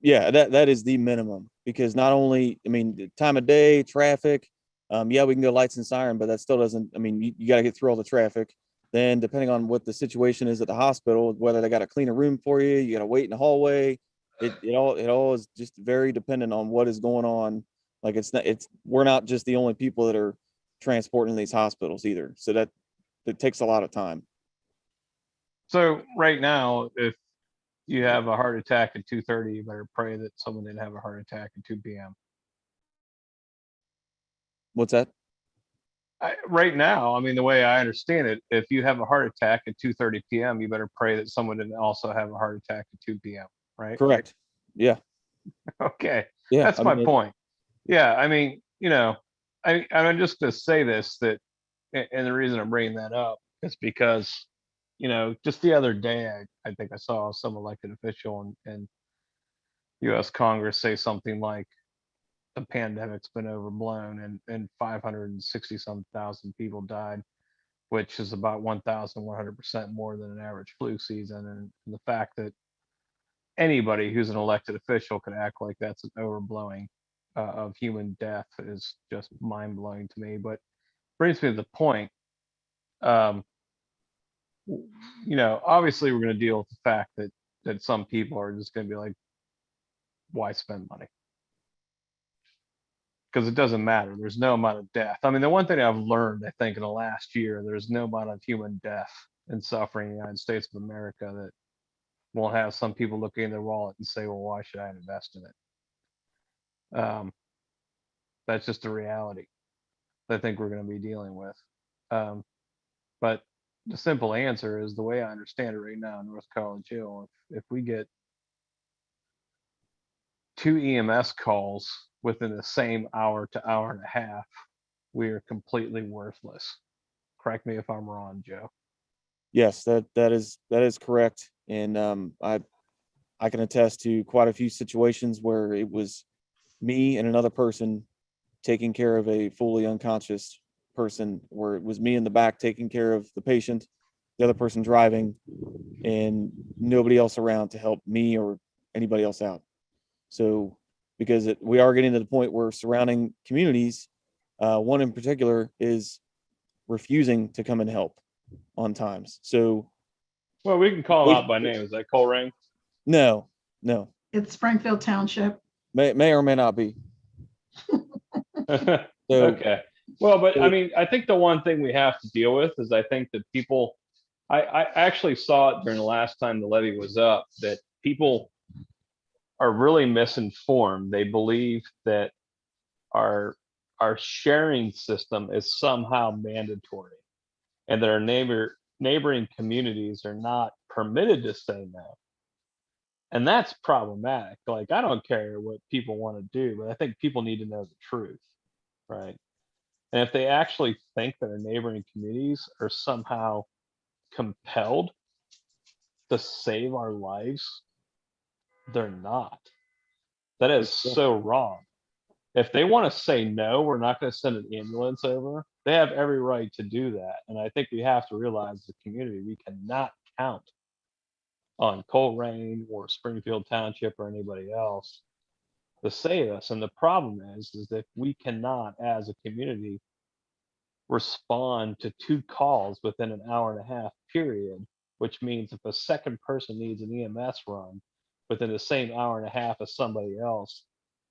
Yeah, that is the minimum, because not only, I mean, the time of day, traffic, yeah, we can go lights and siren, but that still doesn't, I mean, you got to get through all the traffic. Then depending on what the situation is at the hospital, whether they got to clean a room for you, you got to wait in the hallway. It all is just very dependent on what is going on. Like we're not just the only people that are transporting these hospitals either. So that takes a lot of time. So right now, if you have a heart attack at 2:30, you better pray that someone didn't have a heart attack at 2 p.m. What's that? Right now, I mean, the way I understand it, if you have a heart attack at 2:30 p.m., you better pray that someone didn't also have a heart attack at 2 p.m., right? Correct. Yeah. Okay. Yeah. That's my point. Yeah. I mean, I'm just going to say this, that, and the reason I'm bringing that up is because, just the other day, I think I saw some elected official in U.S. Congress say something like, the pandemic's been overblown and 560 some thousand people died, which is about 1,100% more than an average flu season. And the fact that anybody who's an elected official could act like that's an overblowing of human death is just mind blowing to me. But brings me to the point. Obviously we're going to deal with the fact that some people are just going to be like, why spend money? Because it doesn't matter. There's no amount of death. I mean, the one thing I've learned, I think, in the last year, there's no amount of human death and suffering in the United States of America that won't have some people looking in their wallet and say, well, why should I invest in it? That's just a reality that I think we're going to be dealing with. But the simple answer is, the way I understand it right now in North College Hill, if we get 2 EMS calls within the same hour to hour and a half, we are completely worthless. Correct me if I'm wrong, Joe. Yes, that is correct. And I can attest to quite a few situations where it was me and another person taking care of a fully unconscious person, where it was me in the back taking care of the patient, the other person driving, and nobody else around to help me or anybody else out. So because we are getting to the point where surrounding communities, one in particular is refusing to come and help on times. So, well, we can call them out by name. Is that Colerain? No. It's Springfield Township. May or may not be. Okay. Well, but I mean, I think the one thing we have to deal with is, I think that people, I actually saw it during the last time the levy was up, that people are really misinformed. They believe that our sharing system is somehow mandatory, and that our neighboring communities are not permitted to say no. And that's problematic. Like, I don't care what people want to do, but I think people need to know the truth, right? And if they actually think that our neighboring communities are somehow compelled to save our lives, they're not. That is so wrong. If they want to say no, we're not going to send an ambulance over, they have every right to do that. And I think we have to realize, as a community, we cannot count on Colerain or Springfield Township or anybody else to save us. And the problem is that we cannot, as a community, respond to 2 calls within an hour and a half period, which means if a second person needs an EMS run within the same hour and a half as somebody else,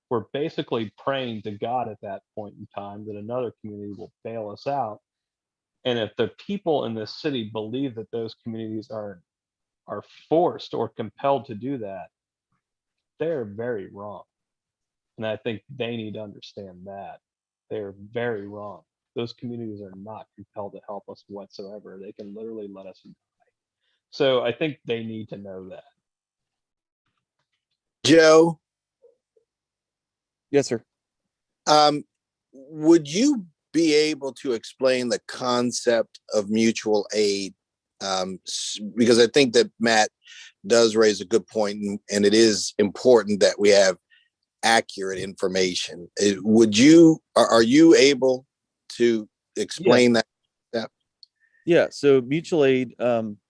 we're basically praying to God at that point in time that another community will bail us out. And if the people in this city believe that those communities are forced or compelled to do that, they're very wrong. And I think they need to understand that. They're very wrong. Those communities are not compelled to help us whatsoever. They can literally let us die. So I think they need to know that. Joe? Yes, sir. Would you be able to explain the concept of mutual aid? Because I think that Matt does raise a good point, and it is important that we have accurate information. Are you able to explain that? Yeah. So mutual aid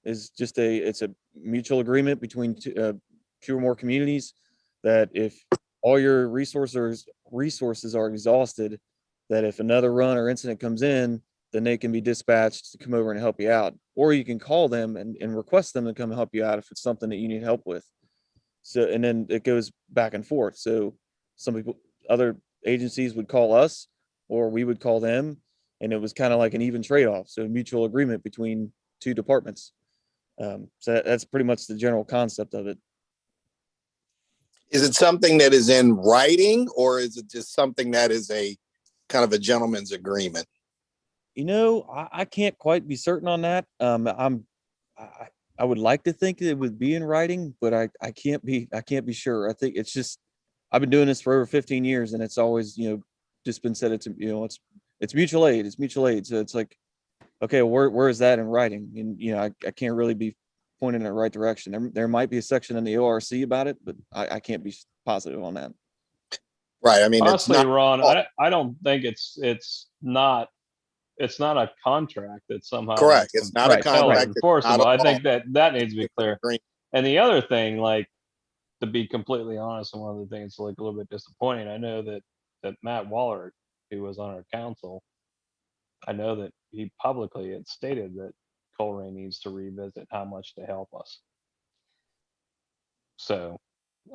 is just it's a mutual agreement between 2 or more communities, that if all your resources are exhausted, that if another run or incident comes in, then they can be dispatched to come over and help you out. Or you can call them and request them to come and help you out if it's something that you need help with. So, and then it goes back and forth. So other agencies would call us, or we would call them, and it was kind of like an even trade-off. So mutual agreement between 2 departments. So that's pretty much the general concept of it. Is it something that is in writing, or is it just something that is a kind of a gentleman's agreement? I can't quite be certain on that. I would like to think it would be in writing, but I can't be sure. I think it's just, I've been doing this for over 15 years, and it's always, just been said, it's mutual aid. It's mutual aid. So it's like, okay, where is that in writing? And, I can't really be pointing in the right direction. There might be a section in the ORC about it, but I can't be positive on that. Right. I mean, honestly, it's not, Ron, I don't think it's not a contract that somehow correct. It's not a contract enforceable. I think that needs to be clear. And the other thing, like, to be completely honest, and one of the things like a little bit disappointing, I know that Matt Waller, who was on our council, I know that he publicly had stated that Colerain needs to revisit how much to help us. So,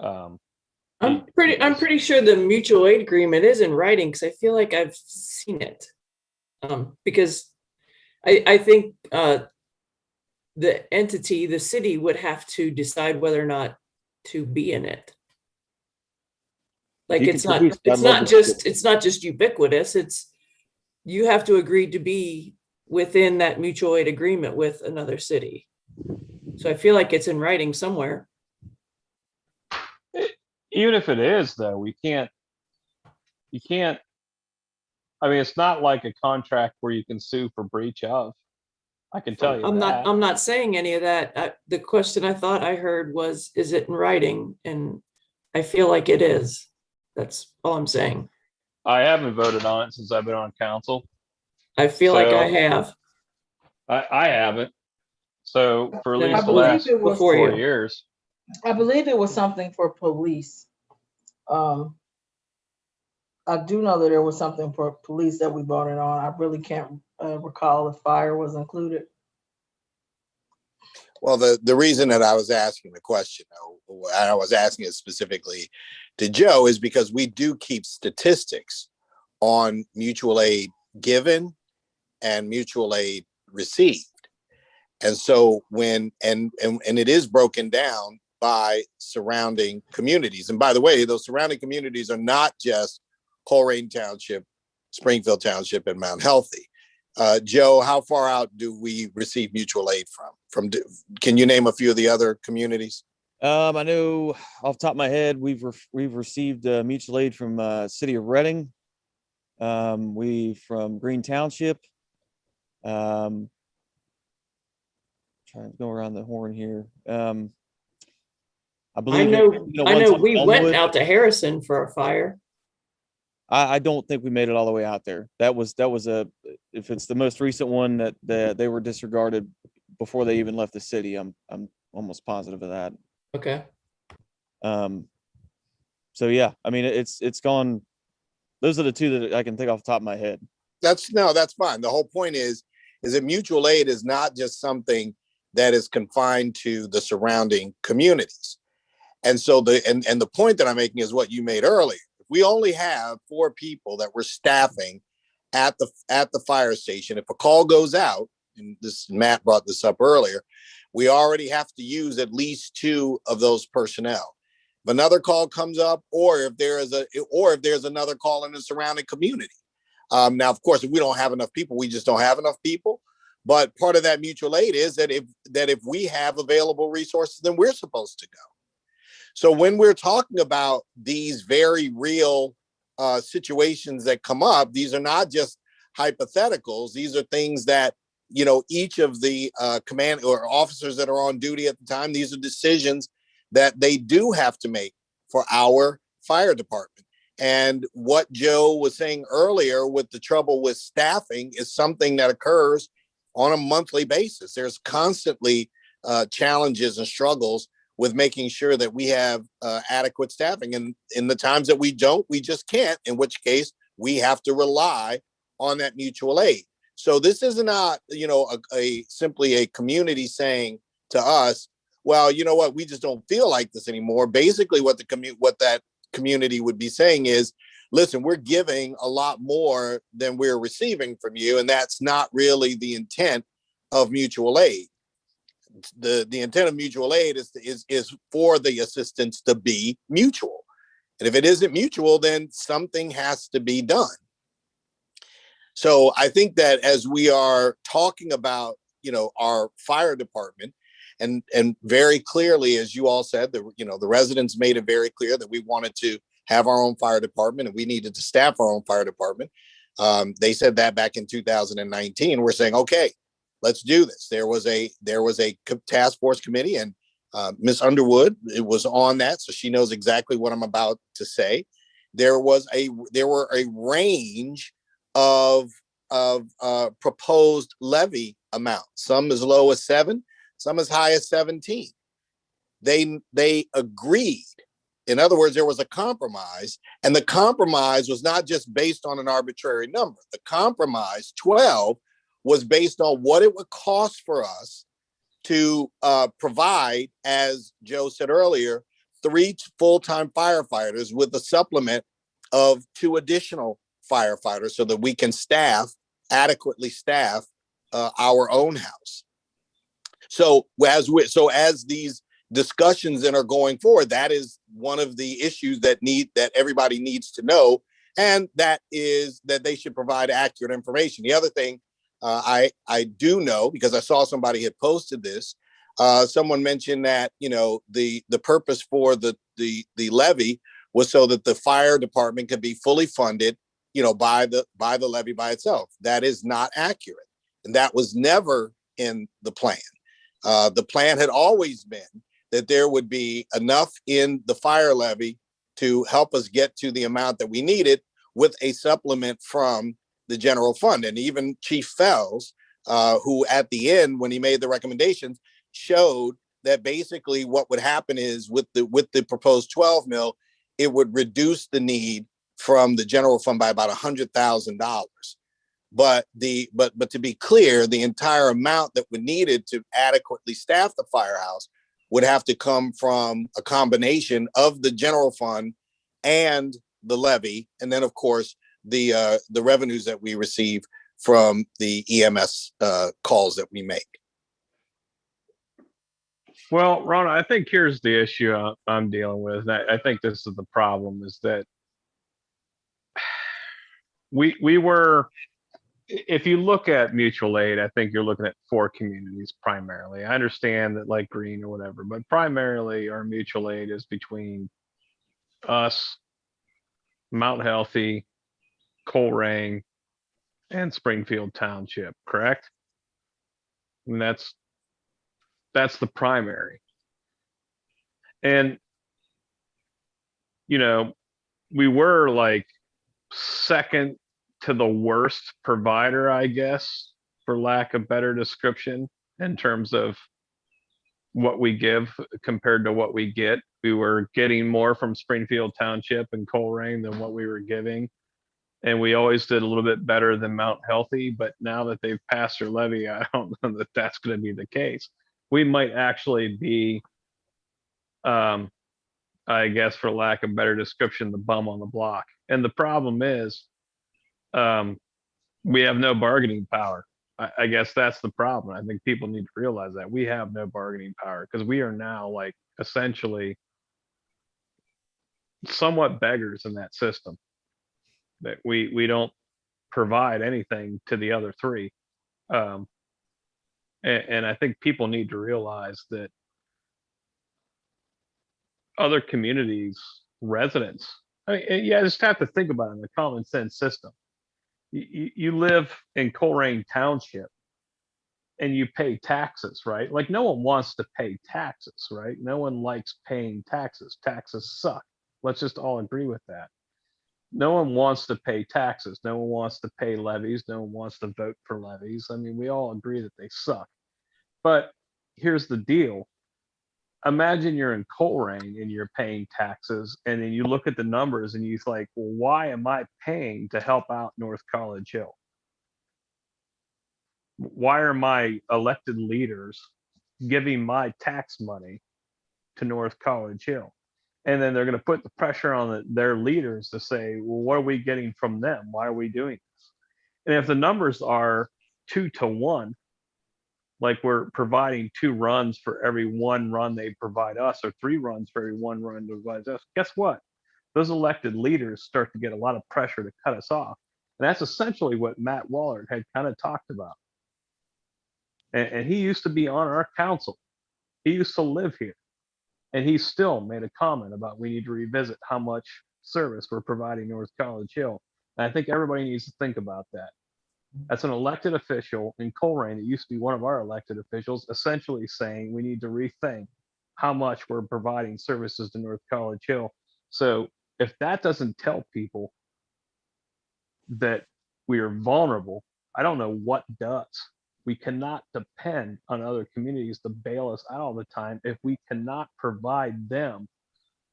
I'm pretty sure the mutual aid agreement is in writing, because I feel like I've seen it. Because I think the entity, the city, would have to decide whether or not to be in it. Like it's not just ubiquitous. It's, you have to agree to be within that mutual aid agreement with another city. So I feel like it's in writing somewhere. even if it is though, you can't, I mean, it's not like a contract where you can sue for breach of. I can tell you that. I'm not saying any of that. The question I thought I heard was, is it in writing? And I feel like it is. That's all I'm saying. I haven't voted on it since I've been on council. I feel like I have. I haven't. So for at Then I least the believe last it was 4 you. years. I believe it was something for police. I do know that there was something for police that we voted on. I really can't recall if fire was included. Well, the reason that I was asking the question, I was asking it specifically to Joe, is because we do keep statistics on mutual aid given and mutual aid received. And so when, and it is broken down by surrounding communities. And by the way, those surrounding communities are not just Colerain Township, Springfield Township, and Mount Healthy. Joe, how far out do we receive mutual aid from? Can you name a few of the other communities? I know off the top of my head, we've received mutual aid from City of Reading. We from Green Township. Trying to go around the horn here. I believe I know we went out to Harrison for a fire. I don't think we made it all the way out there. That was if it's the most recent one that they were disregarded before they even left the city. I'm almost positive of that. Okay. So yeah, I mean it's gone. Those are the two that I can think off the top of my head. That's fine. The whole point is that mutual aid is not just something that is confined to the surrounding communities. And so the point that I'm making is what you made earlier. If we only have 4 people that we're staffing at the fire station, if a call goes out, and Matt brought this up earlier, we already have to use at least 2 of those personnel. If another call comes up, or if there's another call in the surrounding community. Now, of course, if we don't have enough people, we just don't have enough people. But part of that mutual aid is that if we have available resources, then we're supposed to go. So when we're talking about these very real situations that come up, these are not just hypotheticals. These are things that, each of the command or officers that are on duty at the time, these are decisions that they do have to make for our fire department. And what Joe was saying earlier with the trouble with staffing is something that occurs on a monthly basis. There's constantly challenges and struggles with making sure that we have adequate staffing. And in the times that we don't, we just can't, in which case we have to rely on that mutual aid. So this is not, simply a community saying to us, well, you know what, we just don't feel like this anymore. Basically what that community would be saying is, listen, we're giving a lot more than we're receiving from you. And that's not really the intent of mutual aid. The intent of mutual aid is for the assistance to be mutual. And if it isn't mutual, then something has to be done. So I think that as we are talking about, our fire department, and very clearly, as you all said, the residents made it very clear that we wanted to have our own fire department and we needed to staff our own fire department. They said that back in 2019. We're saying, okay, let's do this. There was a task force committee, and Ms. Underwood was on that, so she knows exactly what I'm about to say. There were a range of proposed levy amounts, some as low as 7, some as high as 17. they agreed. In other words, there was a compromise, and the compromise was not just based on an arbitrary number. The compromise, 12, was based on what it would cost for us to provide, as Joe said earlier, 3 full-time firefighters with a supplement of 2 additional firefighters so that we can adequately staff our own house. So as these discussions then are going forward, that is one of the issues that everybody needs to know, and that is that they should provide accurate information. The other thing I do know, because I saw somebody had posted this, someone mentioned that the purpose for the levy was so that the fire department could be fully funded by the levy by itself. That is not accurate, and that was never in the plan. The plan had always been that there would be enough in the fire levy to help us get to the amount that we needed, with a supplement from the general fund. And even Chief Fells, who at the end, when he made the recommendations, showed that basically what would happen is with the proposed 12 mil, it would reduce the need from the general fund by about $100,000. But to be clear, the entire amount that we needed to adequately staff the firehouse would have to come from a combination of the general fund and the levy, and then of course the revenues that we receive from the EMS calls that we make. Well, Ron, I think here's the issue I'm dealing with. And I think this is the problem, is that we were, if you look at mutual aid, I think you're looking at 4 communities primarily. I understand that like Green or whatever, but primarily our mutual aid is between us, Mount Healthy, Colerain, and Springfield Township, correct? And that's the primary. And we were like second to the worst provider, I guess, for lack of better description, in terms of what we give compared to what we get. We were getting more from Springfield Township and Colerain than what we were giving. And we always did a little bit better than Mount Healthy, but now that they've passed their levy, I don't know that that's going to be the case. We might actually be, I guess, for lack of better description, the bum on the block. And the problem is, we have no bargaining power. I guess that's the problem. I think people need to realize that we have no bargaining power, because we are now like essentially somewhat beggars in that system, that we don't provide anything to the other 3. And I think people need to realize that other communities, residents, I mean, you just have to think about it in a common sense system. You live in Colerain Township and you pay taxes, right? Like, no one wants to pay taxes, right? No one likes paying taxes. Taxes suck. Let's just all agree with that. No one wants to pay taxes. No one wants to pay levies. No one wants to vote for levies. I mean, we all agree that they suck. But here's the deal. Imagine you're in Colerain and you're paying taxes, and then you look at the numbers and you're like, well, why am I paying to help out North College Hill? Why are my elected leaders giving my tax money to North College Hill? And then they're going to put the pressure on their leaders to say, well, what are we getting from them? Why are we doing this? And if the numbers are 2 to 1, like we're providing 2 runs for every 1 run they provide us, or 3 runs for every 1 run they provide us, guess what? Those elected leaders start to get a lot of pressure to cut us off. And that's essentially what Matt Wallard had kind of talked about. And he used to be on our council. He used to live here. And he still made a comment about we need to revisit how much service we're providing North College Hill. And I think everybody needs to think about that. That's an elected official in Colerain. It used to be one of our elected officials, essentially saying we need to rethink how much we're providing services to North College Hill. So if that doesn't tell people that we are vulnerable, I don't know what does. We cannot depend on other communities to bail us out all the time if we cannot provide them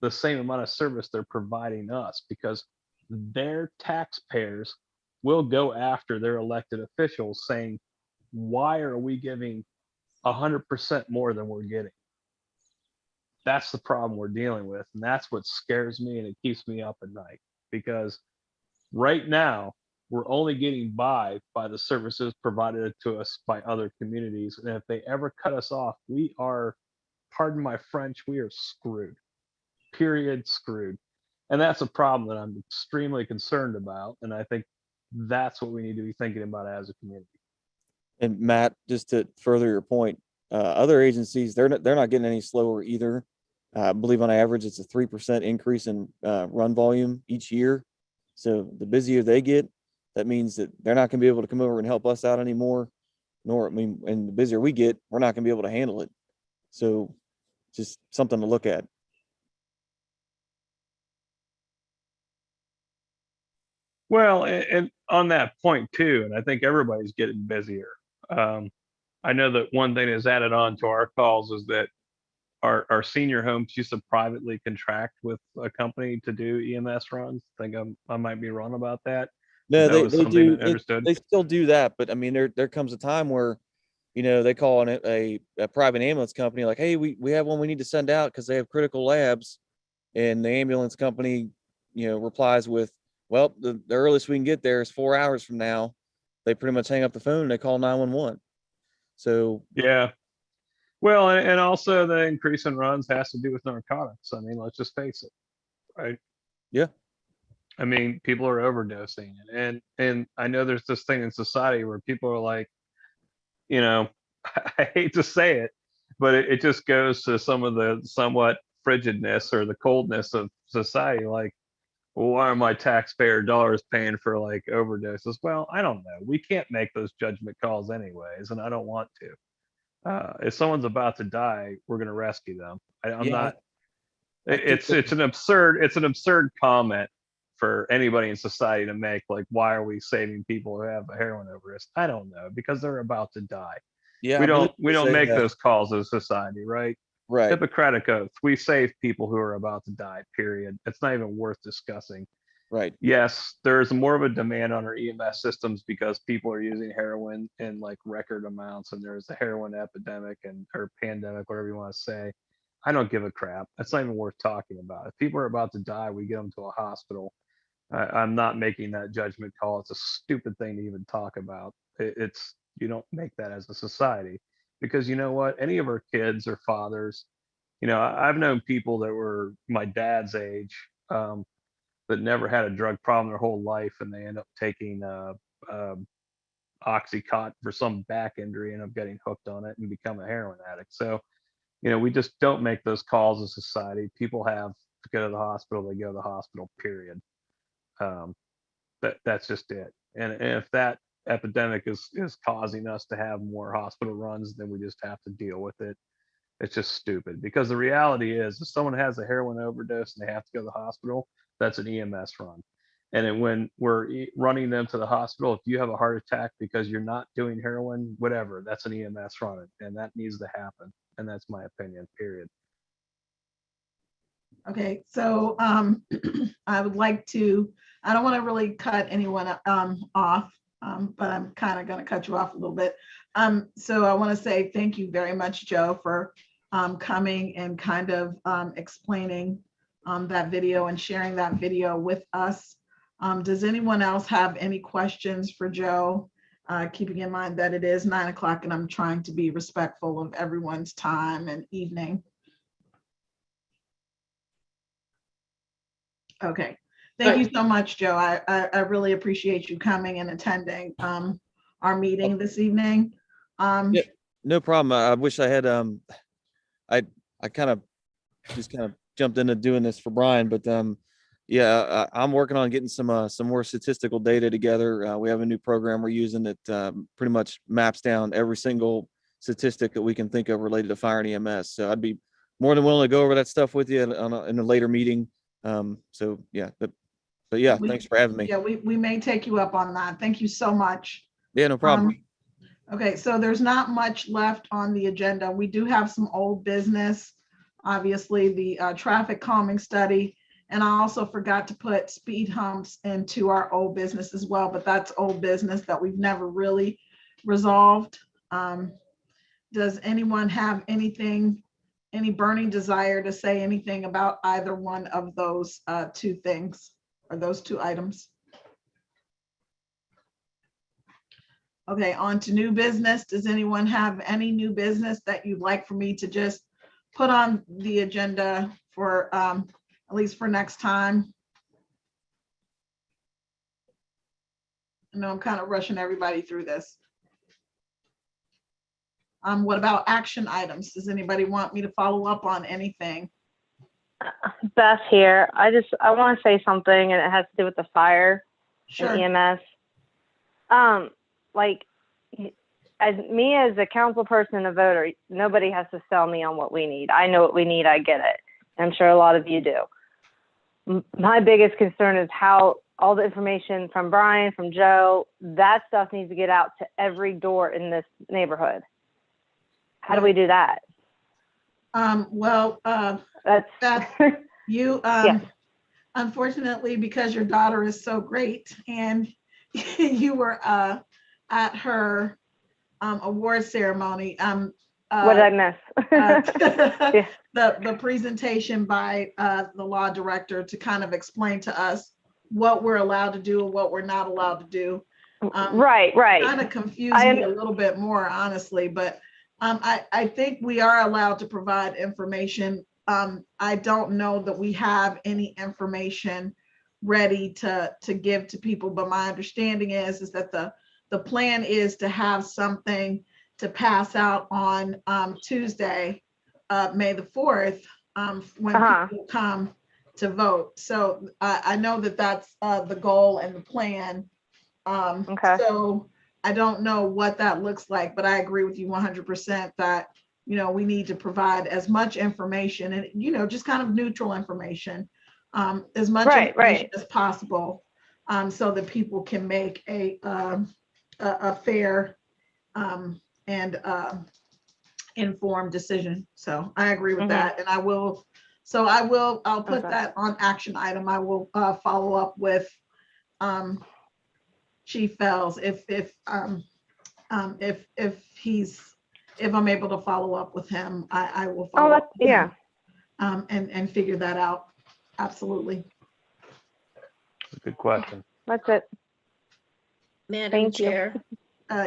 the same amount of service they're providing us, because their taxpayers will go after their elected officials saying, why are we giving 100% more than we're getting? That's the problem we're dealing with. And that's what scares me, and it keeps me up at night, because right now we're only getting by the services provided to us by other communities. And if they ever cut us off, we are, pardon my French, we are screwed. Period, screwed. And that's a problem that I'm extremely concerned about. And I think that's what we need to be thinking about as a community. And Matt, just to further your point, other agencies, they're not getting any slower either. I believe on average, it's a 3% increase in run volume each year. So the busier they get, that means that they're not going to be able to come over and help us out anymore. Nor, I mean, and the busier we get, we're not going to be able to handle it. So just something to look at. Well, and on that point too, and I think everybody's getting busier. I know that one thing that's added on to our calls is that our senior homes used to privately contract with a company to do EMS runs. I think I might be wrong about that. No, That was they something do. that understood. They still do that, but I mean, there comes a time where, you know, they call a private ambulance company like, hey, we have one we need to send out because they have critical labs, and the ambulance company, you know, replies with, well, the earliest we can get there is 4 hours from now. They pretty much hang up the phone and they call 911. So Yeah. Well, and also the increase in runs has to do with narcotics. I mean, let's just face it, right? Yeah. I mean, people are overdosing, and I know there's this thing in society where people are like, you know, I hate to say it, but it just goes to some of the somewhat frigidness or the coldness of society. Like, well, why are my taxpayer dollars paying for like overdoses? Well, I don't know. We can't make those judgment calls anyways, and I don't want to. If someone's about to die, we're going to rescue them. I'm yeah, not. I think It's an absurd comment for anybody in society to make. Like, why are we saving people who have a heroin overdose? I don't know, because they're about to die. yeah, We I believe don't they say make that. those calls as a society, right? Right. Hippocratic oath. We save people who are about to die. Period. It's not even worth discussing. Right. Yes, there's more of a demand on our EMS systems because people are using heroin in like record amounts, and there's a heroin epidemic or pandemic, whatever you want to say. I don't give a crap. That's not even worth talking about. If people are about to die, we get them to a hospital. I'm not making that judgment call. It's a stupid thing to even talk about. It's you don't make that as a society, because you know what? Any of our kids or fathers, you know, I've known people that were my dad's age, that never had a drug problem their whole life, and they end up taking Oxycontin for some back injury, end up getting hooked on it and become a heroin addict. So, you know, we just don't make those calls as society. People have to go to the hospital, they go to the hospital, period. That's just it. And if that epidemic is causing us to have more hospital runs, then we just have to deal with it. It's just stupid, because the reality is if someone has a heroin overdose and they have to go to the hospital, that's an EMS run. And then when we're running them to the hospital, if you have a heart attack because you're not doing heroin, whatever, that's an EMS run, and that needs to happen. And that's my opinion, period. Okay, so I would like to, I don't want to really cut anyone off, but I'm kind of going to cut you off a little bit. So I want to say thank you very much, Joe, for coming and kind of explaining that video and sharing that video with us. Does anyone else have any questions for Joe? Keeping in mind that it is 9 o'clock and I'm trying to be respectful of everyone's time and evening. Okay, thank you so much, Joe. I really appreciate you coming and attending our meeting this evening. Yeah, no problem. I wish I had I kind of jumped into doing this for Brian, but yeah, I'm working on getting some more statistical data together. We have a new program we're using that pretty much maps down every single statistic that we can think of related to fire and EMS. So I'd be more than willing to go over that stuff with you in a later meeting. So yeah, but yeah, thanks for having me. Yeah, we may take you up on that. Thank you so much. Yeah, no problem. Okay, so there's not much left on the agenda. We do have some old business. Obviously, the traffic calming study. And I also forgot to put speed humps into our old business as well, but that's old business that we've never really resolved. Does anyone have anything, any burning desire to say anything about either one of those two things or those two items? Okay, on to new business. Does anyone have any new business that you'd like for me to just put on the agenda for at least for next time? I know I'm kind of rushing everybody through this. What about action items? Does anybody want me to follow up on anything? Beth here. I want to say something, and it has to do with the fire and EMS. Like, as a council person and a voter, nobody has to sell me on what we need. I know what we need. I get it. I'm sure a lot of you do. My biggest concern is how all the information from Brian, from Joe, that stuff needs to get out to every door in this neighborhood. How do we do that? That's you. Yes. Unfortunately, because your daughter is so great and you were at her award ceremony. What did I miss? Yeah. The presentation by the law director to kind of explain to us what we're allowed to do and what we're not allowed to do. Right. Kind of confused me a little bit more, honestly, but I think we are allowed to provide information. I don't know that we have any information ready to give to people, but my understanding is that the plan is to have something to pass out on Tuesday, May the 4th, when people come to vote. So I know that that's the goal and the plan. So I don't know what that looks like, but I agree with you 100% that, we need to provide as much information and, just kind of neutral information, as much information as possible, so that people can make a fair and informed decision. So I agree with that. And I'll put that on action item. I will follow up with Chief Fells if I'm able to follow up with him, I will follow up with him, and figure that out. Absolutely. Good question. That's it. Madam Chair.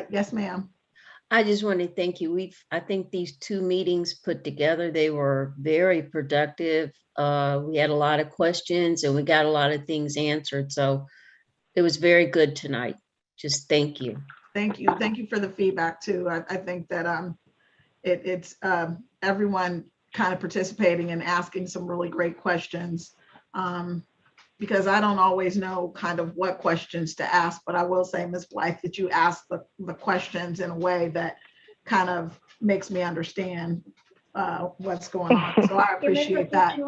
Yes, ma'am. I just want to thank you. I think these two meetings put together, they were very productive. We had a lot of questions and we got a lot of things answered. So it was very good tonight. Just thank you. Thank you. Thank you for the feedback too. I think that it's everyone kind of participating and asking some really great questions, because I don't always know kind of what questions to ask, but I will say, Ms. Blythe, that you asked the questions in a way that kind of makes me understand what's going on. So I appreciate that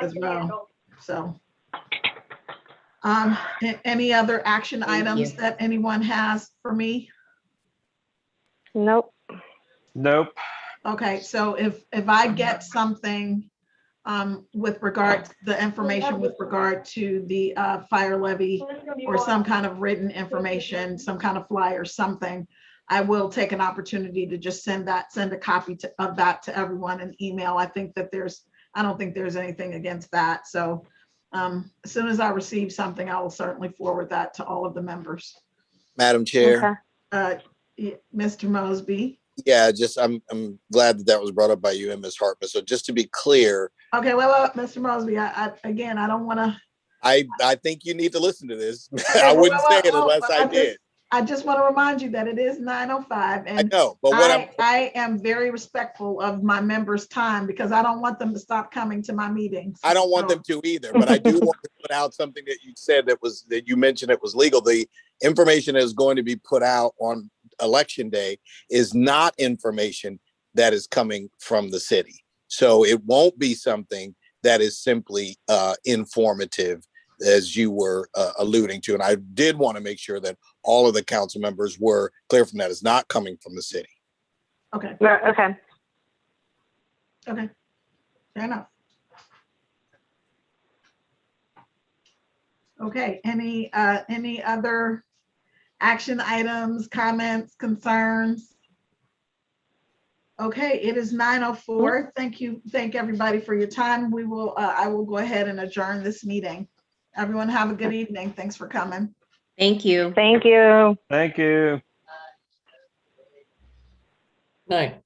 as well. So any other action items that anyone has for me? Nope. Okay, so if I get something with regard to the information with regard to the fire levy or some kind of written information, some kind of flyer, something, I will take an opportunity to just send a copy of that to everyone in email. I don't think there's anything against that. So as soon as I receive something, I will certainly forward that to all of the members. Madam Chair. Mr. Mosby. Yeah, I'm glad that was brought up by you and Ms. Hartman. So just to be clear. Okay, well, Mr. Mosby, I don't want to. I think you need to listen to this. I wouldn't say it unless I did. I just want to remind you that it is 9:05, and I know, but I am very respectful of my members' time because I don't want them to stop coming to my meetings. I don't want them to either, but I do want to put out something that you said that you mentioned it was legal. The information that is going to be put out on Election Day is not information that is coming from the city. So it won't be something that is simply informative, as you were alluding to. And I did want to make sure that all of the council members were clear from that. It's not coming from the city. Okay, Okay. okay, fair enough. Okay, any other action items, comments, concerns? Okay, it is 9:04. Thank everybody for your time. I will go ahead and adjourn this meeting. Everyone have a good evening. Thanks for coming. Thank you. Thank you. Thank you. Night.